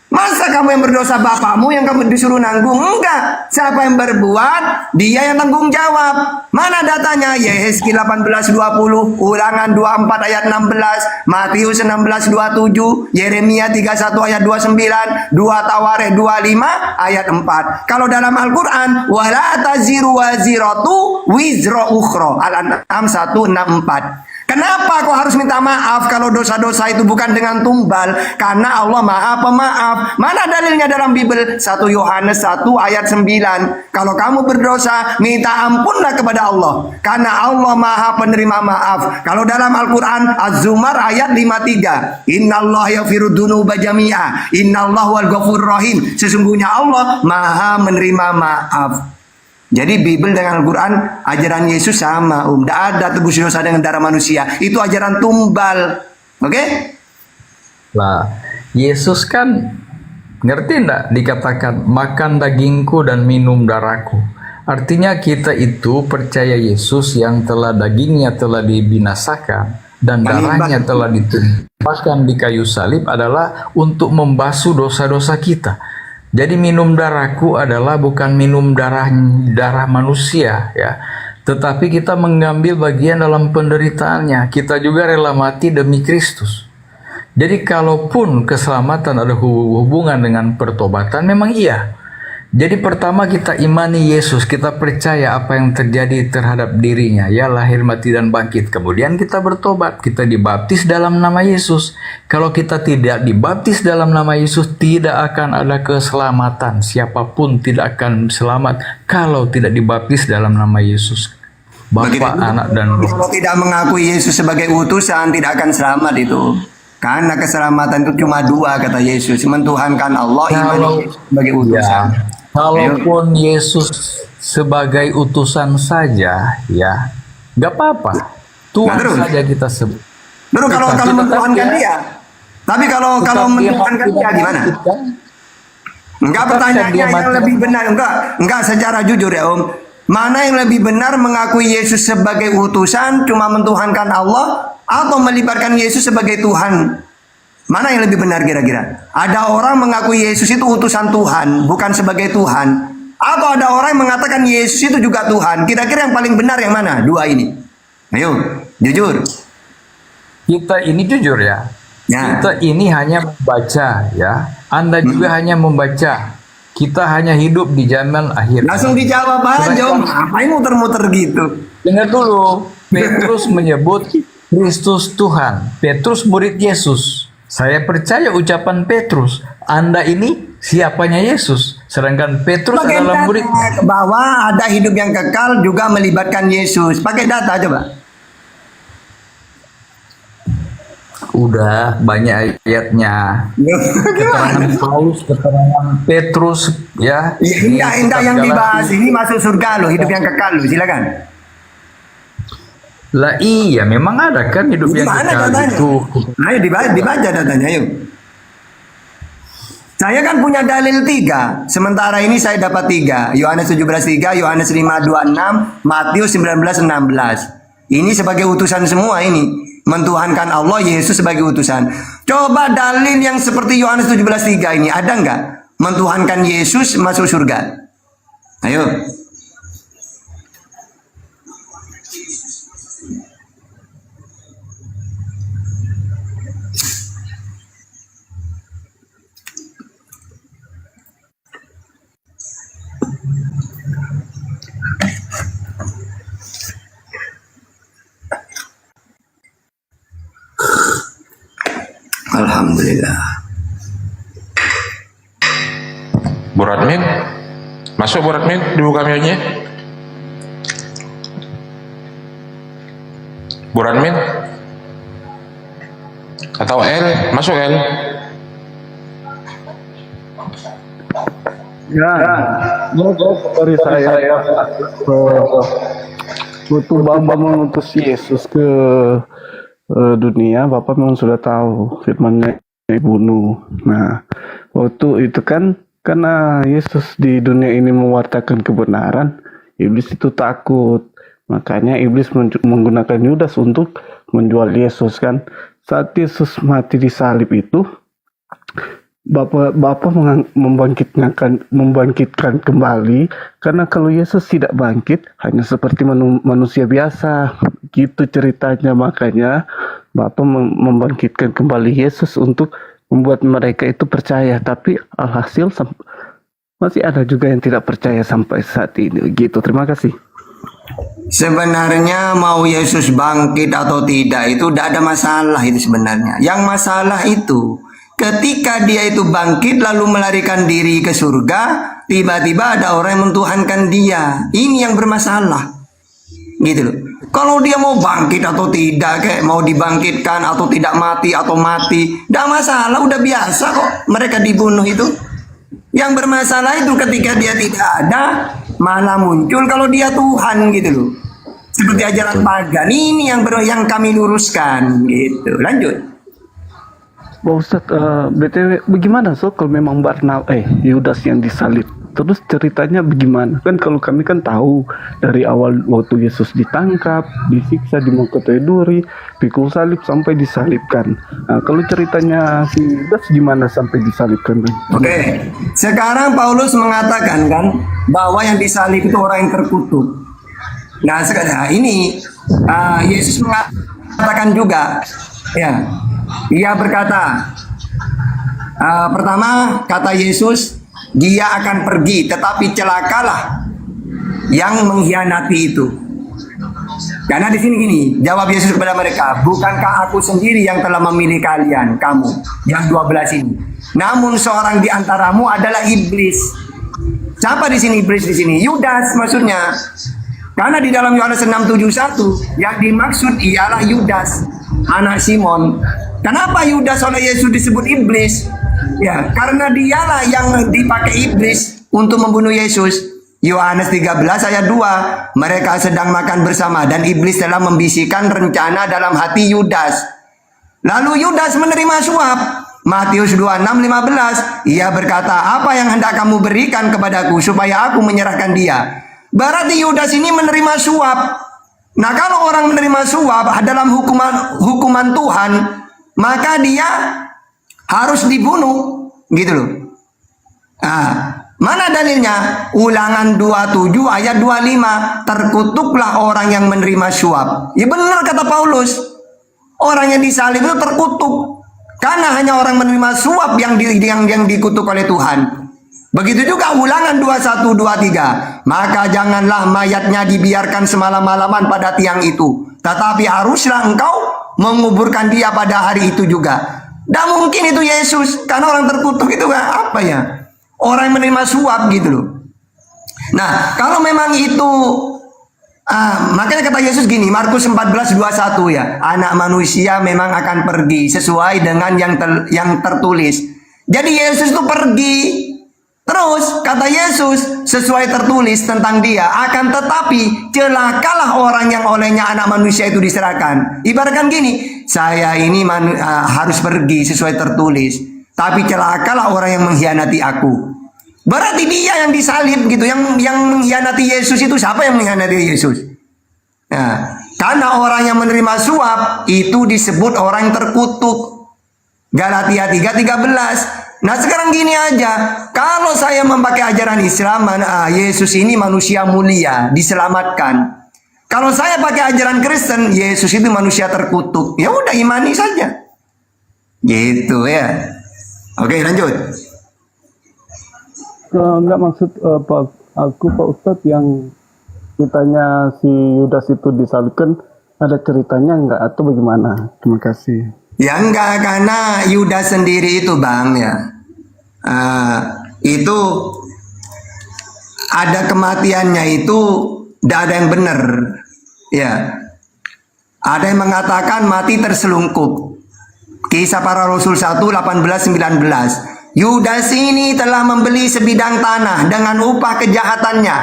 Masa kamu yang berdosa bapakmu yang kamu disuruh nanggung? Enggak. Siapa yang berbuat, dia yang tanggung jawab. Mana datanya? Yehezkiel 18:20, Ulangan 24 ayat 16, Matius 16:27, Yeremia 31 ayat 29, 2 Tawarikh 25 ayat 4. Kalau dalam Al-Quran, wala taziru waziratu wizra ukhra, Al-An'am 164. Kenapa kau harus minta maaf kalau dosa-dosa itu bukan dengan tumbal? Karena Allah Maha Pemaaf. Mana dalilnya dalam Bible? 1 Yohanes 1 ayat 9. Kalau kamu berdosa, minta ampunlah kepada Allah. Karena Allah Maha Penerima Maaf. Kalau dalam Al-Quran, Az-Zumar ayat 53. Innallaha yaghfiru dzunuba jami'a. Innallahu wal ghafurur rahim. Sesungguhnya Allah Maha menerima maaf. Jadi Bible dengan Al-Quran, ajaran Yesus sama, Tidak ada tebus dosa dengan darah manusia. Itu ajaran tumbal. Oke? Lah, Yesus kan ngerti enggak dikatakan makan dagingku dan minum darahku. Artinya kita itu percaya Yesus yang telah dagingnya telah dibinasakan dan darahnya telah ditumpahkan di kayu salib adalah untuk membasuh dosa-dosa kita. Jadi minum darahku adalah bukan minum darah manusia ya, tetapi kita mengambil bagian dalam penderitaannya. Kita juga rela mati demi Kristus. Jadi kalaupun keselamatan ada hubungan dengan pertobatan, memang iya. Jadi pertama kita imani Yesus, kita percaya apa yang terjadi terhadap dirinya, ya lahir, mati, dan bangkit. Kemudian kita bertobat, kita dibaptis dalam nama Yesus. Kalau kita tidak dibaptis dalam nama Yesus, tidak akan ada keselamatan. Siapapun tidak akan selamat kalau tidak dibaptis dalam nama Yesus. Bapa, Anak, dan Roh. Kalau tidak mengakui Yesus sebagai utusan, tidak akan selamat itu. Karena keselamatan itu cuma dua, kata Yesus. Mentuhankan Allah, iman sebagai utusan. Ya. Kalaupun Yesus sebagai utusan saja, ya, nggak apa-apa. Tuhan saja kita sebut. Kalau mentuhankan dia, tapi kalau mentuhankan dia gimana? Enggak, pertanyaannya yang lebih benar, enggak secara jujur ya Om. Mana yang lebih benar, mengakui Yesus sebagai utusan, cuma mentuhankan Allah, atau melibatkan Yesus sebagai Tuhan? Mana yang lebih benar kira-kira? Ada orang mengakui Yesus itu utusan Tuhan, bukan sebagai Tuhan. Atau ada orang yang mengatakan Yesus itu juga Tuhan. Kira-kira yang paling benar yang mana? Dua ini. Ayo, jujur. Kita ini jujur ya. Kita ini hanya membaca ya. Anda juga hanya membaca. Kita hanya hidup di zaman akhir. Langsung dijawab aja Om. Ngapain muter-muter gitu? Dengar dulu. Petrus menyebut Kristus Tuhan. Petrus murid Yesus. Saya percaya ucapan Petrus. Anda ini siapanya Yesus. Sedangkan Petrus adalah muridnya. Bahwa ada hidup yang kekal juga melibatkan Yesus. Pakai data coba. Udah banyak ayatnya. Keterangan Paulus, keterangan Petrus, ya. Indah yang dibahas ini masuk surga loh, hidup yang kekal loh. Silakan. Lah iya, memang ada kan hidup yang kekal itu. Ayo dibaca datanya, ayo. Saya kan punya dalil 3. Sementara ini saya dapat 3. Yohanes 17:3, Yohanes 5:26, Matius 19:16. Ini sebagai utusan semua ini. Mentuhankan Allah, Yesus sebagai utusan. Coba dalil yang seperti Yohanes 17:3 ini ada nggak? Mentuhankan Yesus masuk surga. Ayo. Alhamdulillah. Buratmin, masuk Buratmin, dibuka mionya. Buratmin, atau L, masuk L. Ya, dari saya waktu Bapak mengutus Yesus ke dunia, Bapak memang sudah tahu firman-Nya dibunuh. Nah, waktu itu kan karena Yesus di dunia ini mewartakan kebenaran, iblis itu takut. Makanya iblis menggunakan Yudas untuk menjual Yesus kan. Saat Yesus mati di salib itu, Bapak membangkitkan kembali, karena kalau Yesus tidak bangkit hanya seperti manusia biasa gitu ceritanya. Makanya Bapak membangkitkan kembali Yesus untuk membuat mereka itu percaya, tapi alhasil masih ada juga yang tidak percaya sampai saat ini gitu. Terima kasih. Sebenarnya mau Yesus bangkit atau tidak itu tidak ada masalah itu sebenarnya. Yang masalah itu ketika dia itu bangkit lalu melarikan diri ke surga, tiba-tiba ada orang yang mentuhankan dia. Ini yang bermasalah. Gitu loh. Kalau dia mau bangkit atau tidak, kayak mau dibangkitkan atau tidak mati atau mati, tidak masalah, udah biasa kok mereka dibunuh itu. Yang bermasalah itu ketika dia tidak ada, malah muncul kalau dia Tuhan gitu loh. Seperti ajaran pagan ini yang kami luruskan gitu. Lanjut. Pak Ustadz, BTW bagaimana kalau memang Yudas yang disalib? Terus ceritanya bagaimana? Kan kalau kami kan tahu dari awal waktu Yesus ditangkap, disiksa, dimangkutai duri, pikul salib sampai disalibkan. Nah, kalau ceritanya si Yudas gimana sampai disalibkan? Oke. Sekarang Paulus mengatakan kan bahwa yang disalib itu orang yang terkutuk. Nah, sekarang ini Yesus mengatakan juga, ya, ia berkata, pertama kata Yesus, dia akan pergi, tetapi celakalah yang mengkhianati itu. Karena di sini gini, jawab Yesus kepada mereka, bukankah aku sendiri yang telah memilih kalian, kamu, yang 12 ini? Namun seorang di antaramu adalah iblis. Siapa di sini iblis di sini? Yudas maksudnya. Karena di dalam Yohanes 6:71 yang dimaksud ialah Yudas, anak Simon. Kenapa Yudas oleh Yesus disebut iblis? Ya, karena dialah yang dipakai iblis untuk membunuh Yesus. Yohanes 13 ayat 2, mereka sedang makan bersama dan iblis telah membisikkan rencana dalam hati Yudas. Lalu Yudas menerima suap. Matius 26:15, ia berkata, apa yang hendak kamu berikan kepadaku supaya aku menyerahkan dia? Berarti Yudas ini menerima suap. Nah, kalau orang menerima suap dalam hukuman Tuhan, maka dia harus dibunuh, gitu loh. Nah, mana dalilnya? Ulangan 27 ayat 25, terkutuklah orang yang menerima suap. Ya benar kata Paulus, orang yang disalib itu terkutuk, karena hanya orang menerima suap yang dikutuk oleh Tuhan. Begitu juga Ulangan 21-23, maka janganlah mayatnya dibiarkan semalam-malaman pada tiang itu, tetapi haruslah engkau menguburkan dia pada hari itu juga. Tidak mungkin itu Yesus, karena orang terkutuk itu apa ya? Orang yang menerima suap gitu loh. Nah, kalau memang itu, makanya kata Yesus gini, Markus 14:21 ya, anak manusia memang akan pergi sesuai dengan yang tertulis. Jadi Yesus itu pergi. Terus kata Yesus sesuai tertulis tentang dia, akan tetapi celakalah orang yang olehnya anak manusia itu diserahkan. Ibaratkan gini, saya ini harus pergi sesuai tertulis, tapi celakalah orang yang mengkhianati aku. Berarti dia yang disalib gitu, yang mengkhianati Yesus itu siapa yang mengkhianati Yesus? Nah, karena orang yang menerima suap itu disebut orang yang terkutuk. Galatia 3:13. Nah sekarang gini aja, kalau saya memakai ajaran Islam, Yesus ini manusia mulia, diselamatkan. Kalau saya pakai ajaran Kristen, Yesus itu manusia terkutuk. Ya udah imani saja. Gitu ya. Oke, lanjut. Enggak maksud Pak Ustadz yang ceritanya si Yudas itu disalibkan, ada ceritanya enggak atau bagaimana? Terima kasih. Ya enggak, karena Yudas sendiri itu bang ya, itu ada kematiannya itu tidak ada yang benar ya. Ada yang mengatakan mati terselungkup. Kisah Para Rasul 1:18-19. Yudas ini telah membeli sebidang tanah dengan upah kejahatannya.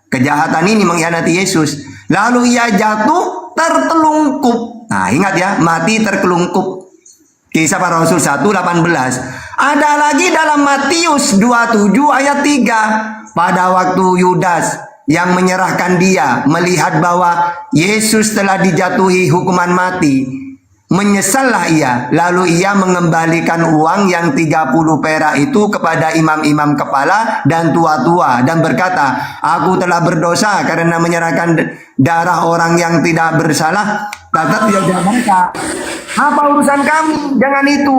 Kejahatan ini mengkhianati Yesus. Lalu ia jatuh tertelungkup. Nah ingat ya, mati terkelungkup. Kisah Para Rasul 1:18. Ada lagi dalam Matius 27 ayat 3. Pada waktu Yudas yang menyerahkan dia melihat bahwa Yesus telah dijatuhi hukuman mati, menyesallah ia. Lalu ia mengembalikan uang yang 30 perak itu kepada imam-imam kepala dan tua-tua dan berkata, aku telah berdosa karena menyerahkan darah orang yang tidak bersalah. Kata dia mereka, apa urusan kami dengan itu?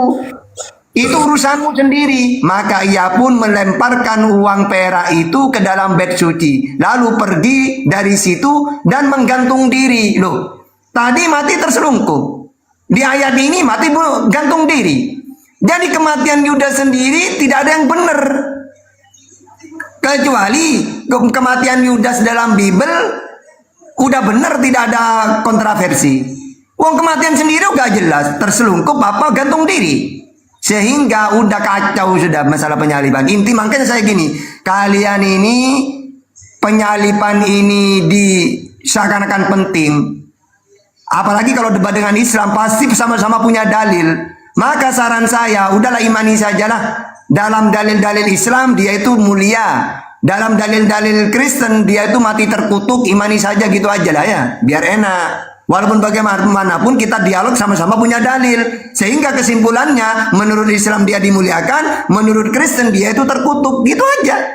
Itu urusanmu sendiri. Maka ia pun melemparkan uang perak itu ke dalam bait suci, lalu pergi dari situ dan menggantung diri. Loh, tadi mati terselungkup, di ayat ini mati gantung diri. Jadi kematian Yudas sendiri tidak ada yang benar, kecuali kematian Yudas dalam Bible udah benar, tidak ada kontroversi. Uang kematian sendiri udah jelas, terselungkup apa gantung diri. Sehingga udah kacau sudah masalah penyaliban. Inti makanya saya gini, kalian ini penyaliban ini seakan-akan penting. Apalagi kalau debat dengan Islam pasti sama-sama punya dalil. Maka saran saya, udahlah imani sajalah. Dalam dalil-dalil Islam dia itu mulia. Dalam dalil-dalil Kristen dia itu mati terkutuk, imani saja gitu aja lah ya, biar enak. Walaupun bagaimanapun kita dialog sama-sama punya dalil. Sehingga kesimpulannya menurut Islam dia dimuliakan, menurut Kristen dia itu terkutuk. Gitu aja.